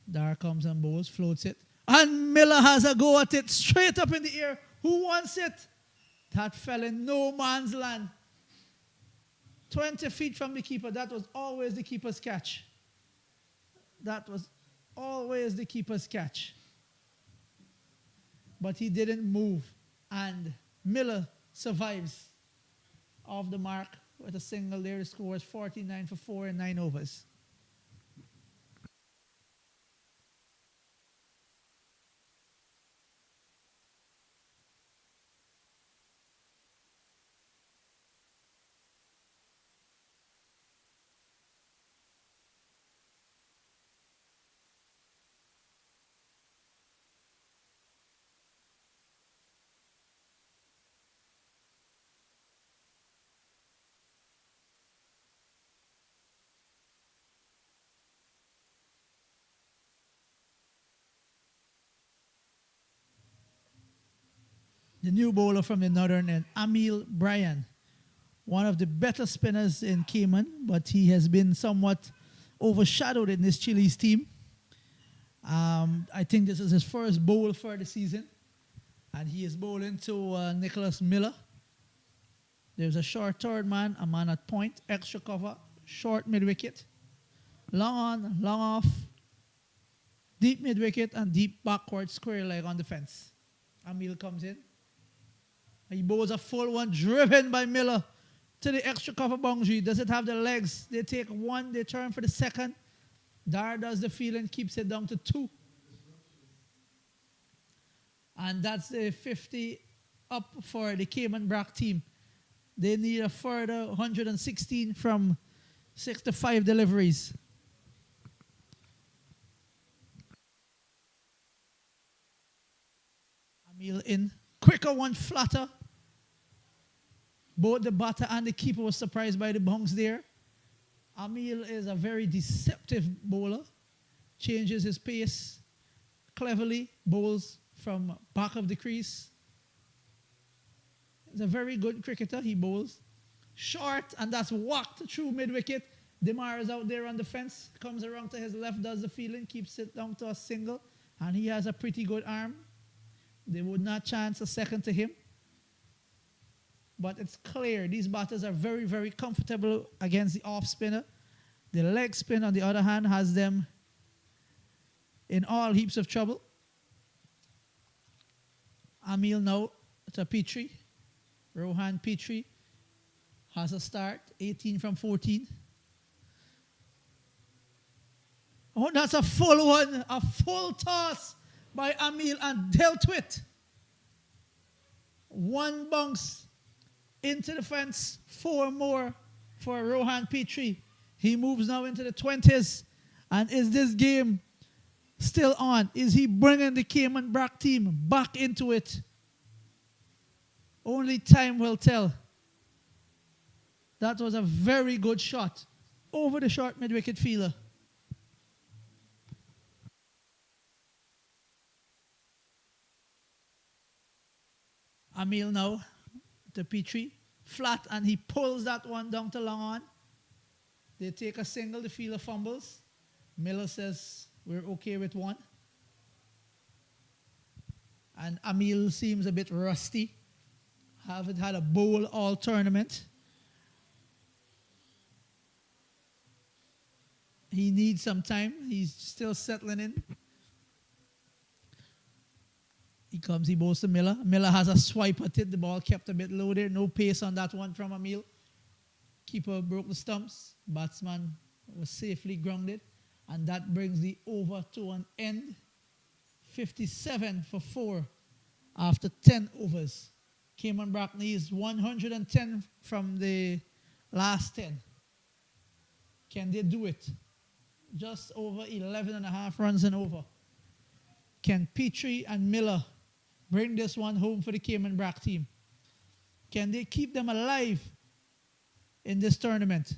Dar comes and bowls, floats it. And Miller has a go at it, straight up in the air. Who wants it? That fell in no man's land. 20 feet from the keeper. That was always the keeper's catch. That was always the keeper's catch. But he didn't move. And Miller survives off the mark with a single there. The score is 49 for 4 in 9 overs. The new bowler from the northern end, Amil Bryan, one of the better spinners in Cayman, but he has been somewhat overshadowed in this Chillies team. I think this is his first bowl for the season, and he is bowling to Nicholas Miller. There's a short third man, a man at point, extra cover, short mid-wicket, long on, long off, deep mid-wicket, and deep backward square leg on the fence. Amil comes in. He bowls a full one, driven by Miller to the extra cover boundary. Does it have the legs? They take one, they turn for the second. Dar does the field and keeps it down to 2. And that's the 50 up for the Cayman Brac team. They need a further 116 from 65 deliveries. Amil in. Quicker one flatter. Both the batter and the keeper was surprised by the bounce there. Amil is a very deceptive bowler. Changes his pace cleverly. Bowls from back of the crease. He's a very good cricketer. He bowls short, and that's whacked through mid-wicket. Demar is out there on the fence. Comes around to his left, does the fielding, keeps it down to a single. And he has a pretty good arm. They would not chance a second to him. But it's clear these batters are very, very comfortable against the off spinner. The leg spin, on the other hand, has them in all heaps of trouble. Amil now to Petrie. Rohan Petrie has a start, 18 from 14. Oh, that's a full one, a full toss by Amil and dealt with. One bounce into the fence, 4 more for Rohan Petrie. He moves now into the 20s. And is this game still on? Is he bringing the Cayman Brac team back into it? Only time will tell. That was a very good shot over the short mid-wicket fielder. Amil now to Petrie. Flat, and he pulls that one down to long on. They take a single, the fielder fumbles. Miller says, we're okay with one. And Amil seems a bit rusty. Haven't had a bowl all tournament. He needs some time. He's still settling in. He comes, he bowls to Miller. Miller has a swipe at it. The ball kept a bit low there. No pace on that one from Amil. Keeper broke the stumps. Batsman was safely grounded. And that brings the over to an end. 57 for 4 after 10 overs. Cayman Brac needs 110 from the last 10. Can they do it? Just over 11 and a half runs and over. Can Petrie and Miller bring this one home for the Cayman Brac team? Can they keep them alive in this tournament?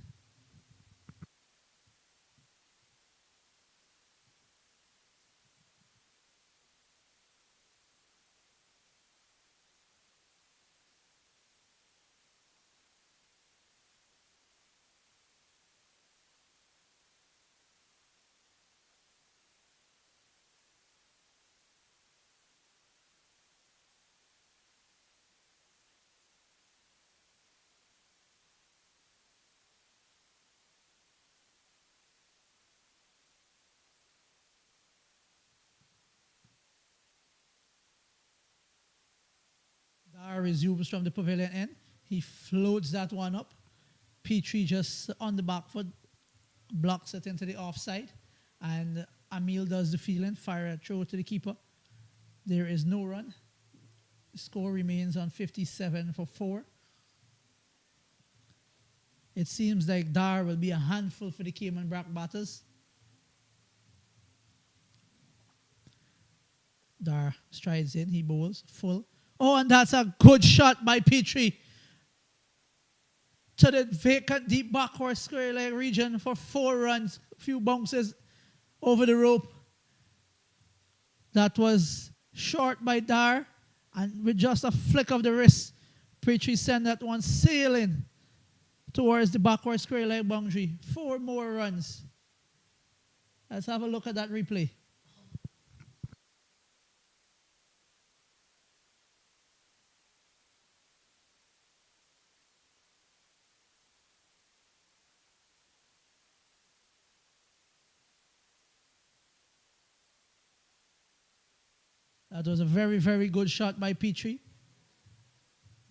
Dar resumes from the pavilion end. He floats that one up. Petrie just on the back foot blocks it into the offside. And Amil does the fielding, fire a throw to the keeper. There is no run. The score remains on 57 for 4. It seems like Dar will be a handful for the Cayman Brac batters. Dar strides in, he bowls full. Oh, and that's a good shot by Petrie to the vacant deep backward square leg region for 4 runs. A few bounces over the rope. That was short by Dar, and with just a flick of the wrist, Petrie sent that one sailing towards the backward square leg boundary. 4 more runs. Let's have a look at that replay. That was a very, very good shot by Petrie.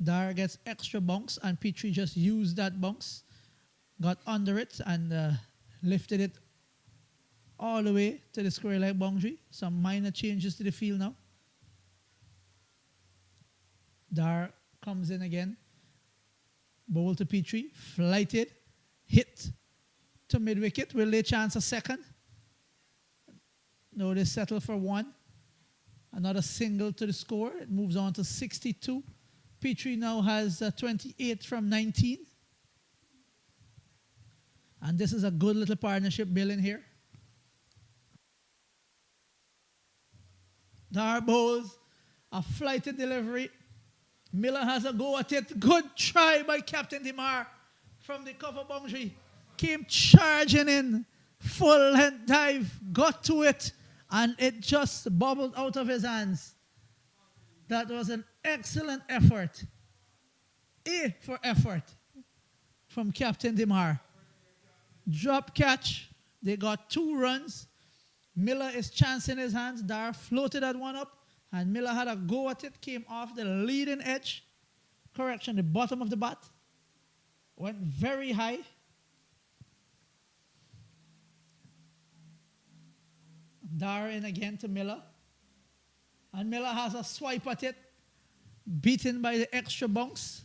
Dar gets extra bounce, and Petrie just used that bounce, got under it, and lifted it all the way to the square leg boundary. Some minor changes to the field now. Dar comes in again. Bowl to Petrie, flighted, hit to mid-wicket. Will they chance a second? No, they settle for one. Another single to the score. It moves on to 62. Petrie now has 28 from 19. And this is a good little partnership building here. Dar bowls a flighted delivery. Miller has a go at it. Good try by Captain Demar from the cover boundary. Came charging in. Full length dive. Got to it. And it just bobbled out of his hands. That was an excellent effort. A for effort from Captain Demar. Drop catch. They got 2 runs. Miller is chancing his hands. Dar floated that one up. And Miller had a go at it. Came off the leading edge. Correction, the bottom of the bat. Went very high. Dar in again to Miller. And Miller has a swipe at it. Beaten by the extra bounce.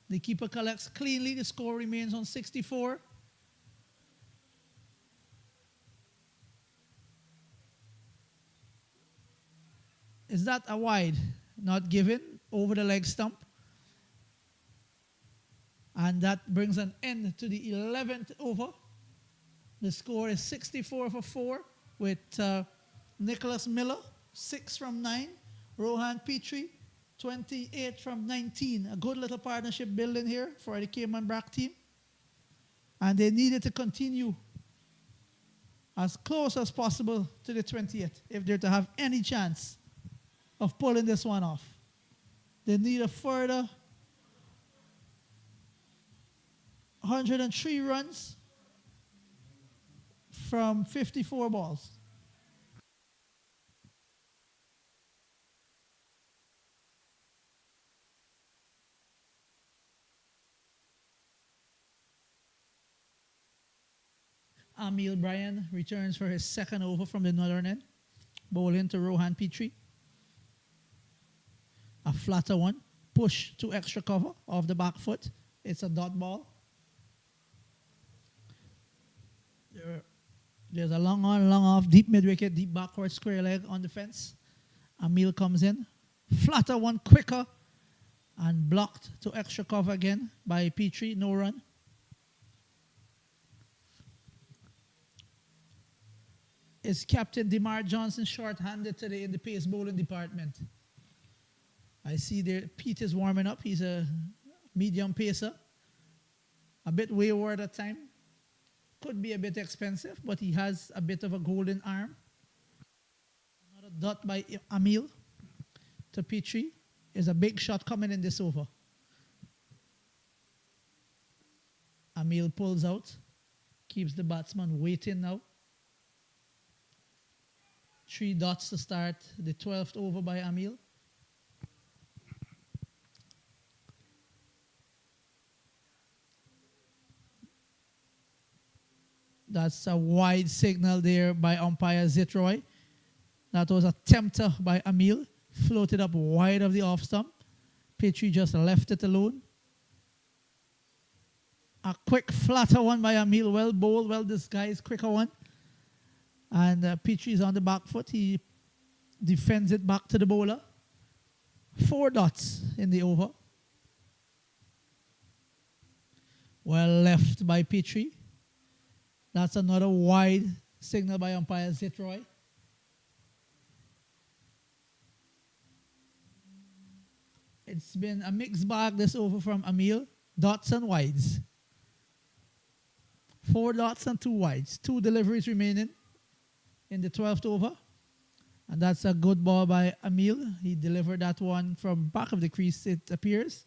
The keeper collects cleanly. The score remains on 64. Is that a wide? Not given. Over the leg stump. And that brings an end to the 11th over. The score is 64 for 4 with Nicholas Miller, 6 from 9. Rohan Petrie, 28 from 19. A good little partnership building here for the Cayman Brac team. And they needed to continue as close as possible to the 20th if they're to have any chance of pulling this one off. They need a further 103 runs from 54 balls. Emil Bryan returns for his second over from the northern end. Bowling to Rohan Petrie. A flatter one. Push to extra cover off the back foot. It's a dot ball. There's a long on, long off, deep mid-wicket, deep backward square leg on the fence. Emil comes in. Flatter one quicker. And blocked to extra cover again by Petrie. No run. Is Captain Demar Johnson short-handed today in the pace bowling department? I see there Pete is warming up. He's a medium pacer. A bit wayward at time. Could be a bit expensive, but he has a bit of a golden arm. Another dot by Emil to Petrie. Is a big shot coming in this over. Emil pulls out. Keeps the batsman waiting now. 3 dots to start the 12th over by Emil. That's a wide signal there by umpire Zitroy. That was a tempter by Emil. Floated up wide of the off stump. Petrie just left it alone. A quick flatter one by Emil. Well bowled, well disguised, quicker one. And Petrie is on the back foot. He defends it back to the bowler. 4 dots in the over. Well left by Petrie. That's another wide signal by umpire Zitroy. It's been a mixed bag this over from Emil. Dots and wides. 4 dots and 2 wides. 2 deliveries remaining in the 12th over. And that's a good ball by Emil. He delivered that one from back of the crease, it appears.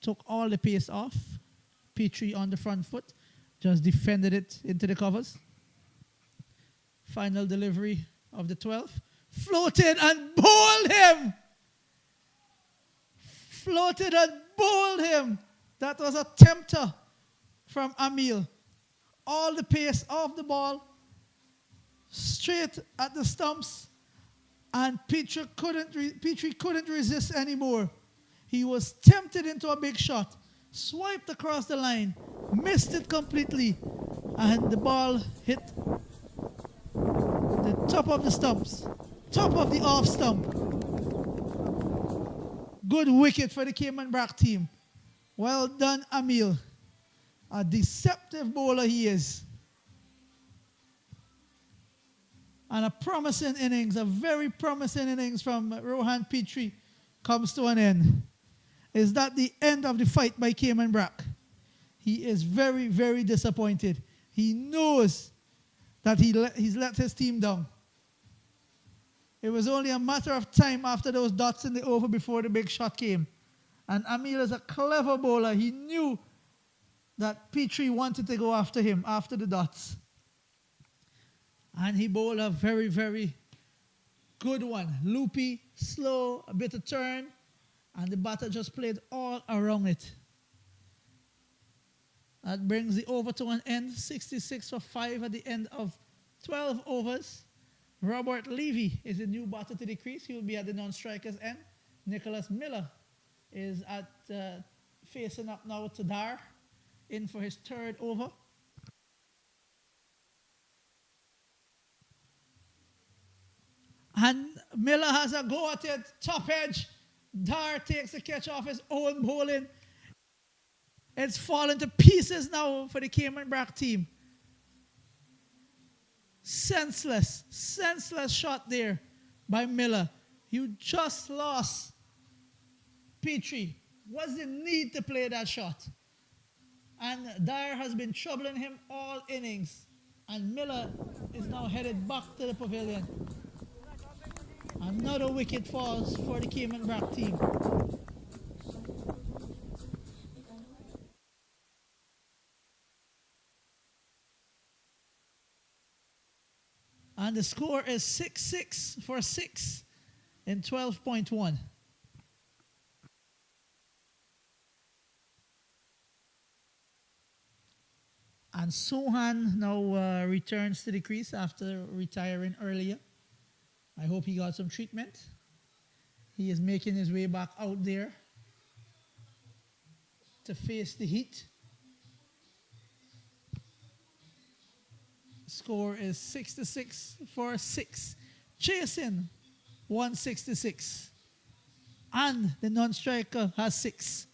Took all the pace off. Petrie on the front foot. Just defended it into the covers. Final delivery of the 12th. Floated and bowled him. Floated and bowled him. That was a tempter from Emil. All the pace off the ball. Straight at the stumps. And Petrie couldn't resist anymore. He was tempted into a big shot. swiped across the line, missed it completely, and the ball hit the top of the stumps, top of the off stump. Good wicket for the Cayman Brac team. Well done, Emil. A deceptive bowler he is. And a promising innings, a very promising innings from Rohan Petrie comes to an end. Is that the end of the fight by Cayman Brac? He is very, very disappointed. He knows that he's let his team down. It was only a matter of time after those dots in the over before the big shot came. And Emil is a clever bowler. He knew that Petrie wanted to go after him, after the dots. And he bowled a very, very good one. Loopy, slow, a bit of turn, and the batter just played all around it. That brings the over to an end, 66 for 5 at the end of 12 overs. Robert Levy is the new batter to the crease. He will be at the non-strikers end. Nicholas Miller is facing up now to Dar, in for his third over. And Miller has a go at it, top edge. Dar takes the catch off his own bowling. It's fallen to pieces now for the Cayman Brac team. Senseless shot there by Miller. You just lost Petrie. What's the need to play that shot? And Dyer has been troubling him all innings. And Miller is now headed back to the pavilion. Another wicket falls for the Cayman Brac team. And the score is 6-6 for 6 in 12.1. And Sohan now returns to the crease after retiring earlier. I hope he got some treatment. He is making his way back out there to face the heat. Score is 66 for 6. Chasing 166. And the non-striker has 6.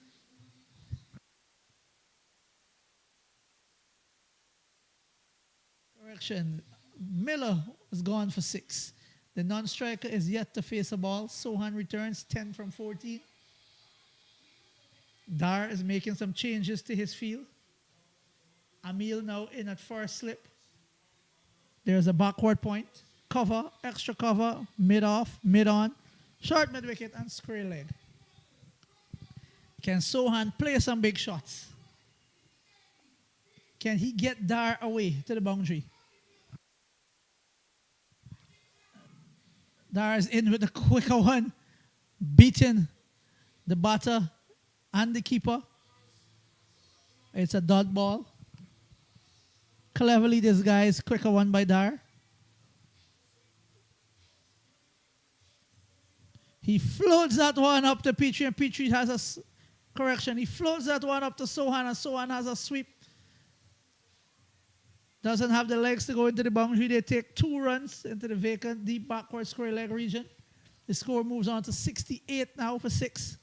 Correction. Miller was gone for 6. The non-striker is yet to face a ball. Sohan returns 10 from 14. Dar is making some changes to his field. Emil now in at first slip. There's a backward point. Cover, extra cover, mid-off, mid-on, short mid-wicket, and square leg. Can Sohan play some big shots? Can he get Dar away to the boundary? Dar is in with the quicker one, beating the batter and the keeper. It's a dot ball. Cleverly disguised, quicker one by Dar. He floats that one up to Petrie, and Petrie has a correction. He floats that one up to Sohan, and Sohan has a sweep. Doesn't have the legs to go into the boundary. They take 2 runs into the vacant, deep backward square leg region. The score moves on to 68 now for 6.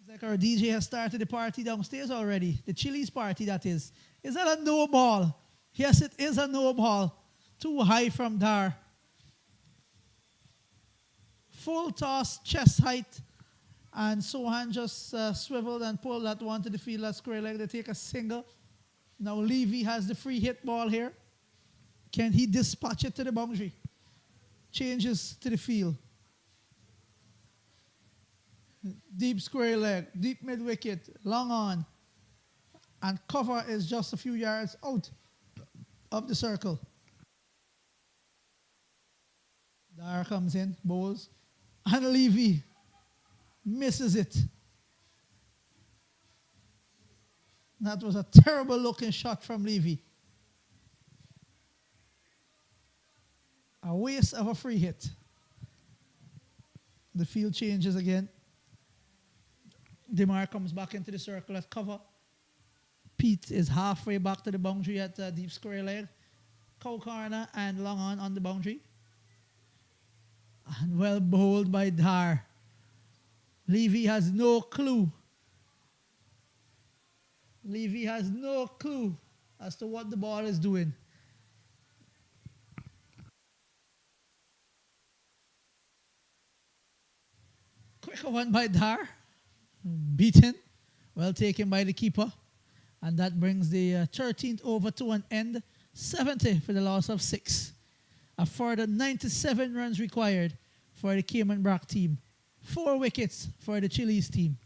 Like our DJ has started the party downstairs already. The Chillies party, that is. Is that a no ball? Yes, it is a no ball. Too high from Dar. Full toss, chest height. And Sohan just swiveled and pulled that one to the field at square leg. They take a single. Now Levy has the free hit ball here. Can he dispatch it to the boundary? Changes to the field. Deep square leg, deep mid wicket, long on. And cover is just a few yards out of the circle. Dar comes in, bowls. And Levy misses it. That was a terrible looking shot from Levy. A waste of a free hit. The field changes again. DeMar comes back into the circle at cover. Pete is halfway back to the boundary at deep square leg. Cow corner and long on the boundary. And well bowled by Dar. Levy has no clue. Levy has no clue as to what the ball is doing. Quicker one by Dar. Beaten. Well taken by the keeper. And that brings the 13th over to an end. 70 for the loss of 6. A further 97 runs required for the Cayman Brac team. 4 wickets for the Chillies team.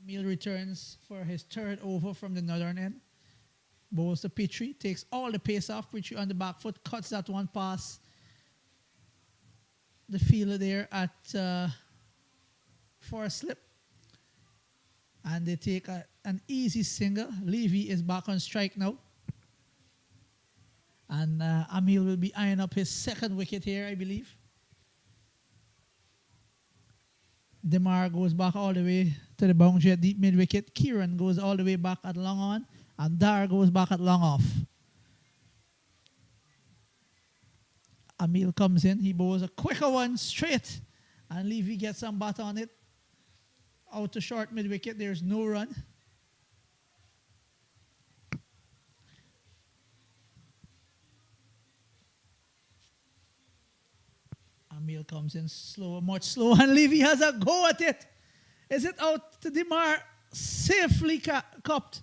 Emil returns for his third over from the northern end. Bowls to Petrie, takes all the pace off. Petrie on the back foot, cuts that one pass. The fielder there at for a slip. And they take an easy single. Levy is back on strike now. And Emil will be eyeing up his second wicket here, I believe. DeMar goes back all the way to the boundary at deep mid wicket. Kieran goes all the way back at long on. And Dar goes back at long off. Emil comes in. He bowls a quicker one straight. And Levy gets some bat on it. Out to short mid wicket. There's no run. Emil comes in slower, much slower, and Levy has a go at it. Is it out to DeMar? Safely cupped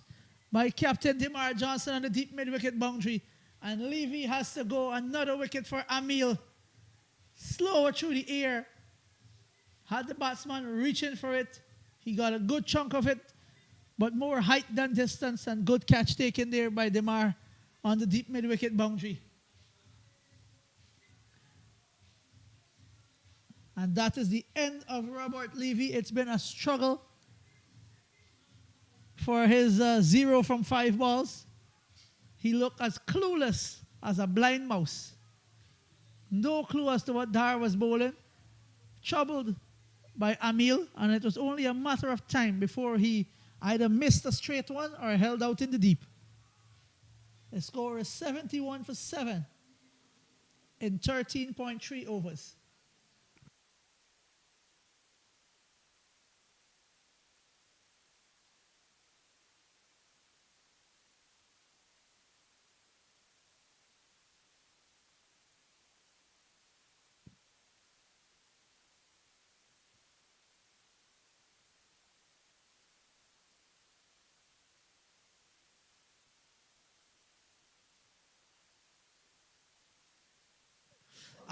by Captain DeMar Johnson on the deep mid-wicket boundary. And Levy has to go. Another wicket for Emil. Slower through the air. Had the batsman reaching for it. He got a good chunk of it, but more height than distance, and good catch taken there by DeMar on the deep mid-wicket boundary. And that is the end of Robert Levy. It's been a struggle for his 0 from 5 balls. He looked as clueless as a blind mouse. No clue as to what Dar was bowling. Troubled by Emil, and it was only a matter of time before he either missed a straight one or held out in the deep. The score is 71 for 7 in 13.3 overs.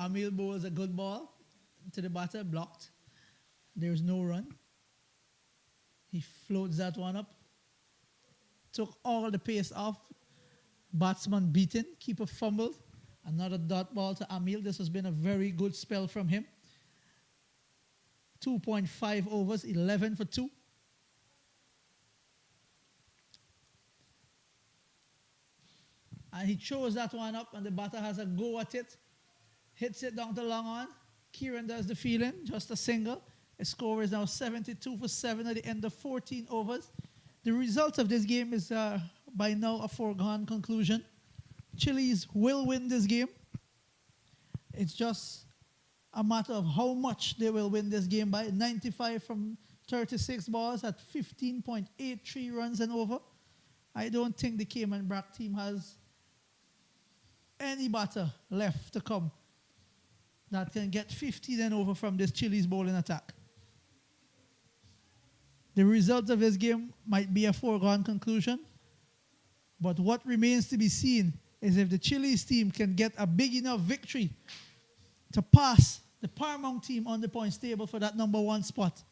Emil bowls a good ball to the batter, blocked. There's no run. He floats that one up. Took all the pace off. Batsman beaten. Keeper fumbled. Another dot ball to Emil. This has been a very good spell from him. 2.5 overs, 11 for 2. And he throws that one up, and the batter has a go at it. Hits it down to long on. Kieran does the fielding, just a single. The score is now 72 for 7 at the end of 14 overs. The result of this game is by now a foregone conclusion. Chillies will win this game. It's just a matter of how much they will win this game by. 95 from 36 balls at 15.83 runs and over. I don't think the Cayman Brac team has any batter left to come that can get 15 and over from this Chillies bowling attack. The result of this game might be a foregone conclusion, But what remains to be seen is if the Chillies team can get a big enough victory to pass the Paramount team on the points table for that number one spot.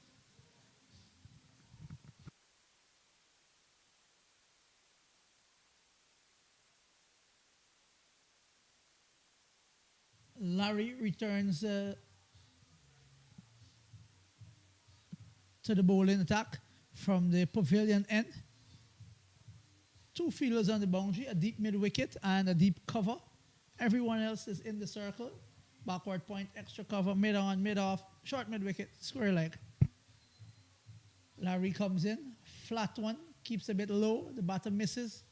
Larry returns to the bowling attack from the pavilion end. Two fielders on the boundary, a deep mid wicket and a deep cover. Everyone else is in the circle. Backward point, extra cover, mid on, mid off, short mid wicket, square leg. Larry comes in, flat one, keeps a bit low, the batter misses.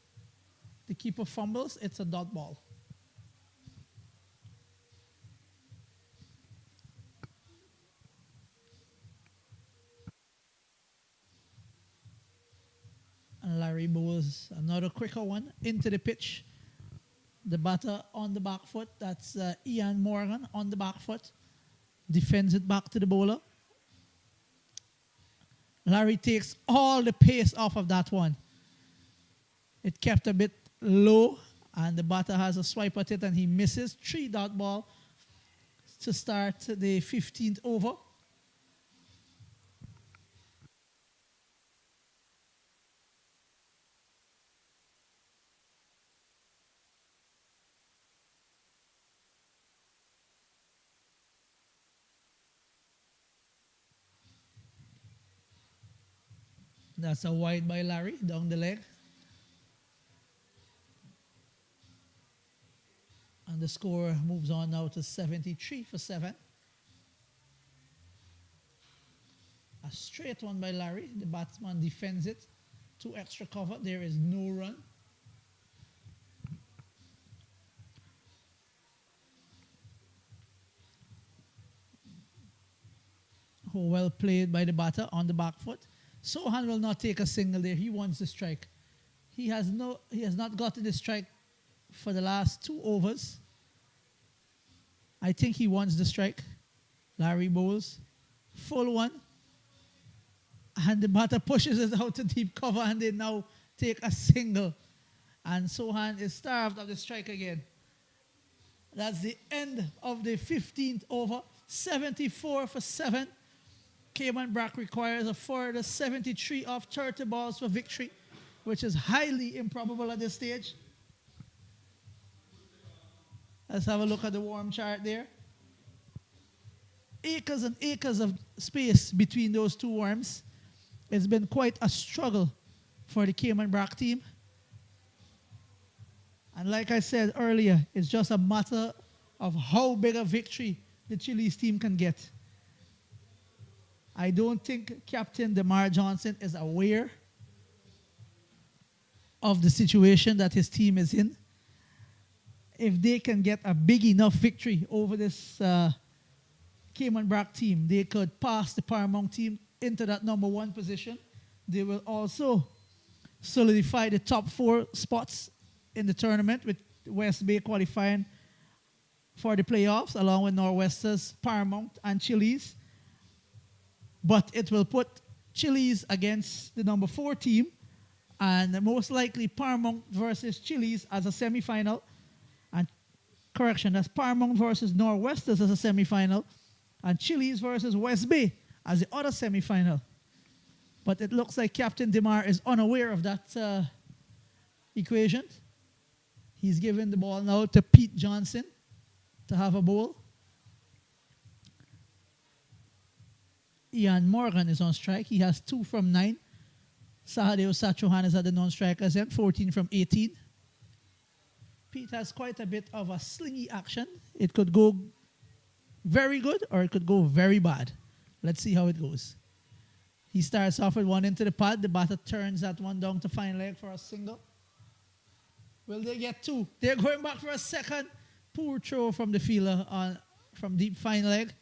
The keeper fumbles, it's a dot ball. And Larry bowls another quicker one into the pitch. The batter on the back foot, that's Ian Morgan on the back foot. Defends it back to the bowler. Larry takes all the pace off of that one. It kept a bit low, and the batter has a swipe at it, and he misses. 3-dot ball to start the 15th over. That's a wide by Larry down the leg. And the score moves on now to 73 for 7. A straight one by Larry. The batsman defends it. 2 extra cover. There is no run. Oh, well played by the batter on the back foot. Sohan will not take a single there. He wants the strike. He has not gotten the strike for the last 2 overs. I think he wants the strike. Larry bowls. Full one. And the batter pushes it out to deep cover, and they now take a single. And Sohan is starved of the strike again. That's the end of the 15th over. 74 for 7. Cayman Brac requires a further 73 off 30 balls for victory, which is highly improbable at this stage. Let's have a look at the warm chart there. Acres and acres of space between those two worms. It's been quite a struggle for the Cayman Brac team. And like I said earlier, it's just a matter of how big a victory the Chillies team can get. I don't think Captain DeMar Johnson is aware of the situation that his team is in. If they can get a big enough victory over this Cayman Brac team, they could pass the Paramount team into that number 1 position. They will also solidify the top 4 spots in the tournament, with West Bay qualifying for the playoffs along with Northwesters, Paramount, and Chillies. But it will put Chillies against the number 4 team, and most likely Paramount versus Chillies as a semi-final. And correction, that's Paramount versus Northwesters as a semi-final, and Chillies versus West Bay as the other semi-final. But it looks like Captain DeMar is unaware of that equation. He's given the ball now to Pete Johnson to have a bowl. Ian Morgan is on strike. He has 2 from 9. Sahadeo Satrohan is at the non-strikers end, 14 from 18. Pete has quite a bit of a slingy action. It could go very good or it could go very bad. Let's see how it goes. He starts off with one into the pad. The batter turns that one down to fine leg for a single. Will they get 2? They're going back for a second. Poor throw from the fielder from deep fine leg.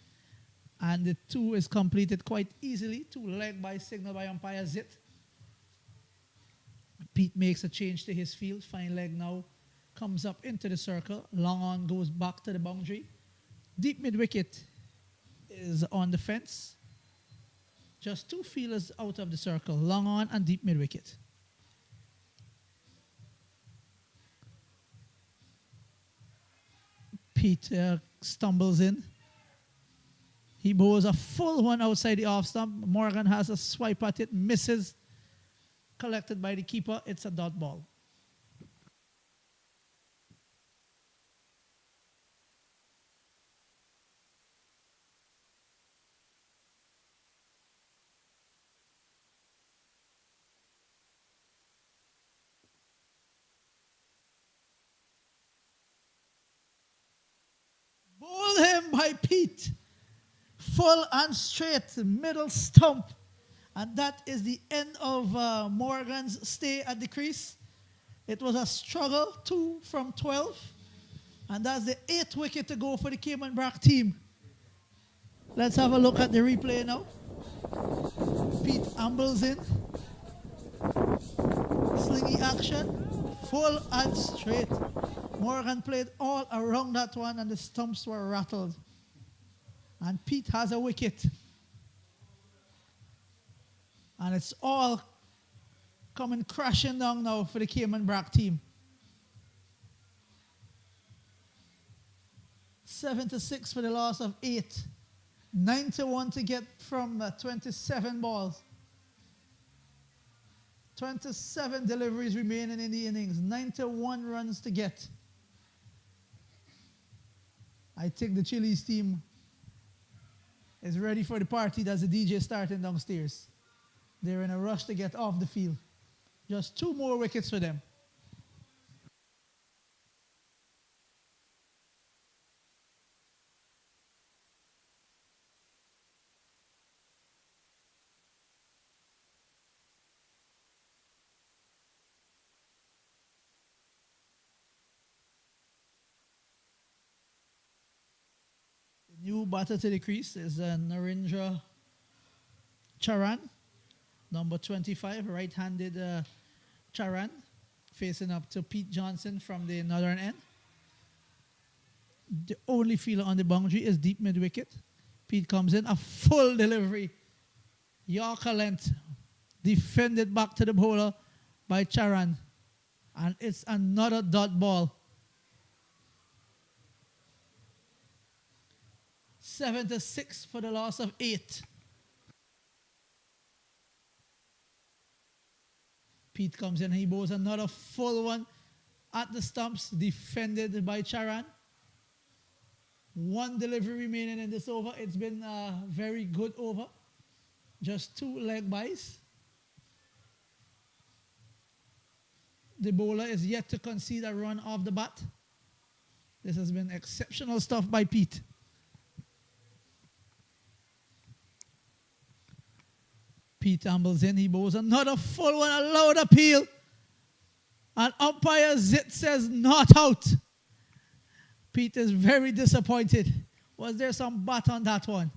And the 2 is completed quite easily. 2 leg by signal by umpire Zit. Pete makes a change to his field. Fine leg now comes up into the circle. Long on goes back to the boundary. Deep mid wicket is on the fence. Just 2 fielders out of the circle. Long on and deep mid wicket. Pete stumbles in. He bowls a full one outside the off stump. Morgan has a swipe at it, misses. Collected by the keeper. It's a dot ball. Bowl him by Pete. Full and straight, middle stump. And that is the end of Morgan's stay at the crease. It was a struggle, 2 from 12. And that's the 8th wicket to go for the Cayman Brac team. Let's have a look at the replay now. Pete ambles in. Slingy action. Full and straight. Morgan played all around that one and the stumps were rattled. And Pete has a wicket. And it's all coming crashing down now for the Cayman Brac team. 7-6 for the loss of 8. 9-1 to get from 27 balls. 27 deliveries remaining in the innings. 91 runs to get. I think the Chillies team is ready for the party. That's the DJ starting downstairs. They're in a rush to get off the field. Just 2 more wickets for them. The new batter to the crease is Narendra Charan. Number 25, right-handed Charan, facing up to Pete Johnson from the northern end. The only fielder on the boundary is deep mid-wicket. Pete comes in, a full delivery. Yorker length, defended back to the bowler by Charan. And it's another dot ball. 7-6 for the loss of 8. Pete comes in, he bowls another full one at the stumps, defended by Charan. 1 delivery remaining in this over. It's been a very good over. Just 2 leg byes. The bowler is yet to concede a run off the bat. This has been exceptional stuff by Pete. Pete ambles in, he bowls another full one, a loud appeal. And umpire Zit says not out. Pete is very disappointed. Was there some bat on that one?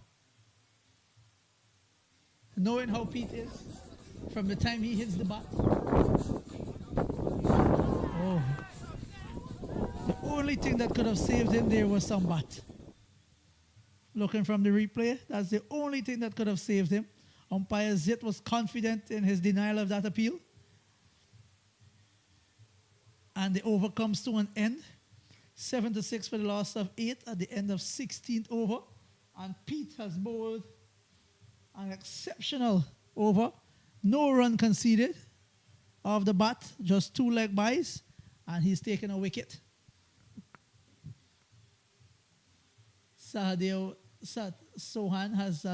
Knowing how Pete is from the time he hits the bat. Oh. The only thing that could have saved him there was some bat. Looking from the replay, that's the only thing that could have saved him. Umpire Zit was confident in his denial of that appeal. And the over comes to an end. 7-6 for the loss of 8 at the end of 16th over. And Pete has bowled an exceptional over. No run conceded off the bat. Just 2 leg byes. And he's taken a wicket. Sahadev Sohan has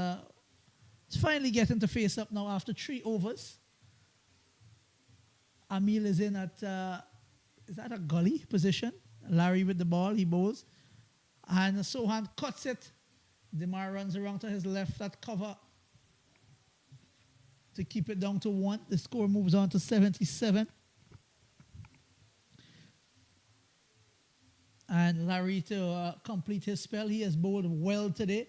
finally getting to face up now after 3 overs. Amil is in at, is that a gully position? Larry with the ball, he bowls. And Sohan cuts it. Demar runs around to his left at cover to keep it down to 1. The score moves on to 77. And Larry to complete his spell. He has bowled well today.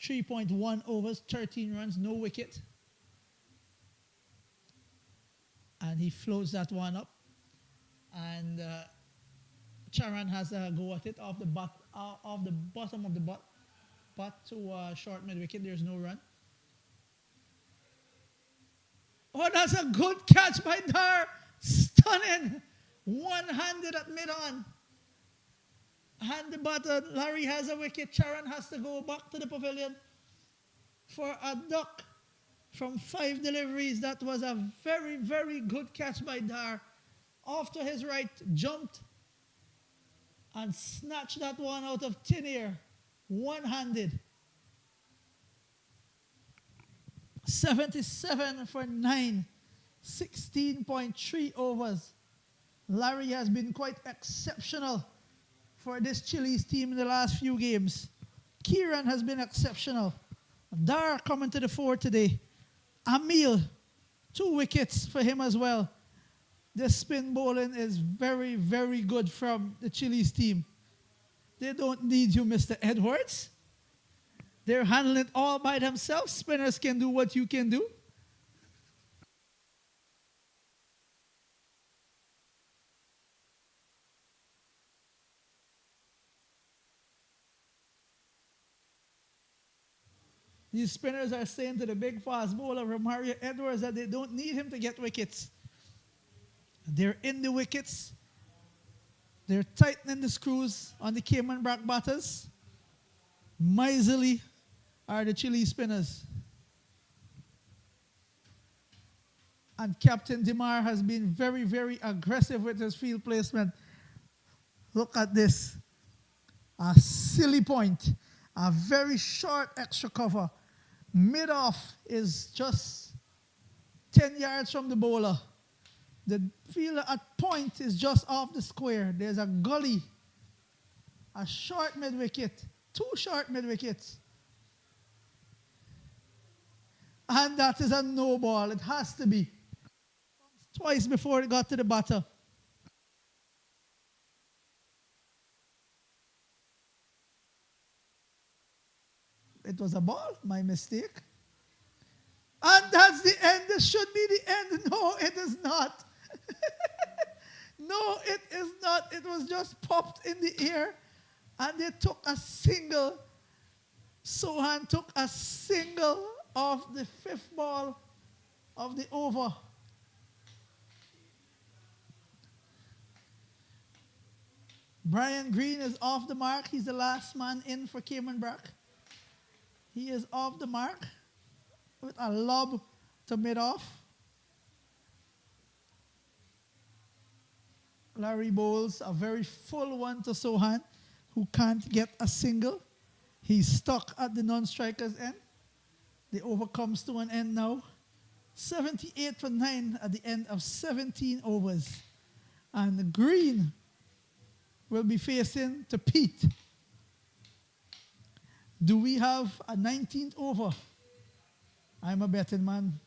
3.1 overs, 13 runs, no wicket. And he floats that one up. And Charan has a go at it off the bottom of the pot to short mid-wicket. There's no run. Oh, that's a good catch by Dar. Stunning. One-handed at mid-on. hand the baton. Larry has a wicket. Charan has to go back to the pavilion for a duck from 5 deliveries. That was a very, very good catch by Dar. Off to his right, jumped and snatched that one out of thin air, one-handed. 77 for 9, 16.3 overs. Larry has been quite exceptional for this Chillies team in the last few games. Kieran has been exceptional. Dar coming to the fore today. Amil, 2 wickets for him as well. This spin bowling is very, very good from the Chillies team. They don't need you, Mr. Edwards. They're handling it all by themselves. Spinners can do what you can do. These spinners are saying to the big fast bowler, Romario Edwards, that they don't need him to get wickets. They're in the wickets. They're tightening the screws on the Cayman Brac batters. Miserly are the Chillies spinners. And Captain Demar has been very, very aggressive with his field placement. Look at this. A silly point. A very short extra cover. Mid-off is just 10 yards from the bowler. The fielder at point is just off the square. There's a gully. A short mid-wicket. 2 short mid-wickets. And that is a no ball. It has to be. Twice before it got to the batter. It was a ball, my mistake. And that's the end. This should be the end. No, it is not. No, it is not. It was just popped in the air. And they took a single. Sohan took a single of the 5th ball of the over. Brian Green is off the mark. He's the last man in for Cayman Brac. He is off the mark with a lob to mid-off. Larry bowls a very full one to Sohan, who can't get a single. He's stuck at the non-striker's end. The over comes to an end now. 78 for 9 at the end of 17 overs. And Green will be facing to Pete. Do we have a 19th over? I'm a betting man.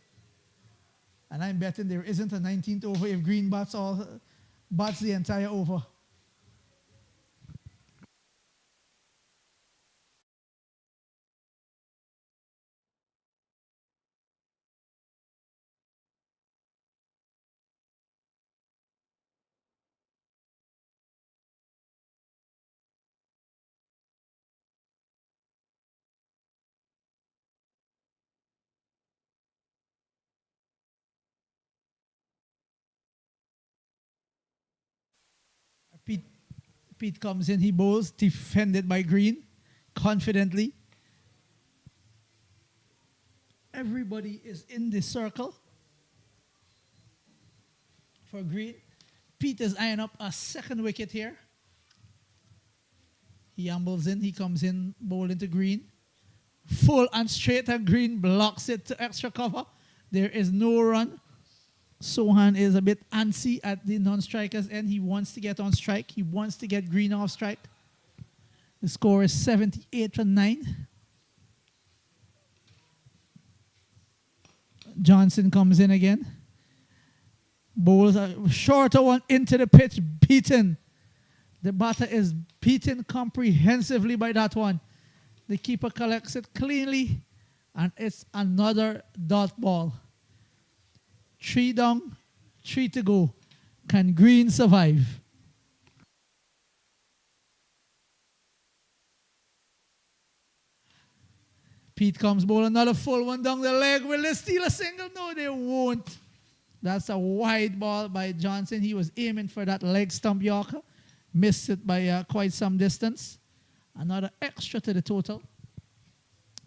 And I'm betting there isn't a 19th over if Green bats the entire over. Pete, Pete comes in, he bowls, defended by Green, confidently. Everybody is in the circle for Green. Pete is eyeing up a 2nd wicket here. He ambles in, he comes in, bowling to Green. Full and straight, and Green blocks it to extra cover. There is no run. Sohan is a bit antsy at the non-striker's end. He wants to get on strike. He wants to get Green off strike. The score is 78 for 9. Johnson comes in again. Bowls a shorter one into the pitch, beaten. The batter is beaten comprehensively by that one. The keeper collects it cleanly, and it's another dot ball. 3 down, 3 to go. Can Green survive? Pete comes bowl, another full one down the leg. Will they steal a single? No, they won't. That's a wide ball by Johnson. He was aiming for that leg stump Yorker. missed it by quite some distance. Another extra to the total.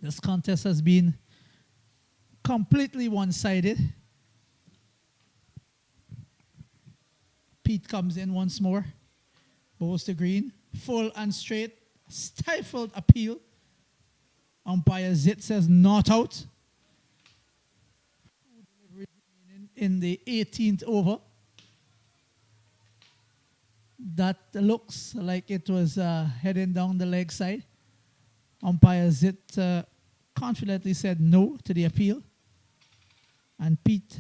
This contest has been completely one-sided. Pete comes in once more. Bowls to green. Full and straight. Stifled appeal. Umpire Zit says not out. In the 18th over. That looks like it was heading down the leg side. Umpire Zit confidently said no to the appeal. And Pete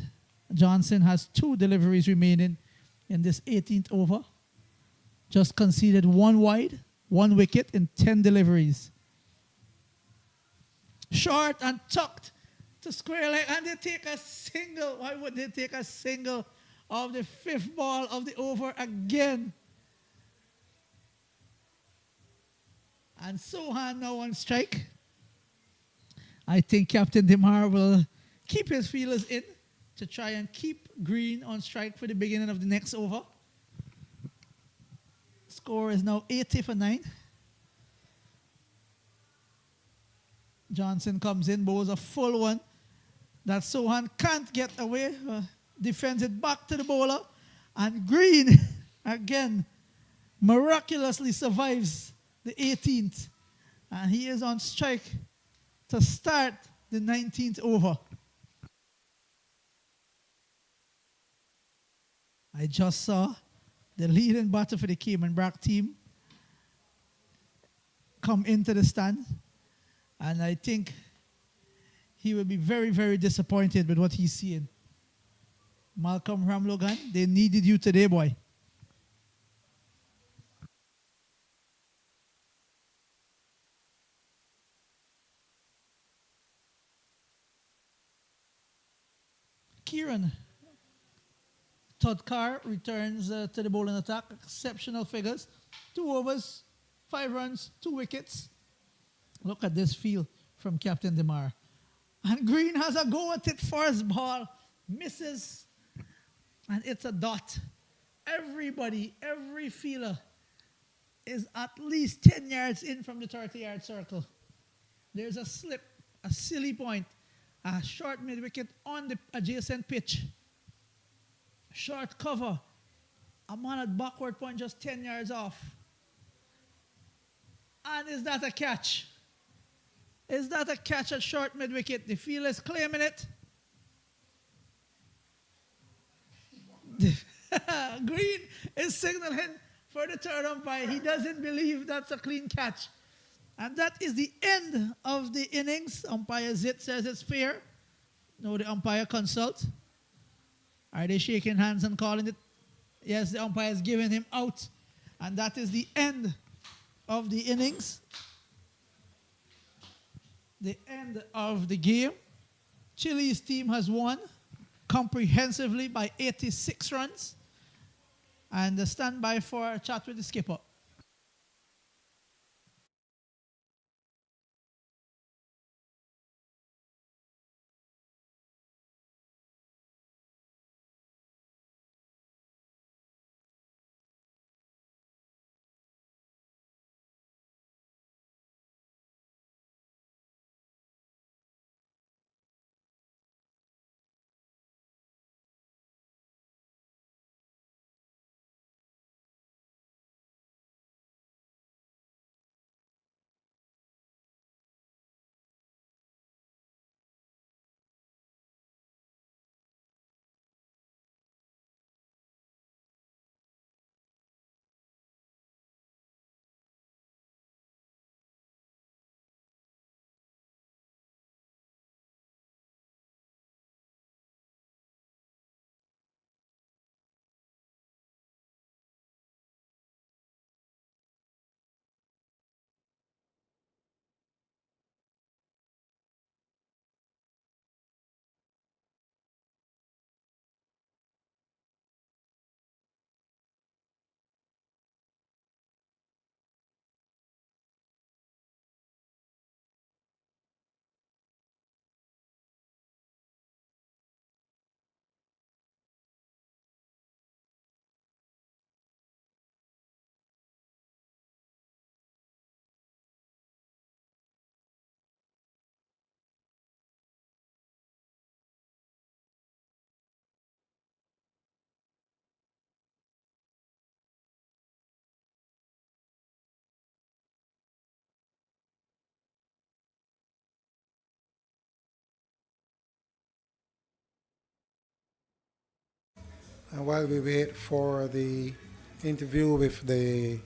Johnson has 2 deliveries remaining in this 18th over. Just conceded 1 wide, 1 wicket in 10 deliveries. Short and tucked to square leg, and they take a single. Why would they take a single of the 5th ball of the over again? And Sohan now on strike. I think Captain Demar will keep his feelers in to try and keep Green on strike for the beginning of the next over. Score is now 80 for 9. Johnson comes in, bowls a full one. That Sohan can't get away. Defends it back to the bowler. And Green, again, miraculously survives the 18th. And he is on strike to start the 19th over. I just saw the leading batter for the Cayman Brac team come into the stand. And I think he will be very, very disappointed with what he's seeing. Malcolm Ramlogan, they needed you today, boy. Kieran Todkar returns to the bowling attack. Exceptional figures. 2 overs, 5 runs, 2 wickets. Look at this field from Captain Demar. And Green has a go at it. First ball. Misses. And it's a dot. Everybody, every fielder is at least 10 yards in from the 30-yard circle. There's a slip, a silly point, a short mid-wicket on the adjacent pitch. Short cover. A man at backward point just 10 yards off. And is that a catch? Is that a catch at short mid-wicket? The fielder is claiming it. Green is signaling for the third umpire. He doesn't believe that's a clean catch. And that is the end of the innings. Umpire Zit says it's fair. No, the umpire consult. Are they shaking hands and calling it? Yes, the umpire is giving him out. And that is the end of the innings. The end of the game. Chillies team has won comprehensively by 86 runs. And stand by for a chat with the skipper. And while we wait for the interview with the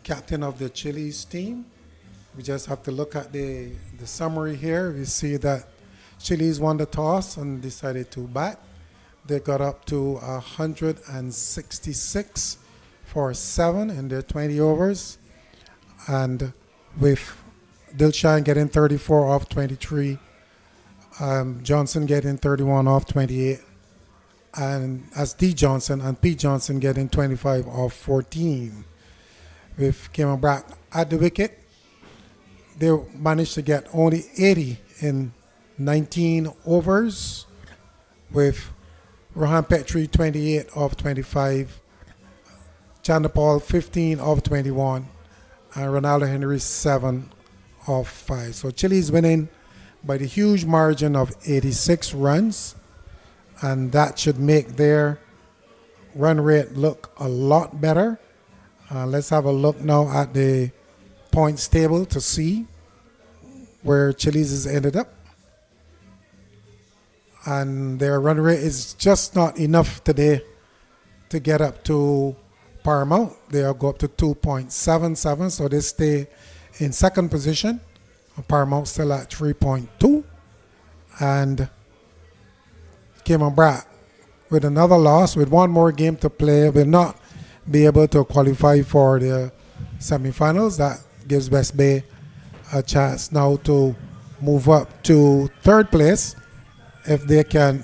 captain of the Chillies team, we just have to look at the summary here. We see that Chillies won the toss and decided to bat. They got up to 166 for 7 in their 20 overs. And with Dilshan getting 34 off 23, Johnson getting 31 off 28, and as D Johnson and Pete Johnson getting 25 off 14. With Cayman Brac at the wicket, they managed to get only 80 in 19 overs, with Rohan Petrie 28 off 25, Chandapal 15 off 21, and Ronaldo Henry 7 off 5. So Chile winning by the huge margin of 86 runs, and that should make their run rate look a lot better. Let's have a look now at the points table to see where Chili's has ended up. And their run rate is just not enough today to get up to Paramount. They'll go up to 2.77, so they stay in second position. Paramount still at 3.2. And Cayman Brac with another loss, with one more game to play, will not be able to qualify for the semifinals. That gives West Bay a chance now to move up to third place if they can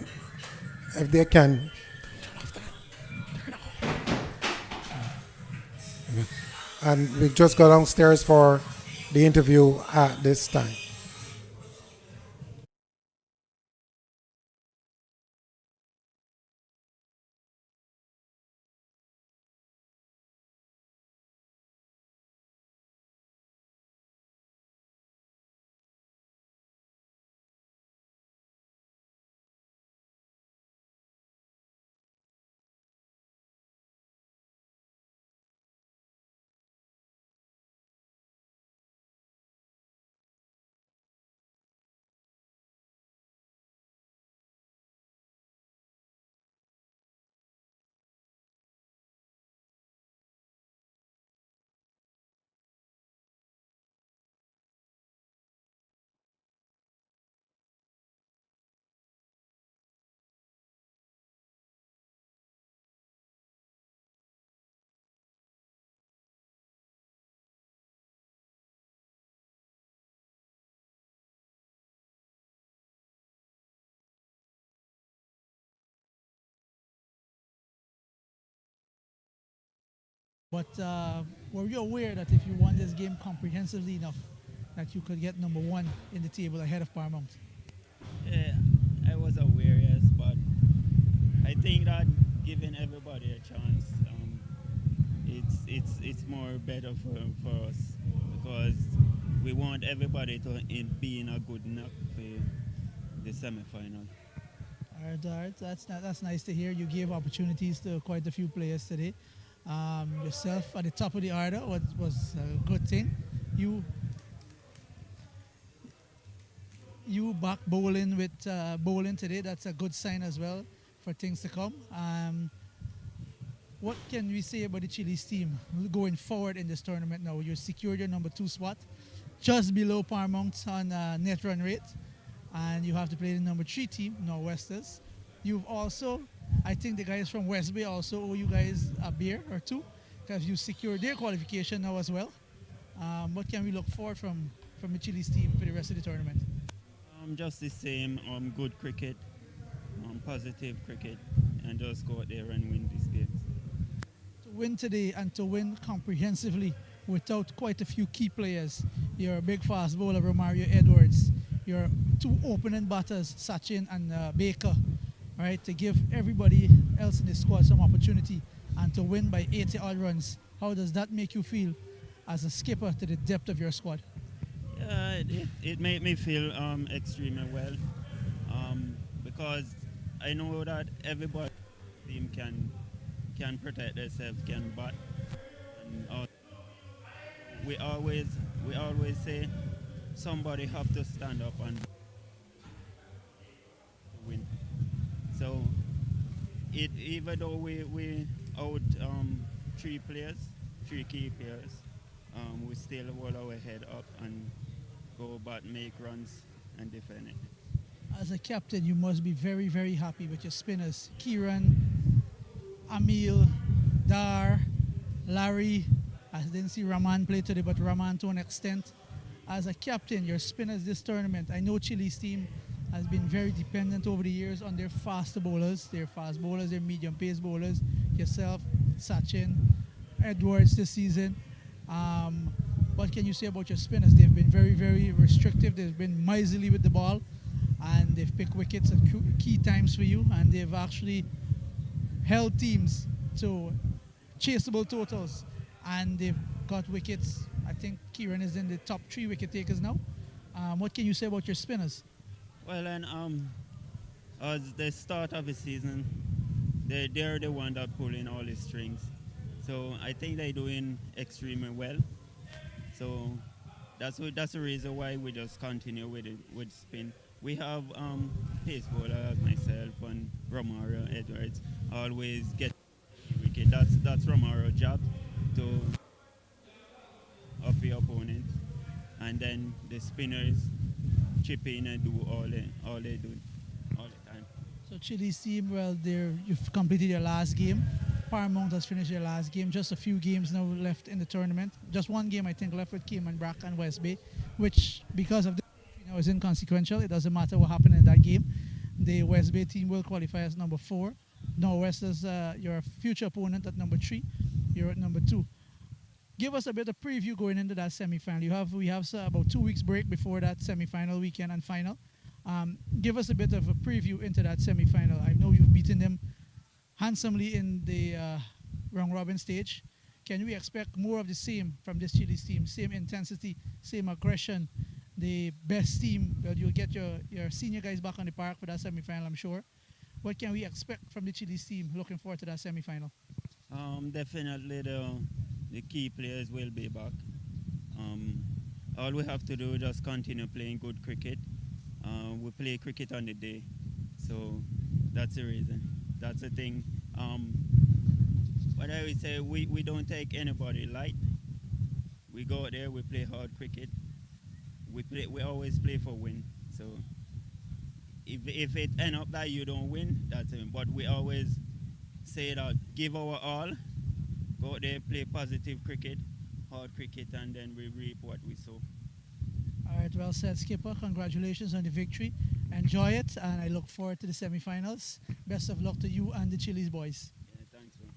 and we just go downstairs for the interview at this time. But were you aware that if you won this game comprehensively enough, that you could get number one in the table ahead of Paramount? Yeah, I was aware, yes, but I think that giving everybody a chance, it's more better for us because we want everybody to be in a good enough for the semi-final. All right, that's nice to hear. You gave opportunities to quite a few players today. Yourself at the top of the order was a good thing. You you back bowling with bowling today. That's a good sign as well for things to come. What can we say about the Chili's team going forward in this tournament now? You secured your number 2 spot, just below Paramount on net run rate, and you have to play the number 3 team, Northwesters. You've also, I think the guys from West Bay also owe you guys a beer or two because you secured their qualification now as well. What can we look forward from the Chili's team for the rest of the tournament? Just the same, good cricket, positive cricket, and just go out there and win these games. To win today and to win comprehensively without quite a few key players, your big fast bowler Romario Edwards, your 2 opening batters Sachin and Baker, right, to give everybody else in the squad some opportunity and to win by 80 odd runs. How does that make you feel as a skipper to the depth of your squad? Yeah, it made me feel extremely well because I know that everybody team can protect themselves, can bat, and we always say somebody have to stand up and win. So even though we out three players, three key players, we still hold our head up and go back, make runs, and defend it. As a captain, you must be very, very happy with your spinners. Kieran, Amil, Dar, Larry. I didn't see Rahman play today, but Rahman to an extent. As a captain, your spinners this tournament, I know Chillies team has been very dependent over the years on their fast bowlers, their medium pace bowlers, yourself, Sachin, Edwards this season. What can you say about your spinners? They've been very, very restrictive. They've been miserly with the ball, and they've picked wickets at key times for you, and they've actually held teams to chaseable totals, and they've got wickets. I think Kieran is in the top 3 wicket takers now. What can you say about your spinners? Well, and as the start of the season, they're the one that pulling all the strings. So I think they're doing extremely well. So that's the reason why we just continue with spin. We have pace bowlers, myself and Romaro Edwards always get wicket. That's Romaro's job to up the opponent, and then the spinners chip in and do all they do all the time. So Chillies team, well, you've completed your last game. Paramount has finished their last game. Just a few games now left in the tournament. Just one game, I think, left with Cayman, Brac, and West Bay, which, because of this, is inconsequential. It doesn't matter what happened in that game. The West Bay team will qualify as number 4. Northwest is your future opponent at number 3. You're at number 2. Give us a bit of preview going into that semi-final. We have about 2 weeks break before that semi-final weekend and final. Give us a bit of a preview into that semi-final. I know you've beaten them handsomely in the round-robin stage. Can we expect more of the same from this Chillies team? Same intensity, same aggression, the best team? Well, you'll get your senior guys back on the park for that semi-final, I'm sure. What can we expect from the Chillies team? Looking forward to that semi-final. Definitely the key players will be back. All we have to do is just continue playing good cricket. We play cricket on the day, so that's the reason. That's the thing. What I would say, we don't take anybody light. We go out there, we play hard cricket. We always play for win. So if it end up that you don't win, that's it. But we always say that give our all, go out there, play positive cricket, hard cricket, and then we reap what we sow. All right, well said, Skipper. Congratulations on the victory. Enjoy it, and I look forward to the semi-finals. Best of luck to you and the Chillies boys. Yeah, thanks, man.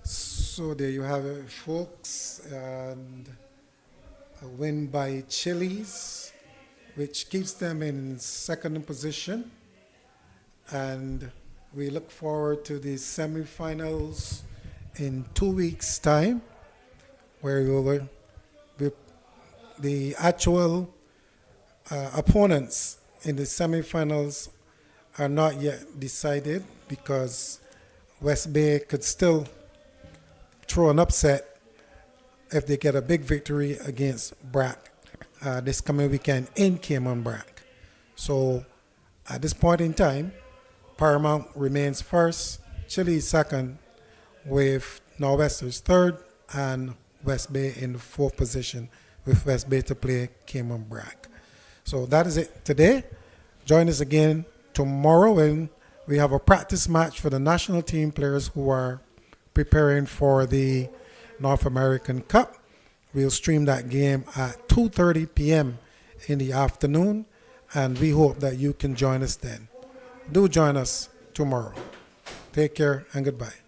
So there you have it, folks, and a win by Chillies, which keeps them in second position. And we look forward to the semi-finals in 2 weeks' time, where the actual opponents in the semi-finals are not yet decided, because West Bay could still throw an upset if they get a big victory against Brac this coming weekend in Cayman Brac. So at this point in time, Paramount remains first, Chillies second, with Northwesters third, and West Bay in the fourth position, with West Bay to play Cayman Brac. So that is it today. Join us again tomorrow when we have a practice match for the national team players who are preparing for the North American Cup. We'll stream that game at 2:30 p.m. in the afternoon, and we hope that you can join us then. Do join us tomorrow. Take care and goodbye.